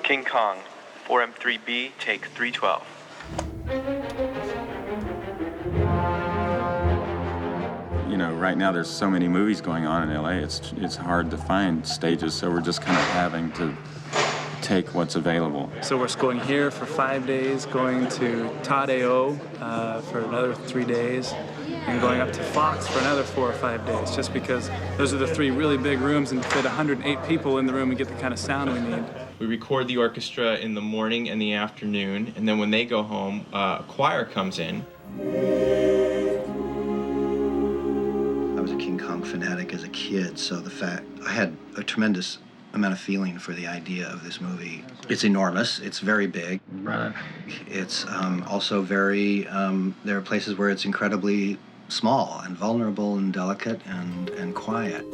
King Kong, 4M3B, take 312. You know, right now there's so many movies going on in LA, it's hard to find stages, so we're just kind of having to take what's available. So we're going here for 5 days, going to Tadeo for another 3 days, and going up to Fox for another 4 or 5 days, just because those are the 3 really big rooms, and to fit 108 people in the room and get the kind of sound we need. We record the orchestra in the morning and the afternoon, and then when they go home, a choir comes in. I was a King Kong fanatic as a kid, so the fact I had a tremendous amount of feeling for the idea of this movie. It's enormous. It's very big. Right. It's also very, there are places where it's incredibly small and vulnerable and delicate and quiet.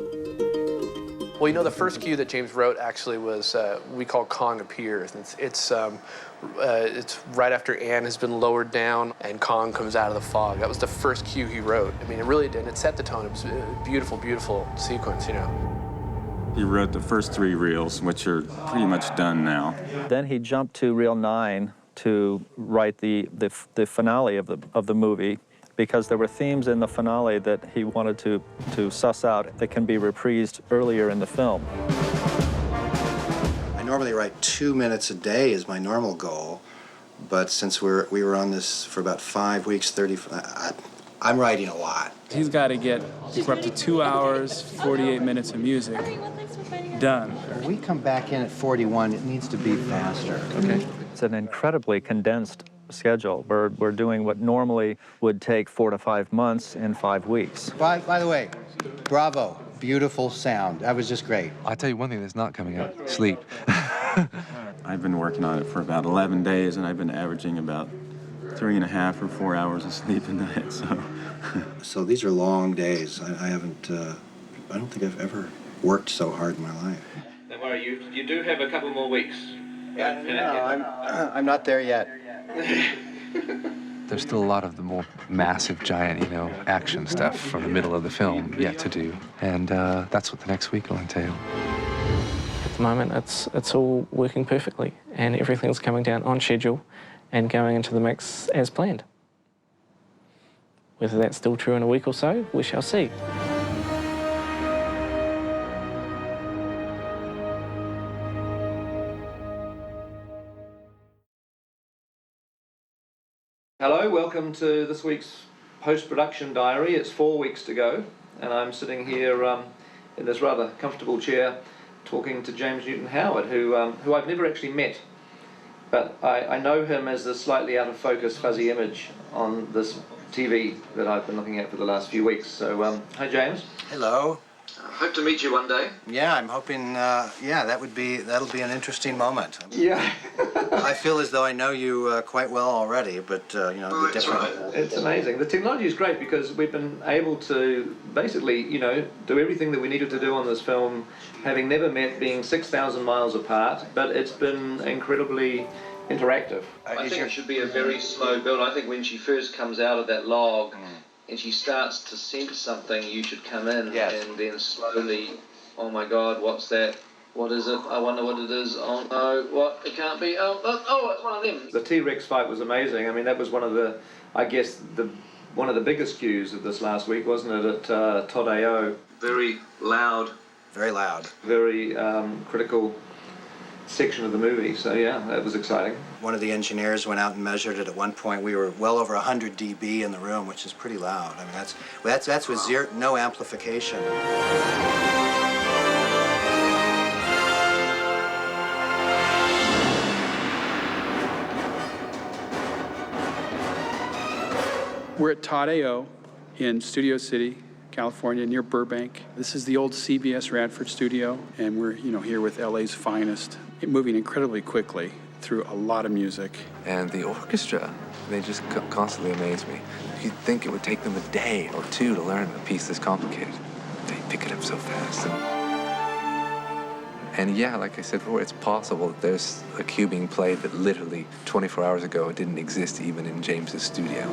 Well, you know, the first cue that James wrote actually was we call Kong Appears. It's right after Anne has been lowered down and Kong comes out of the fog. That was the first cue he wrote. I mean, it really did. It set the tone. It was a beautiful, beautiful sequence, you know. He wrote the first 3 reels, which are pretty much done now. Then he jumped to reel 9 to write the finale of the movie, because there were themes in the finale that he wanted to suss out that can be reprised earlier in the film. I normally write 2 minutes a day is my normal goal, but since we were on this for about 5 weeks, I'm writing a lot. He's got to get for up to 2 hours, 48 minutes of music done. When we come back in at 41, it needs to be faster. Okay. It's an incredibly condensed schedule. We're doing what normally would take 4 to 5 months in 5 weeks. By the way, bravo. Beautiful sound. That was just great. I'll tell you one thing that's not coming out. Sleep. I've been working on it for about 11 days, and I've been averaging about 3.5 or 4 hours of sleep a night, so. So these are long days. I don't think I've ever worked so hard in my life. Don't worry, you do have a couple more weeks. Yeah, no, I'm not there yet. There's still a lot of the more massive, giant, action stuff from the middle of the film yet to do. And that's what the next week will entail. At the moment, it's all working perfectly, and everything's coming down on schedule and going into the mix as planned. Whether that's still true in a week or so, we shall see. Hello, welcome to this week's post-production diary. It's 4 weeks to go, and I'm sitting here in this rather comfortable chair talking to James Newton Howard, who I've never actually met, but I know him as this slightly out of focus fuzzy image on this TV that I've been looking at for the last few weeks. So, hi James. Hello. Hope to meet you one day. Yeah, I'm hoping, that'll be an interesting moment. Yeah. I feel as though I know you quite well already, but, it'll be different. It's amazing. The technology is great because we've been able to basically, do everything that we needed to do on this film, having never met, being 6,000 miles apart, but it's been incredibly interactive. I think it should be a very slow build. I think when she first comes out of that log, and she starts to sense something, you should come in and then slowly, oh my God, what's that? What is it? I wonder what it is. Oh no, what? It can't be. Oh, it's one of them. The T-Rex fight was amazing. I mean, that was one of the biggest cues of this last week, wasn't it, at Todao? Very loud. Very loud. Very critical section of the movie, so yeah, that was exciting. One of the engineers went out and measured it. At one point we were well over 100 dB in the room, which is pretty loud. I mean, that's with no amplification. We're at Todao in Studio City, California, near Burbank. This is the old CBS Radford studio, and we're here with LA's finest, moving incredibly quickly through a lot of music. And the orchestra, they just constantly amaze me. You'd think it would take them a day or two to learn a piece this complicated. They pick it up so fast. And yeah, like I said before, it's possible that there's a cue being played that literally 24 hours ago didn't exist even in James's studio.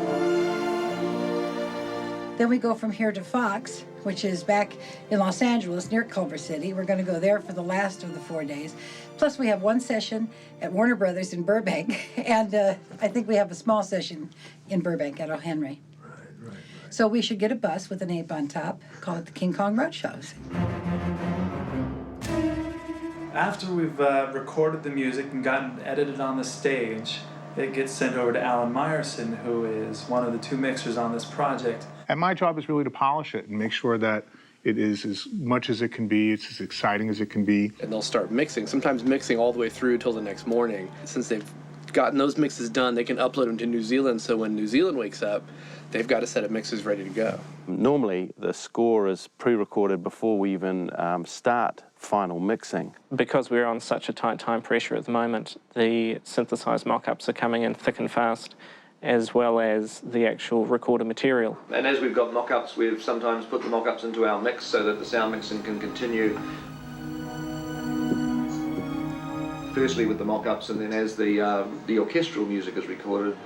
Then we go from here to Fox, which is back in Los Angeles near Culver City. We're going to go there for the last of the 4 days. Plus we have one session at Warner Brothers in Burbank, and I think we have a small session in Burbank at O'Henry. Right. So we should get a bus with an ape on top, call it the King Kong Roadshows. After we've recorded the music and gotten edited on the stage, it gets sent over to Alan Meyerson, who is one of the 2 mixers on this project. And my job is really to polish it and make sure that it is as much as it can be, it's as exciting as it can be. And they'll start mixing, sometimes mixing all the way through till the next morning. Since they've gotten those mixes done, they can upload them to New Zealand, so when New Zealand wakes up, they've got a set of mixes ready to go. Normally, the score is pre-recorded before we even start final mixing. Because we're on such a tight time pressure at the moment, the synthesized mock-ups are coming in thick and fast, as well as the actual recorded material. And as we've got mock-ups, we've sometimes put the mock-ups into our mix so that the sound mixing can continue. Firstly with the mock-ups, and then as the orchestral music is recorded,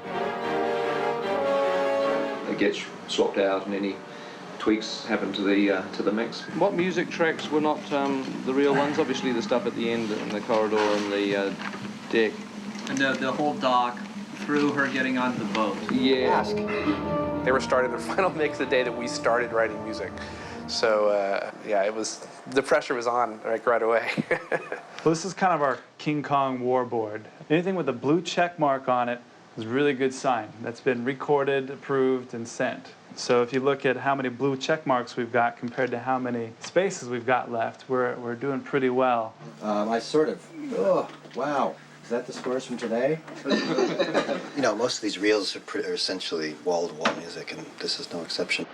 it gets swapped out and any tweaks happen to the mix. What music tracks were not the real ones? Obviously the stuff at the end in the corridor and the deck. And the whole dock through her getting onto the boat. Yeah. They were starting their final mix the day that we started writing music. So yeah, the pressure was on right away. Well, this is kind of our King Kong warboard. Anything with a blue check mark on it is a really good sign. That's been recorded, approved, and sent. So if you look at how many blue check marks we've got compared to how many spaces we've got left, we're doing pretty well. Oh, wow. Is that the scores from today? You know, most of these reels are essentially wall-to-wall music, and this is no exception.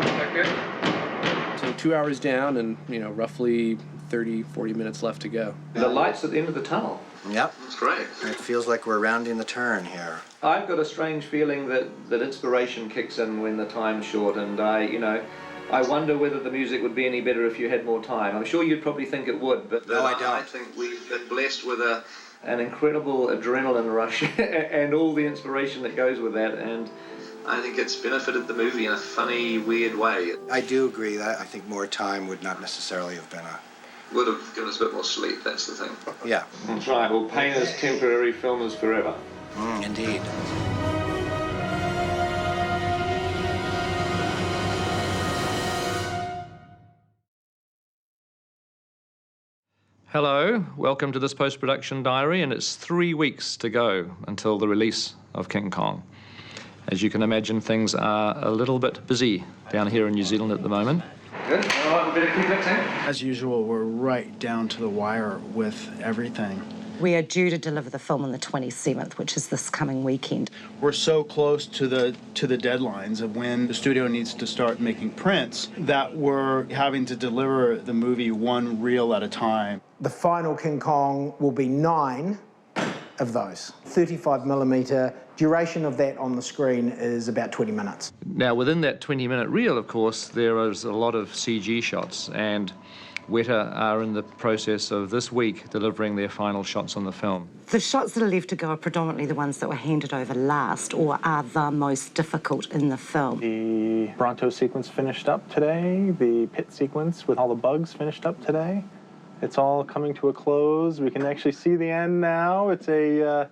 So 2 hours down and, roughly 30, 40 minutes left to go. The lights at the end of the tunnel. Yep. That's great. It feels like we're rounding the turn here. I've got a strange feeling that inspiration kicks in when the time's short, and I wonder whether the music would be any better if you had more time. I'm sure you'd probably think it would, but No, I don't. I think we've been blessed with an incredible adrenaline rush and all the inspiration that goes with that, and I think it's benefited the movie in a funny, weird way. I do agree that I think more time would not necessarily have been Would have given us a bit more sleep, that's the thing. Yeah. That's right. Well, pain is temporary, film is forever. Indeed. Hello, welcome to this post-production diary, and it's 3 weeks to go until the release of King Kong. As you can imagine, things are a little bit busy down here in New Zealand at the moment. Good. All right, we better keep mixing. As usual, we're right down to the wire with everything. We are due to deliver the film on the 27th, which is this coming weekend. We're so close to the deadlines of when the studio needs to start making prints that we're having to deliver the movie one reel at a time. The final King Kong will be 9 of those. 35mm, duration of that on the screen is about 20 minutes. Now, within that 20-minute reel, of course, there is a lot of CG shots, and Weta are in the process of this week delivering their final shots on the film. The shots that are left to go are predominantly the ones that were handed over last or are the most difficult in the film. The Bronto sequence finished up today. The pit sequence with all the bugs finished up today. It's all coming to a close. We can actually see the end now. It's a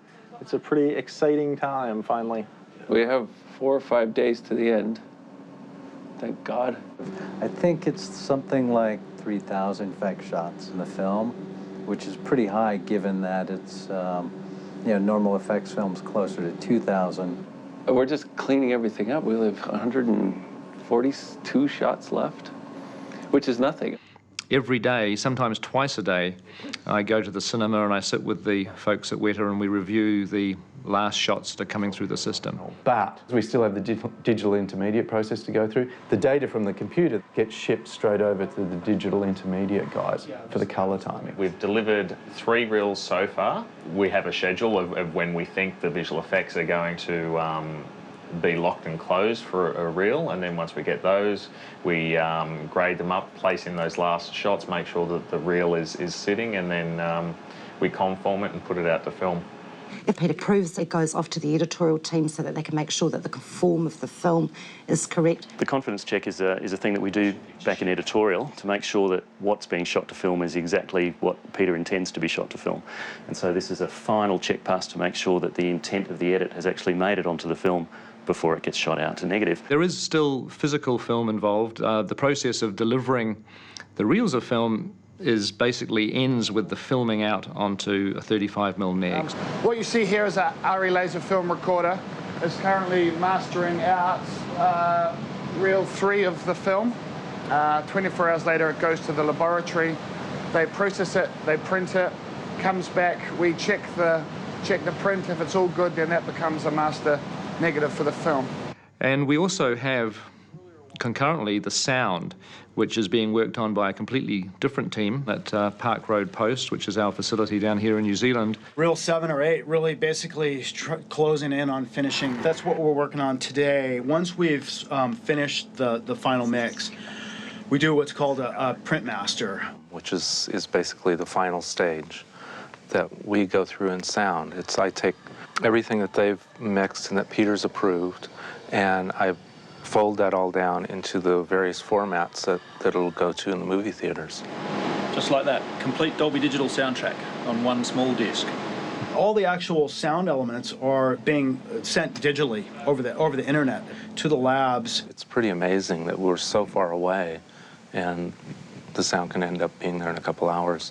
pretty exciting time, finally. We have 4 or 5 days to the end. Thank God. I think it's something like 3,000 effect shots in the film, which is pretty high given that it's, normal effects films closer to 2,000. We're just cleaning everything up. We have 142 shots left, which is nothing. Every day, sometimes twice a day, I go to the cinema and I sit with the folks at Weta and we review the last shots that are coming through the system. But we still have the digital intermediate process to go through. The data from the computer gets shipped straight over to the digital intermediate guys for the colour timing. We've delivered 3 reels so far. We have a schedule of when we think the visual effects are going to be locked and closed for a reel, and then once we get those, we grade them up, place in those last shots, make sure that the reel is sitting, and then we conform it and put it out to film. If Peter proves, it goes off to the editorial team so that they can make sure that the form of the film is correct. The confidence check is a thing that we do back in editorial to make sure that what's being shot to film is exactly what Peter intends to be shot to film. And so this is a final check pass to make sure that the intent of the edit has actually made it onto the film before it gets shot out to negative. There is still physical film involved. The process of delivering the reels of film basically ends with the filming out onto a 35mm neg. What you see here is a RE laser film recorder. It's currently mastering out reel 3 of the film. 24 hours later, it goes to the laboratory. They process it, they print it, comes back. We check the print. If it's all good, then that becomes a master negative for the film. And we also have concurrently the sound, which is being worked on by a completely different team at Park Road Post, which is our facility down here in New Zealand. Reel 7 or 8 really basically closing in on finishing. That's what we're working on today. Once we've finished the final mix, we do what's called a print master. Which is basically the final stage that we go through in sound. I take everything that they've mixed and that Peter's approved, and I fold that all down into the various formats that it'll go to in the movie theaters. Just like that, complete Dolby Digital soundtrack on one small disc. All the actual sound elements are being sent digitally over the internet to the labs. It's pretty amazing that we're so far away and the sound can end up being there in a couple hours.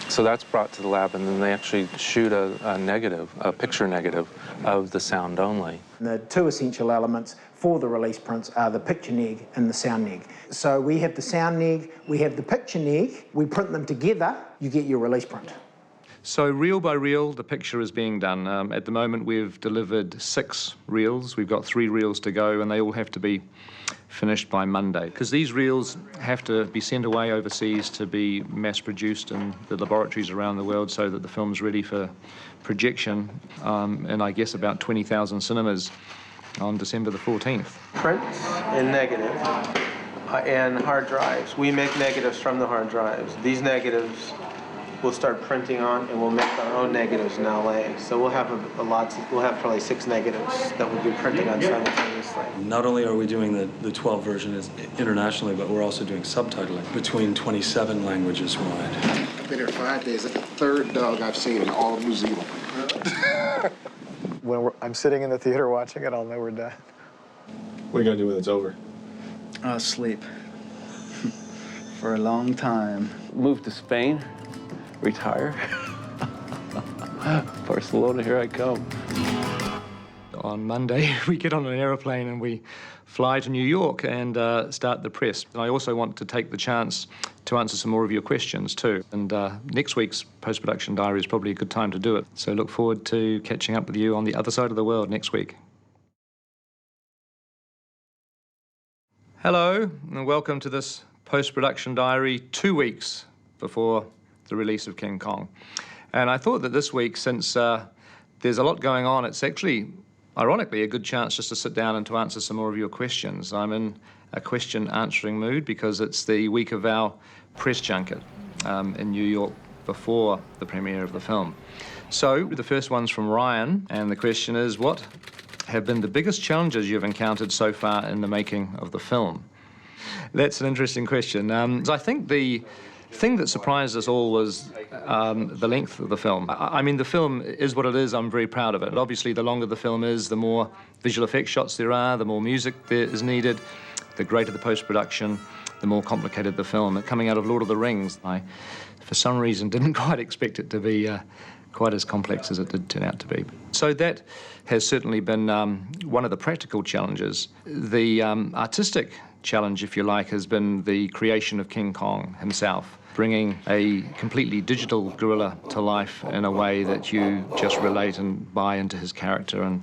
So that's brought to the lab, and then they actually shoot a picture negative of the sound only. The 2 essential elements for the release prints are the picture neg and the sound neg. So we have the sound neg, we have the picture neg, we print them together, you get your release print. So reel by reel, the picture is being done. At the moment, we've delivered 6 reels. We've got 3 reels to go, and they all have to be finished by Monday. Because these reels have to be sent away overseas to be mass-produced in the laboratories around the world so that the film's ready for projection in, I guess, about 20,000 cinemas on December the 14th. Print and negative and hard drives. We make negatives from the hard drives. These negatives we'll start printing on, and we'll make our own negatives in LA. So we'll have we'll have probably 6 negatives that we'll be printing on simultaneously. Not only are we doing the 12 version internationally, but we're also doing subtitling between 27 languages wide. I've been here 5 days. It's the 3rd dog I've seen in all of New Zealand. When I'm sitting in the theater watching it, I'll know we're done. What are you gonna do when it's over? Sleep. For a long time. Move to Spain. Retire. Barcelona, here I come. On Monday, we get on an aeroplane and we fly to New York and start the press. And I also want to take the chance to answer some more of your questions too. And next week's post-production diary is probably a good time to do it. So look forward to catching up with you on the other side of the world next week. Hello, and welcome to this post-production diary 2 weeks before the release of King Kong. And I thought that this week, since there's a lot going on, it's actually, ironically, a good chance just to sit down and to answer some more of your questions. I'm in a question-answering mood because it's the week of our press junket in New York before the premiere of the film. So the first one's from Ryan, and the question is, what have been the biggest challenges you've encountered so far in the making of the film? That's an interesting question. I think the thing that surprised us all was the length of the film. I mean, the film is what it is. I'm very proud of it. Obviously, the longer the film is, the more visual effects shots there are, the more music there is needed, the greater the post-production, the more complicated the film. Coming out of Lord of the Rings, I, for some reason, didn't quite expect it to be quite as complex as it did turn out to be. So that has certainly been one of the practical challenges. The artistic challenge, if you like, has been the creation of King Kong himself, bringing a completely digital gorilla to life in a way that you just relate and buy into his character. And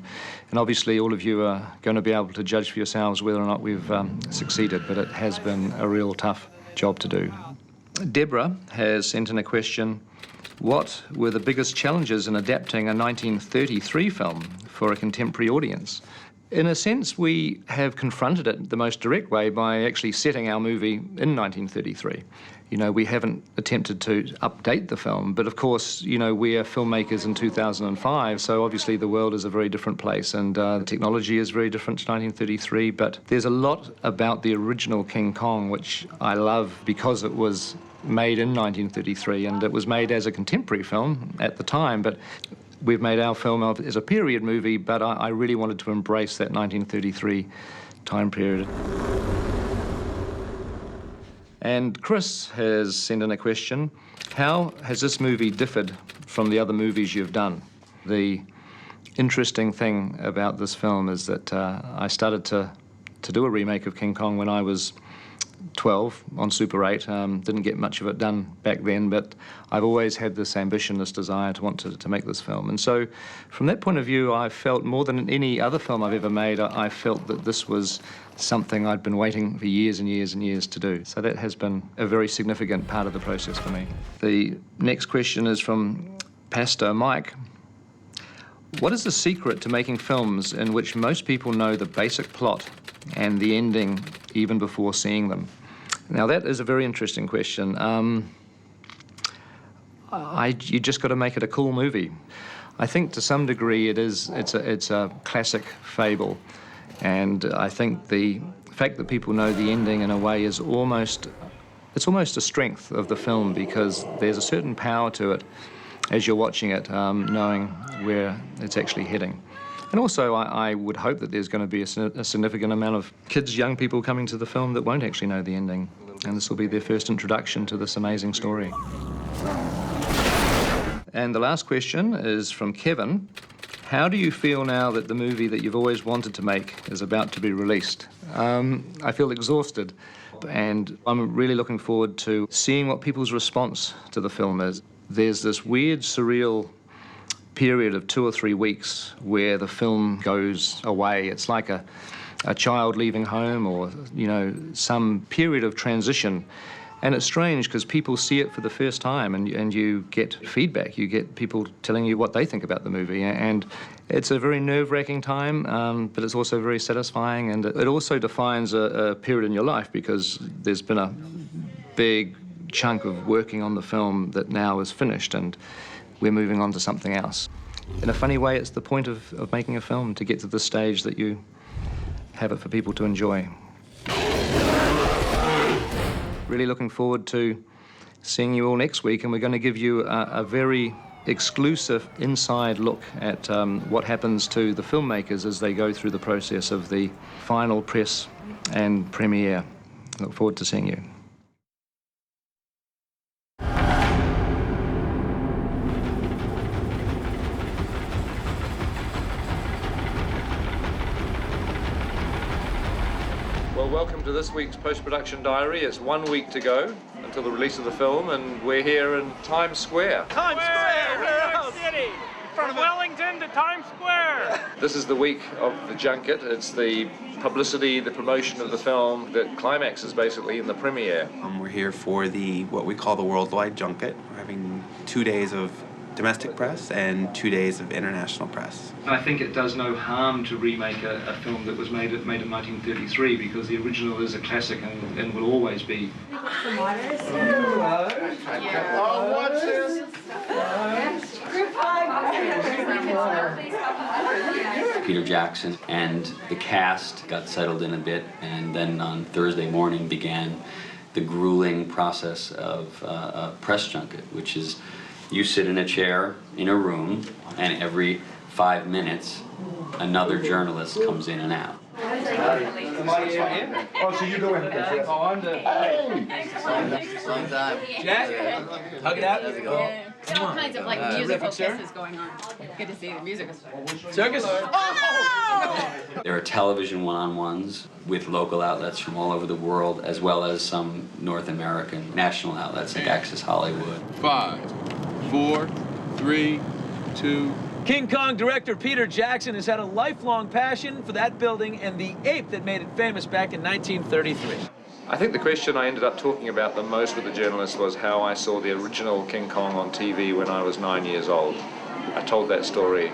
obviously all of you are going to be able to judge for yourselves whether or not we've succeeded, but it has been a real tough job to do. Deborah has sent in a question. What were the biggest challenges in adapting a 1933 film for a contemporary audience? In a sense, we have confronted it the most direct way by actually setting our movie in 1933. You know, we haven't attempted to update the film, but of course, you know, we are filmmakers in 2005, so obviously the world is a very different place, and the technology is very different to 1933, but there's a lot about the original King Kong which I love because it was made in 1933, and it was made as a contemporary film at the time, but we've made our film as a period movie, but I really wanted to embrace that 1933 time period. And Chris has sent in a question. How has this movie differed from the other movies you've done? The interesting thing about this film is that I started to do a remake of King Kong when I was 12 on Super 8. Didn't get much of it done back then, but I've always had this ambition, this desire to want to make this film. And so from that point of view, I felt more than any other film I've ever made, I felt that this was something I'd been waiting for years and years and years to do. So that has been a very significant part of the process for me. The next question is from Pastor Mike. What is the secret to making films in which most people know the basic plot and the ending even before seeing them? Now, that is a very interesting question. You just got to make it a cool movie. I think to some degree it's a classic fable, and I think the fact that people know the ending in a way is almost a strength of the film, because there's a certain power to it as you're watching it, knowing where it's actually heading. And also, I would hope that there's going to be a significant amount of kids, young people coming to the film that won't actually know the ending. And this will be their first introduction to this amazing story. And the last question is from Kevin. How do you feel now that the movie that you've always wanted to make is about to be released? I feel exhausted, and I'm really looking forward to seeing what people's response to the film is. there's this weird, surreal period of 2 or 3 weeks where the film goes away. It's like a child leaving home, or, you know, some period of transition. And it's strange because people see it for the first time, and you get feedback. You get people telling you what they think about the movie. And it's a very nerve-wracking time, but it's also very satisfying. And it also defines a period in your life, because there's been a big chunk of working on the film that now is finished, and we're moving on to something else. In a funny way, it's the point of making a film, to get to the stage that you have it for people to enjoy. Really looking forward to seeing you all next week, and we're going to give you a very exclusive inside look at what happens to the filmmakers as they go through the process of the final press and premiere. Look forward to seeing you. Well, welcome to this week's post-production diary. It's 1 week to go until the release of the film, and we're here in Times Square. Times Square! Where else? City! From Wellington to Times Square! This is the week of the junket. It's the publicity, the promotion of the film that climaxes basically in the premiere. We're here for what we call the worldwide junket. We're having 2 days of domestic press and 2 days of international press. I think it does no harm to remake a film that was made in 1933, because the original is a classic and will always be. Hello. Oh, what's this? Peter Jackson and the cast got settled in a bit, and then on Thursday morning began the grueling process of a press junket, which is you sit in a chair in a room, and every 5 minutes another journalist comes in and out. Oh, so you go in. Oh, I'm the... Long time. Jack, hug it out. All kinds of musical kisses going on. Good to see the music. Serkis. There are television one-on-ones with local outlets from all over the world, as well as some North American national outlets like Access Hollywood. 5, 4, 3, 2. King Kong director Peter Jackson has had a lifelong passion for that building and the ape that made it famous back in 1933. I think the question I ended up talking about the most with the journalist was how I saw the original King Kong on TV when I was 9 years old. I told that story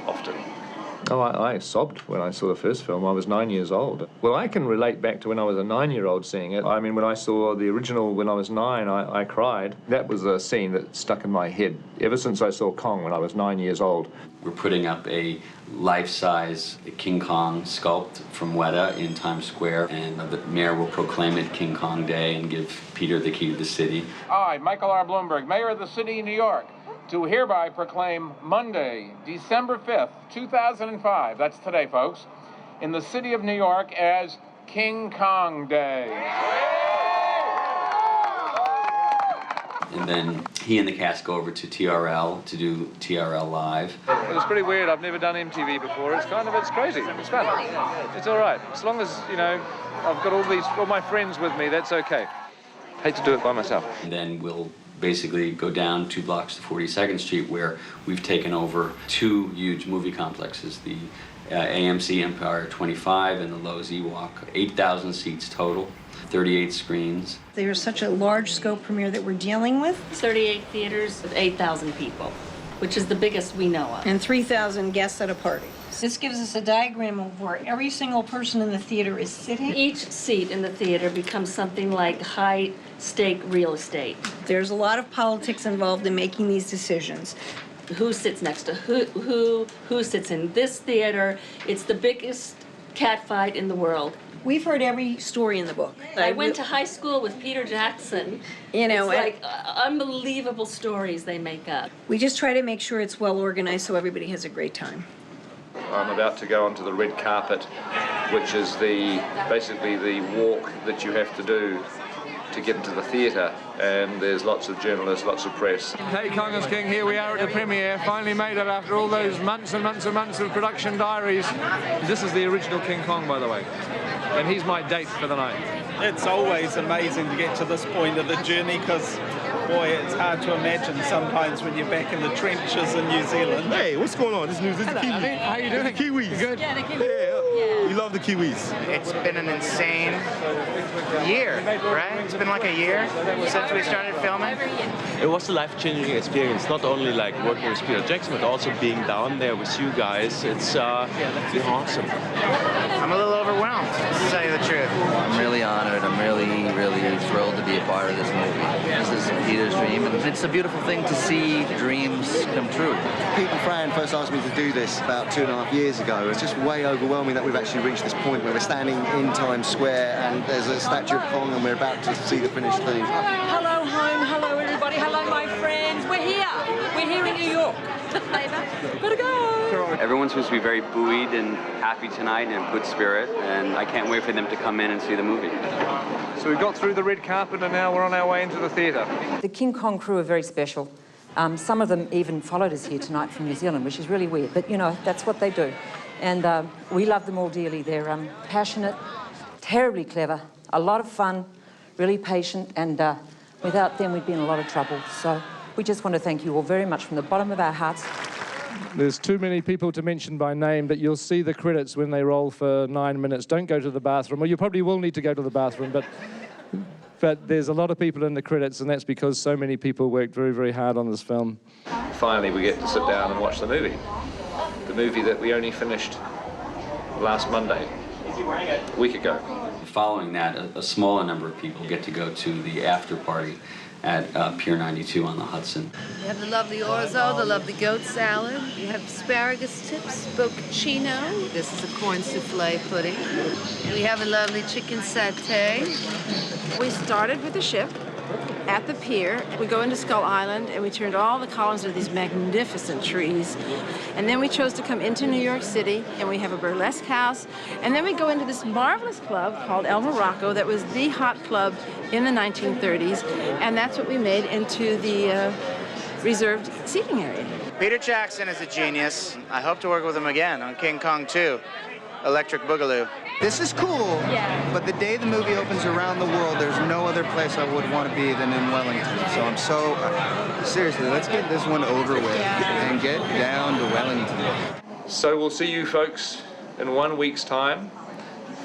often. Oh, I sobbed when I saw the first film. I was 9 years old. Well, I can relate back to when I was a 9-year-old seeing it. I mean, when I saw the original when I was 9, I cried. That was a scene that stuck in my head ever since I saw Kong when I was 9 years old. We're putting up a life-size King Kong sculpt from Weta in Times Square, and the mayor will proclaim it King Kong Day and give Peter the key to the city. I, Michael R. Bloomberg, Mayor of the City of New York, do hereby proclaim Monday, December 5th, 2005, that's today, folks, in the city of New York as King Kong Day. And then he and the cast go over to TRL to do TRL Live. It was pretty weird. I've never done MTV before. It's crazy. It's fun. It's all right. As long as, you know, I've got all my friends with me, that's okay. Hate to do it by myself. And then we'll basically go down 2 blocks to 42nd Street, where we've taken over 2 huge movie complexes, the AMC Empire 25 and the Lowe's Ewok, 8,000 seats total, 38 screens. There's such a large scope premiere that we're dealing with. 38 theaters with 8,000 people, which is the biggest we know of. And 3,000 guests at a party. This gives us a diagram of where every single person in the theater is sitting. Each seat in the theater becomes something like high-stake real estate. There's a lot of politics involved in making these decisions. Who sits next to who sits in this theater. It's the biggest catfight in the world. We've heard every story in the book. I went to high school with Peter Jackson. You know, it's like unbelievable stories they make up. We just try to make sure it's well organized so everybody has a great time. I'm about to go onto the red carpet, which is basically the walk that you have to do to get into the theatre, and there's lots of journalists, lots of press. Hey, Kong is King, here we are at the premiere. Finally made it after all those months and months and months of production diaries. This is the original King Kong, by the way, and he's my date for the night. It's always amazing to get to this point of the journey, because Boy, it's hard to imagine sometimes when you're back in the trenches in New Zealand. Hey, what's going on? This news is the Kiwis. How you doing? The Kiwis. Good? Yeah, the Kiwis. We love the Kiwis. It's been an insane year, right? It's been like a year since we started filming. It was a life-changing experience, not only like working with Peter Jackson, but also being down there with you guys. It's been awesome. I'm a little overwhelmed, to tell you the truth. I'm really honored. I'm really, really thrilled to be a part of this movie. This is Peter's dream, and it's a beautiful thing to see dreams come true. Pete and Fran first asked me to do this about 2.5 years ago. It's just way overwhelming that we've actually reached this point where we're standing in Times Square and there's a statue of Kong and we're about to see the finished thing. Hello home, hello everybody, hello my friends. We're here in New York. Gotta go. Everyone seems to be very buoyed and happy tonight and in good spirit, and I can't wait for them to come in and see the movie. So we've got through the red carpet and now we're on our way into the theatre. The King Kong crew are very special. Some of them even followed us here tonight from New Zealand, which is really weird, but you know, that's what they do. And we love them all dearly. They're passionate, terribly clever, a lot of fun, really patient, and without them we'd be in a lot of trouble. So we just want to thank you all very much from the bottom of our hearts. There's too many people to mention by name, but you'll see the credits when they roll for 9 minutes. Don't go to the bathroom, or you probably will need to go to the bathroom, but there's a lot of people in the credits, and that's because so many people worked very, very hard on this film. Finally, we get to sit down and watch the movie. The movie that we only finished last Monday, a week ago. Following that, a smaller number of people get to go to the after party at Pier 92 on the Hudson. We have the lovely orzo, the lovely goat salad. We have asparagus tips, bocconcino. This is a corn souffle pudding. We have a lovely chicken satay. We started with the ship at the pier. We go into Skull Island and we turned all the columns into these magnificent trees. And then we chose to come into New York City and we have a burlesque house. And then we go into this marvelous club called El Morocco that was the hot club in the 1930s. And that's what we made into the reserved seating area. Peter Jackson is a genius. I hope to work with him again on King Kong 2, Electric Boogaloo. This is cool, but the day the movie opens around the world, there's no other place I would want to be than in Wellington. So I'm so, seriously, let's get this one over with and get down to Wellington. So we'll see you folks in 1 week's time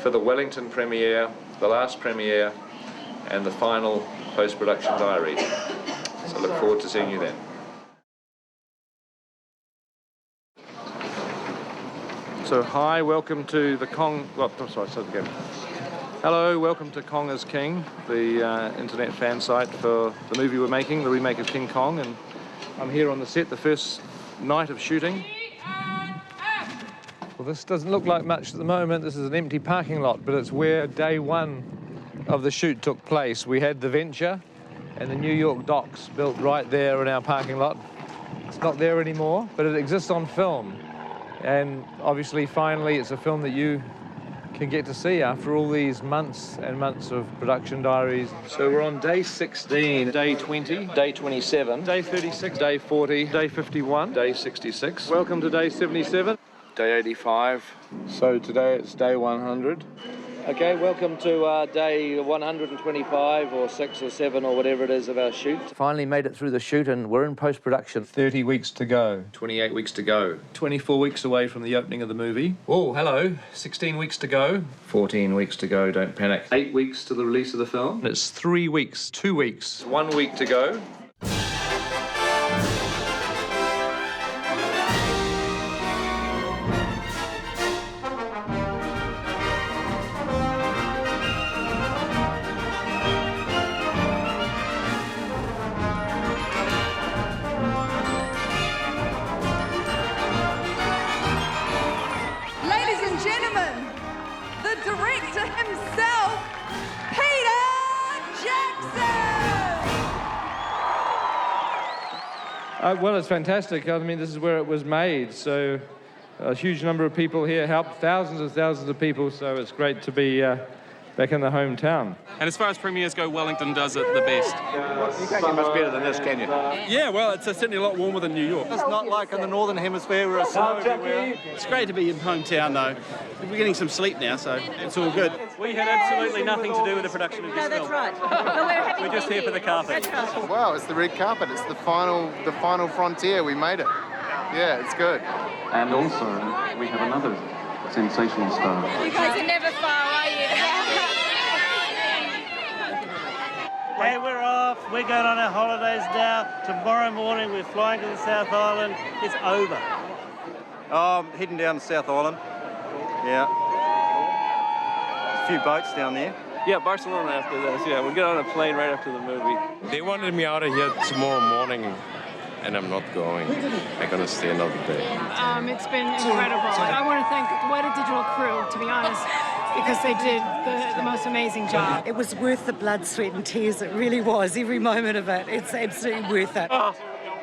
for the Wellington premiere, the last premiere, and the final post-production diary. So look forward to seeing you then. So hi, welcome to the Kong, well, I'm sorry, start again. Hello, welcome to Kong is King, the internet fan site for the movie we're making, the remake of King Kong, and I'm here on the set, the first night of shooting. Well, this doesn't look like much at the moment. This is an empty parking lot, but it's where day one of the shoot took place. We had the Venture and the New York docks built right there in our parking lot. It's not there anymore, but it exists on film. And obviously, finally, it's a film that you can get to see after all these months and months of production diaries. So we're on day 16, day 20, day 27, day 36, day 40, day 51, day 66. Welcome to day 77, day 85. So today it's day 100. Okay, welcome to day 125 or 6 or 7 or whatever it is of our shoot. Finally made it through the shoot and we're in post-production. 30 weeks to go. 28 weeks to go. 24 weeks away from the opening of the movie. Oh, hello. 16 weeks to go. 14 weeks to go, don't panic. 8 weeks to the release of the film. It's 3 weeks, 2 weeks. 1 week to go. Well, it's fantastic. I mean, this is where it was made, so a huge number of people here helped, thousands of people, so it's great to be back in the hometown. And as far as premieres go, Wellington does it the best. You can't get much better than this, can you? Yeah, well, it's certainly a lot warmer than New York. It's not like in the Northern Hemisphere where it's snow everywhere. It's great to be in hometown, though. We're getting some sleep now, so it's all good. We had absolutely nothing to do with the production of this film. No, that's right. But we're just here for the carpet. That's right. Wow, it's the red carpet. It's the final frontier. We made it. Yeah, it's good. And also, we have another sensational star. You guys are never far, are you? Hey, we're off. We're going on our holidays now. Tomorrow morning, we're flying to the South Island. It's over. I'm heading down to South Island. Yeah. A few boats down there. Yeah, Barcelona after this. Yeah, we'll get on a plane right after the movie. They wanted me out of here tomorrow morning, and I'm not going. I'm going to stay another day. It's been incredible. I want to thank the Weta Digital crew, to be honest, because they did the most amazing job. It was worth the blood, sweat and tears. It really was. Every moment of it. It's absolutely worth it. Oh,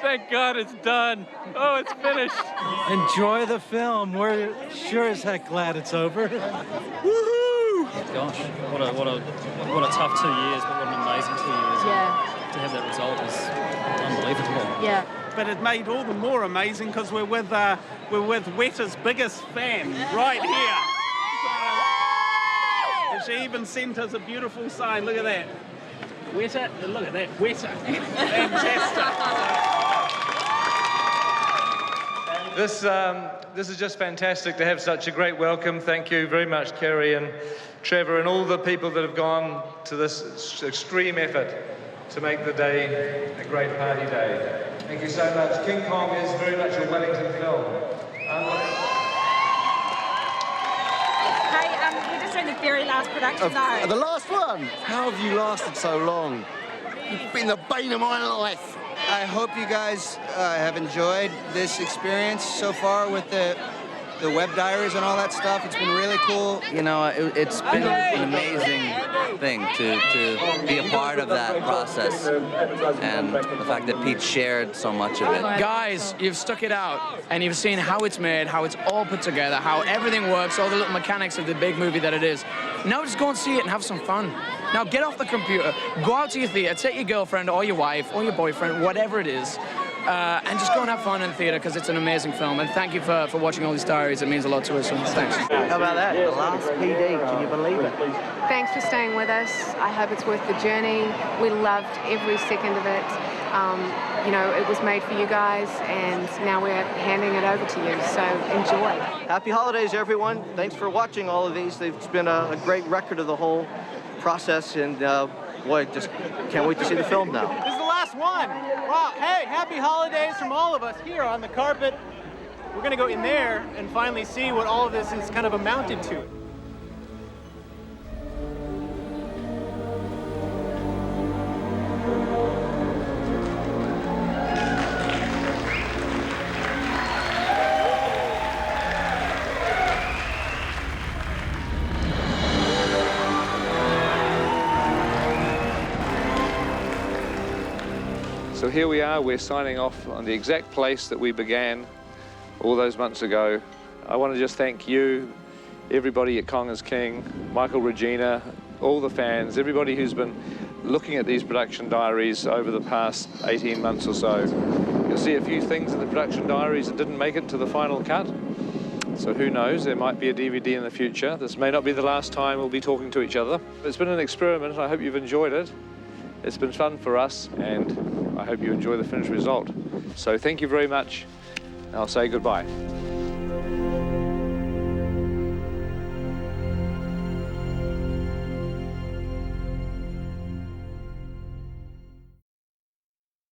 thank God it's done. Oh, it's finished. Enjoy the film. We're sure as heck glad it's over. Woohoo! Gosh, what a tough 2 years, but what an amazing 2 years. Yeah. To have that result is unbelievable. Yeah. But it made all the more amazing because we're with Weta's biggest fan right here. And she even sent us a beautiful sign. Look at that. Weta, look at that. Weta. Fantastic. This is just fantastic to have such a great welcome. Thank you very much, Kerry and Trevor, and all the people that have gone to this extreme effort to make the day a great party day. Thank you so much. King Kong is very much a Wellington film. We're just doing the very last production now. The last one? How have you lasted so long? You've been the bane of my life. I hope you guys have enjoyed this experience so far with the web diaries and all that stuff. It's been really cool. You know, it's been an amazing thing to be a part of that process, and the fact that Pete shared so much of it. Guys, you've stuck it out, and you've seen how it's made, how it's all put together, how everything works, all the little mechanics of the big movie that it is. Now just go and see it and have some fun. Now get off the computer, go out to your theatre, take your girlfriend or your wife or your boyfriend, whatever it is, and just go and have fun in the theatre because it's an amazing film. And thank you for watching all these diaries. It means a lot to us. So thanks. How about that? The last PD. Can you believe it? Thanks for staying with us. I hope it's worth the journey. We loved every second of it. You know, it was made for you guys, and now we're handing it over to you. So enjoy. Happy holidays, everyone. Thanks for watching all of these. It's been a great record of the whole process, and boy, just can't wait to see the film now. This is the last one. Wow. Hey, happy holidays from all of us here on the carpet. We're going to go in there and finally see what all of this is kind of amounted to. So here we are, we're signing off on the exact place that we began all those months ago. I want to just thank you, everybody at Kong is King, Michael, Regina, all the fans, everybody who's been looking at these production diaries over the past 18 months or so. You'll see a few things in the production diaries that didn't make it to the final cut. So who knows, there might be a DVD in the future. This may not be the last time we'll be talking to each other. It's been an experiment, I hope you've enjoyed it. It's been fun for us, and I hope you enjoy the finished result. So thank you very much. I'll say goodbye.